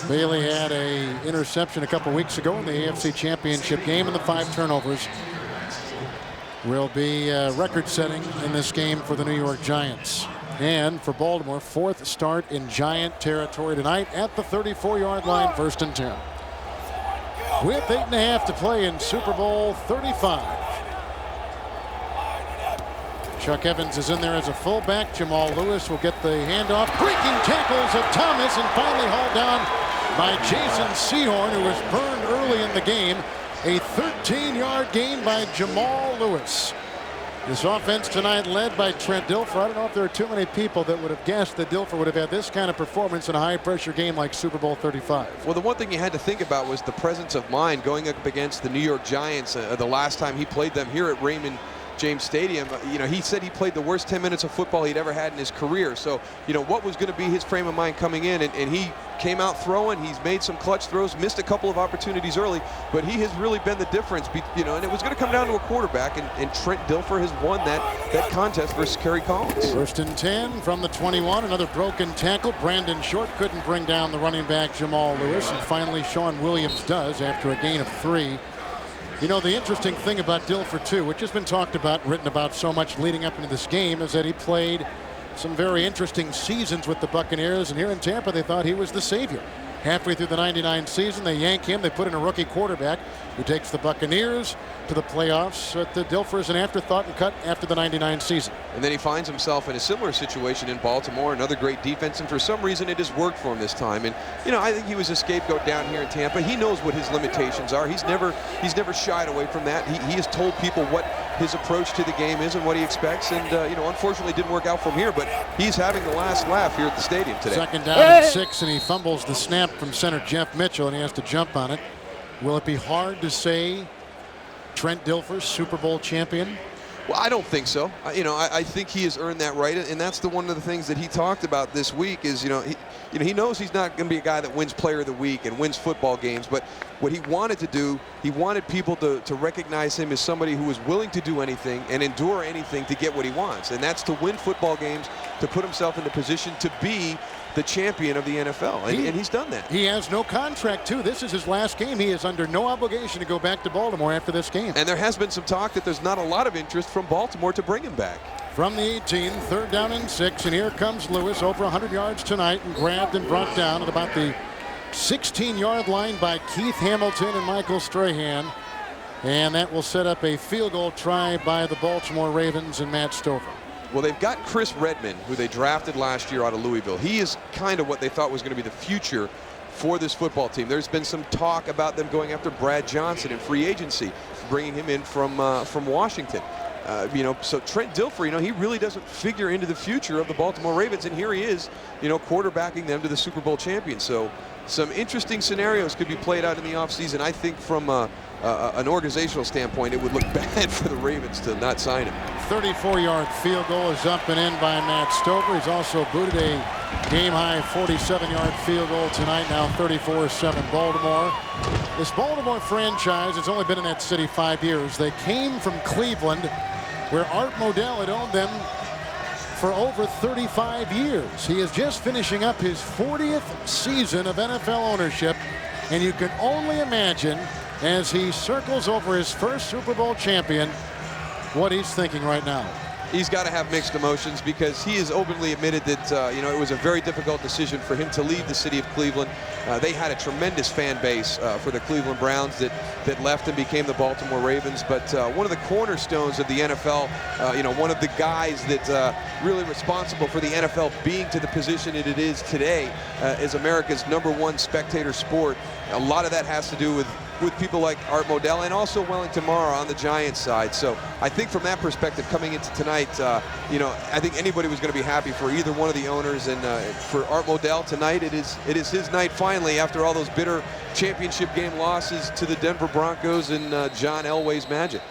Bailey had an interception a couple weeks ago in the AFC Championship game, and the 5 turnovers will be record-setting in this game for the New York Giants. And for Baltimore, 4th start in Giant territory tonight at the 34-yard line, 1st and 10. With 8.5 to play in Super Bowl 35. Chuck Evans is in there as a fullback. Jamal Lewis will get the handoff. Breaking tackles of Thomas, and finally hauled down by Jason Sehorn, who was burned early in the game. A 13-yard gain by Jamal Lewis. This offense tonight led by Trent Dilfer. I don't know if there are too many people that would have guessed that Dilfer would have had this kind of performance in a high-pressure game like Super Bowl 35. Well, the one thing you had to think about was the presence of mind going up against the New York Giants the last time he played them here at Raymond James Stadium, you know, he said he played the worst 10 minutes of football he'd ever had in his career. So, you know, what was going to be his frame of mind coming in, and he came out throwing. He's made some clutch throws, missed a couple of opportunities early, but he has really been the difference, you know, and it was going to come down to a quarterback, and Trent Dilfer has won that contest versus Kerry Collins. 1st and 10 from the 21, another broken tackle. Brandon Short couldn't bring down the running back Jamal Lewis, and finally Sean Williams does after a gain of 3. You know, the interesting thing about Dilfer, too, which has been talked about, written about so much leading up into this game, is that he played some very interesting seasons with the Buccaneers, and here in Tampa they thought he was the savior. Halfway through the 99 season, they yank him. They put in a rookie quarterback who takes the Buccaneers to the playoffs. Dilfer is an afterthought and cut after the 99 season. And then he finds himself in a similar situation in Baltimore, another great defense, and for some reason it has worked for him this time. And, you know, I think he was a scapegoat down here in Tampa. He knows what his limitations are. He's never shied away from that. He has told people what his approach to the game is and what he expects. And, you know, unfortunately it didn't work out from here, but he's having the last laugh here at the stadium today. 2nd down and 6, and he fumbles the snap from center Jeff Mitchell, and he has to jump on it. Will it be hard to say Trent Dilfer, Super Bowl champion? Well, I don't think so. You know, I think he has earned that right, and that's one of the things that he talked about this week is, you know, he knows he's not going to be a guy that wins Player of the Week and wins football games, but what he wanted to do, he wanted people to recognize him as somebody who was willing to do anything and endure anything to get what he wants, and that's to win football games, to put himself in the position to be the champion of the NFL, and he's done that. He has no contract, too. This is his last game. He is under no obligation to go back to Baltimore after this game. And there has been some talk that there's not a lot of interest from Baltimore to bring him back. From the 18, 3rd down and 6, and here comes Lewis, over 100 yards tonight, and grabbed and brought down at about the 16-yard line by Keith Hamilton and Michael Strahan. And that will set up a field goal try by the Baltimore Ravens and Matt Stover. Well, they've got Chris Redman, who they drafted last year out of Louisville. He is kind of what they thought was going to be the future for this football team. There's been some talk about them going after Brad Johnson in free agency, bringing him in from Washington. You know, so Trent Dilfer, you know, he really doesn't figure into the future of the Baltimore Ravens, and here he is, you know, quarterbacking them to the Super Bowl champion. So some interesting scenarios could be played out in the offseason. I think from an organizational standpoint, it would look bad for the Ravens to not sign him. 34-yard field goal is up and in by Matt Stover. He's also booted a game-high 47-yard field goal tonight, now 34-7 Baltimore. This Baltimore franchise has only been in that city 5 years. They came from Cleveland, where Art Modell had owned them for over 35 years. He is just finishing up his 40th season of NFL ownership, and you can only imagine, as he circles over his first Super Bowl champion, what he's thinking right now. He's got to have mixed emotions because he has openly admitted that you know, it was a very difficult decision for him to leave the city of Cleveland. They had a tremendous fan base for the Cleveland Browns that left and became the Baltimore Ravens. But one of the cornerstones of the NFL, you know, one of the guys that really responsible for the NFL being to the position it is today is America's #1 spectator sport. A lot of that has to do with people like Art Modell and also Wellington Mara on the Giants side. So I think from that perspective, coming into tonight, you know, I think anybody was going to be happy for either one of the owners. And for Art Modell tonight, it is his night finally after all those bitter championship game losses to the Denver Broncos and John Elway's Magic.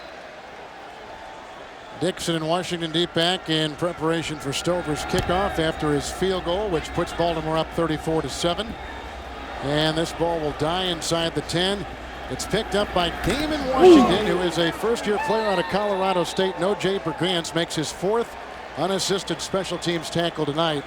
Dixon and Washington deep back in preparation for Stover's kickoff after his field goal, which puts Baltimore up 34-7. And this ball will die inside the 10. It's picked up by Damon Washington, who is a first-year player out of Colorado State. No Jay Bergance makes his 4th unassisted special teams tackle tonight.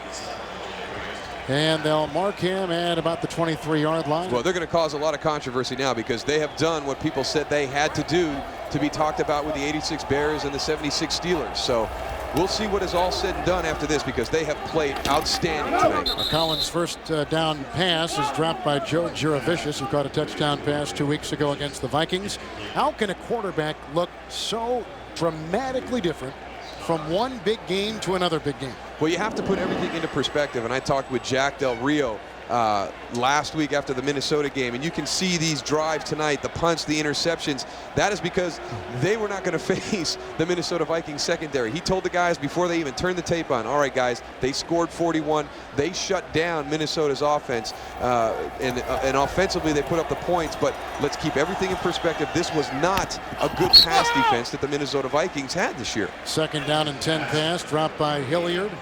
And they'll mark him at about the 23-yard line. Well, they're going to cause a lot of controversy now because they have done what people said they had to do to be talked about with the 86 Bears and the 76 Steelers. So we'll see what is all said and done after this because they have played outstanding tonight. Collins' first down pass is dropped by Joe Juravicius, who caught a touchdown pass 2 weeks ago against the Vikings. How can a quarterback look so dramatically different from one big game to another big game? Well, you have to put everything into perspective, and I talked with Jack Del Rio last week after the Minnesota game, and you can see these drives tonight, the punts, the interceptions. That is because they were not going to face the Minnesota Vikings secondary. He told the guys before they even turned the tape on, all right, guys, they scored 41. They shut down Minnesota's offense, and offensively they put up the points, but let's keep everything in perspective. This was not a good pass defense that the Minnesota Vikings had this year. 2nd down and 10 pass dropped by Hilliard.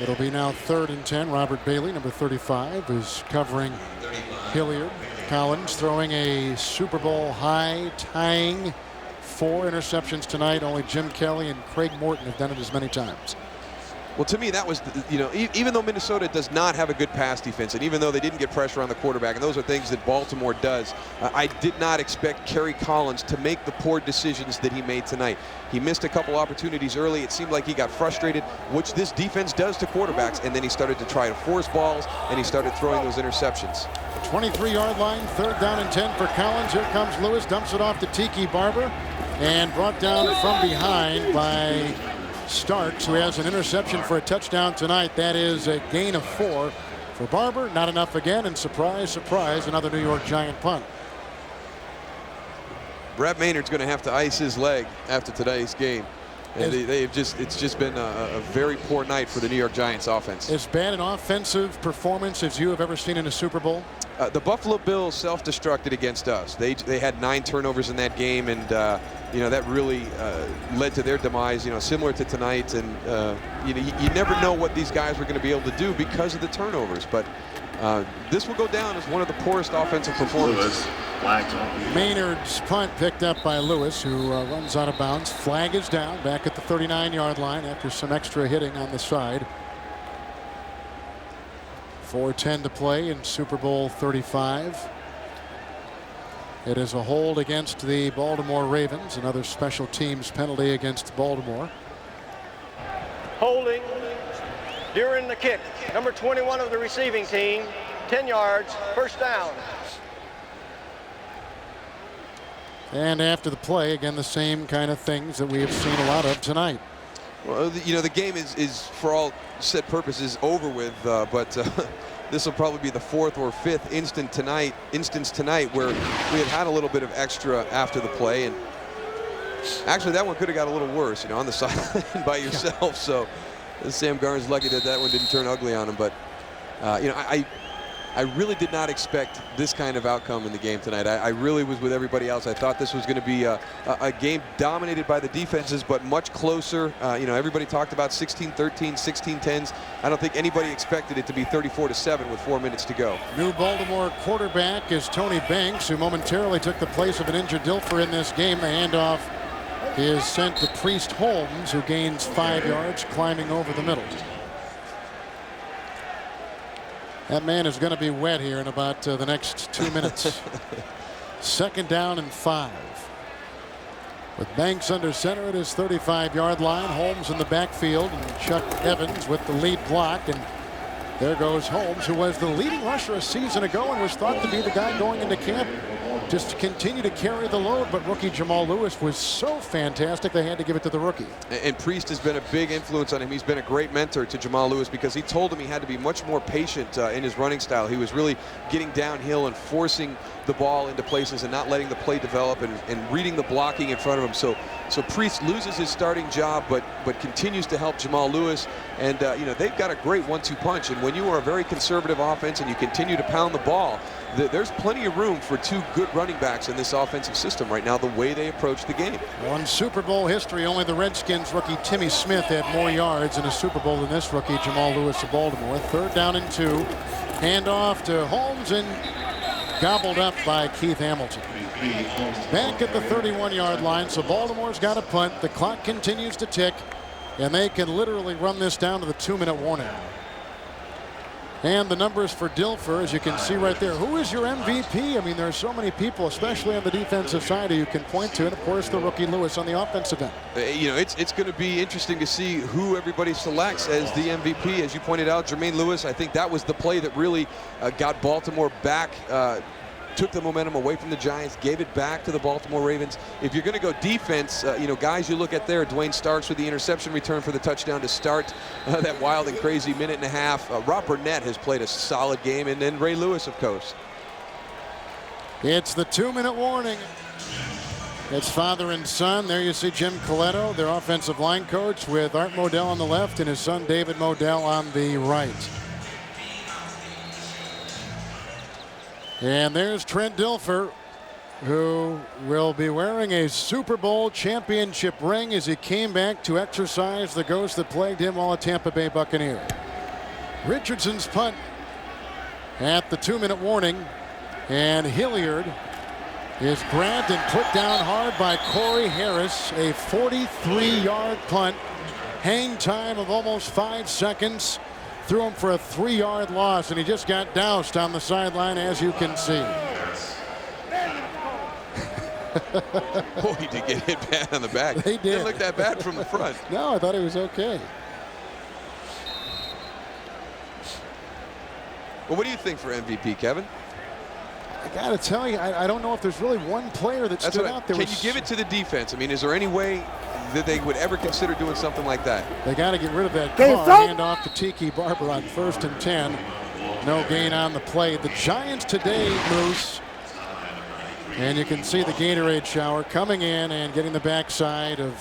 It'll be now 3rd and 10. Robert Bailey, number 35, is covering Hilliard. Collins throwing a Super Bowl high, tying 4 interceptions tonight. Only Jim Kelly and Craig Morton have done it as many times. Well, to me, that was, even though Minnesota does not have a good pass defense, and even though they didn't get pressure on the quarterback, and those are things that Baltimore does, I did not expect Kerry Collins to make the poor decisions that he made tonight. He missed a couple opportunities early. It seemed like he got frustrated, which this defense does to quarterbacks, and then he started to try to force balls, and he started throwing those interceptions. 23-yard line, 3rd down and 10 for Collins. Here comes Lewis, dumps it off to Tiki Barber, and brought down from behind by Starks, who has an interception for a touchdown tonight. That is a gain of 4 for Barber. Not enough again, and surprise, surprise, another New York Giant punt. Brad Maynard's going to have to ice his leg after today's game. And it's just been a very poor night for the New York Giants offense. As bad an offensive performance as you have ever seen in a Super Bowl? The Buffalo Bills self-destructed against us. They had 9 turnovers in that game, and that really led to their demise. Similar to tonight, and you never know what these guys were going to be able to do because of the turnovers. But this will go down as one of the poorest offensive performances. Maynard's punt picked up by Lewis, who runs out of bounds. Flag is down back at the 39-yard line after some extra hitting on the side. 4:10 to play in Super Bowl 35. It is a hold against the Baltimore Ravens, another special teams penalty against Baltimore. Holding during the kick. Number 21 of the receiving team, 10 yards, 1st down. And after the play, again, the same kind of things that we have seen a lot of tonight. Well, the game is for all set purposes over with, but this will probably be the 4th or 5th instance tonight where we had a little bit of extra after the play, and actually that one could have got a little worse, on the sideline by yourself. So Sam Garner's lucky that one didn't turn ugly on him, but I really did not expect this kind of outcome in the game tonight. I really was with everybody else. I thought this was going to be a game dominated by the defenses, but much closer. Everybody talked about 16-13, 16-10s. I don't think anybody expected it to be 34-7 with 4 minutes to go. New Baltimore quarterback is Tony Banks, who momentarily took the place of an injured Dilfer in this game. The handoff is sent to Priest Holmes, who gains 5 yards, climbing over the middle. That man is going to be wet here in about the next 2 minutes. 2nd down and 5. With Banks under center at his 35-yard line. Holmes in the backfield, and Chuck Evans with the lead block. And there goes Holmes, who was the leading rusher a season ago and was thought to be the guy going into camp just to continue to carry the load. But rookie Jamal Lewis was so fantastic they had to give it to the rookie. And Priest has been a big influence on him. He's been a great mentor to Jamal Lewis because he told him he had to be much more patient in his running style. He was really getting downhill and forcing the ball into places and not letting the play develop and reading the blocking in front of him. So Priest loses his starting job, but continues to help Jamal Lewis. And they've got a great 1-2 punch. And when you are a very conservative offense and you continue to pound the ball, there's plenty of room for 2 good running backs in this offensive system right now, the way they approach the game. In Super Bowl history, only the Redskins rookie Timmy Smith had more yards in a Super Bowl than this rookie Jamal Lewis of Baltimore. 3rd down and 2. Handoff to Holmes and gobbled up by Keith Hamilton. Back at the 31-yard line, so Baltimore's got a punt. The clock continues to tick, and they can literally run this down to the 2-minute warning. And the numbers for Dilfer, as you can see right there. Who is your MVP? I mean, there are so many people, especially on the defensive side, who you can point to. And, of course, the rookie Lewis on the offensive end. It's going to be interesting to see who everybody selects as the MVP. As you pointed out, Jermaine Lewis, I think that was the play that really got Baltimore back took the momentum away from the Giants, gave it back to the Baltimore Ravens. If you're going to go defense, guys you look at there, Dwayne Starks with the interception return for the touchdown to start that wild and crazy minute and a half. Rob Burnett has played a solid game, and then Ray Lewis, of course. It's the 2-minute warning. It's father and son. There you see Jim Coletto, their offensive line coach, with Art Modell on the left and his son David Modell on the right. And there's Trent Dilfer, who will be wearing a Super Bowl championship ring as he came back to exorcise the ghost that plagued him while a Tampa Bay Buccaneer. Richardson's punt at the 2-minute warning, and Hilliard is grabbed and put down hard by Corey Harris. A 43-yard punt, hang time of almost 5 seconds. Threw him for a 3-yard loss, and he just got doused on the sideline, as you can see. Boy, he did get hit bad on the back. They did. Didn't look that bad from the front. No, I thought he was okay. Well, what do you think for MVP, Kevin? I got to tell you, I don't know if there's really one player that stood out there. Can you give it to the defense? I mean, is there any way that they would ever consider doing something like that? They got to get rid of that car. Hand off to Tiki Barber on 1st and 10. No gain on the play. The Giants today, Moose, and you can see the Gatorade shower coming in and getting the backside of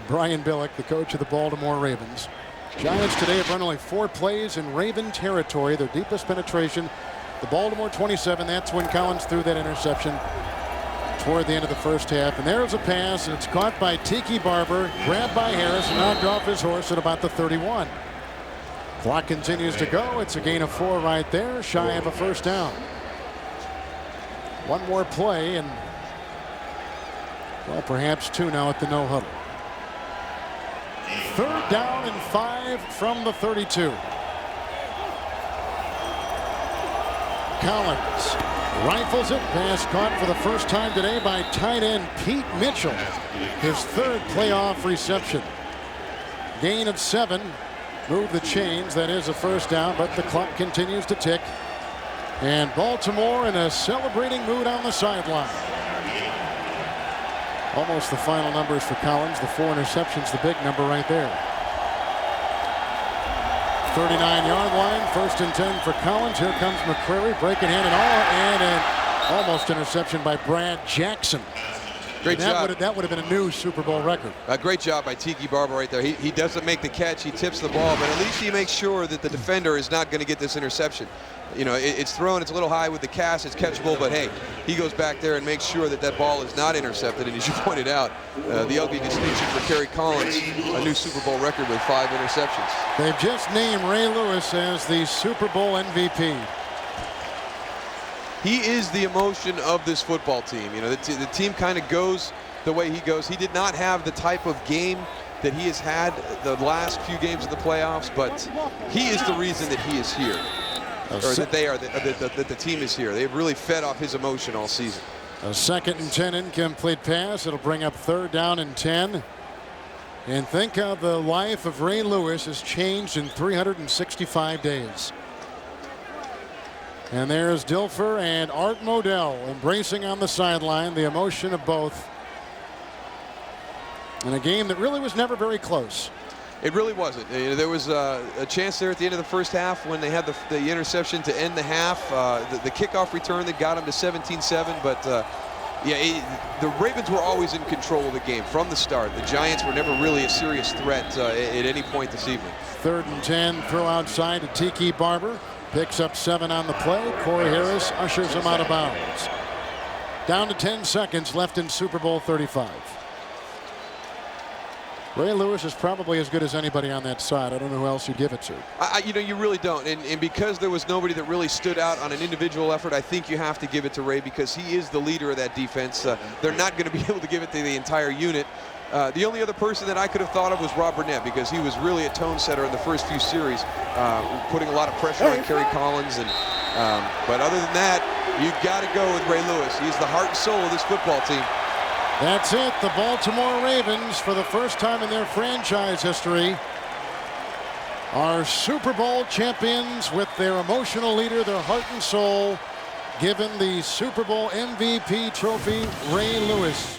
Brian Billick, the coach of the Baltimore Ravens. Giants today have run only 4 plays in Raven territory, their deepest penetration. The Baltimore 27, that's when Collins threw that interception toward the end of the first half. And there's a pass, and it's caught by Tiki Barber, grabbed by Harris, and knocked off his horse at about the 31. Clock continues to go. It's a gain of 4 right there, shy of a first down. One more play, and, well, perhaps 2 now at the no huddle. 3rd down and 5 from the 32. Collins rifles it. Pass caught for the first time today by tight end Pete Mitchell. His 3rd playoff reception. Gain of 7. Move the chains. That is a first down, but the clock continues to tick. And Baltimore in a celebrating mood on the sideline. Almost the final numbers for Collins. The 4 interceptions, the big number right there. 39-yard line, 1st and 10 for Collins. Here comes McCrary, breaking hand and all, and an almost interception by Brad Jackson. Great job. That would have been a new Super Bowl record. A great job by Tiki Barber right there. He doesn't make the catch, he tips the ball, but at least he makes sure that the defender is not going to get this interception. You know, it's thrown, it's a little high with the cast, it's catchable, but hey, he goes back there and makes sure that that ball is not intercepted. And as you pointed out, the ugly distinction for Kerry Collins, a new Super Bowl record with 5 interceptions. They've just named Ray Lewis as the Super Bowl MVP. He is the emotion of this football team. You know, the team kind of goes the way he goes. He did not have the type of game that he has had the last few games of the playoffs, but he is the reason that he is here. Or that they are, that the team is here. They've really fed off his emotion all season. A 2nd and 10 incomplete pass. It'll bring up 3rd down and 10. And think how the life of Ray Lewis has changed in 365 days. And there's Dilfer and Art Modell embracing on the sideline the emotion of both. In a game that really was never very close. It really wasn't. There was a chance there at the end of the first half when they had the interception to end the half. The kickoff return that got them to 17-7. But the Ravens were always in control of the game from the start. The Giants were never really a serious threat at any point this evening. 3rd and 10, throw outside to Tiki Barber. Picks up 7 on the play. Corey Harris ushers him out of bounds. Down to 10 seconds left in Super Bowl 35. Ray Lewis is probably as good as anybody on that side. I don't know who else you give it to. You really don't. And because there was nobody that really stood out on an individual effort, I think you have to give it to Ray because he is the leader of that defense. They're not going to be able to give it to the entire unit. The only other person that I could have thought of was Rob Burnett because he was really a tone setter in the first few series, putting a lot of pressure on Kerry Collins. But other than that, you've got to go with Ray Lewis. He's the heart and soul of this football team. That's it. The Baltimore Ravens, for the first time in their franchise history, are Super Bowl champions with their emotional leader, their heart and soul, given the Super Bowl MVP trophy, Ray Lewis.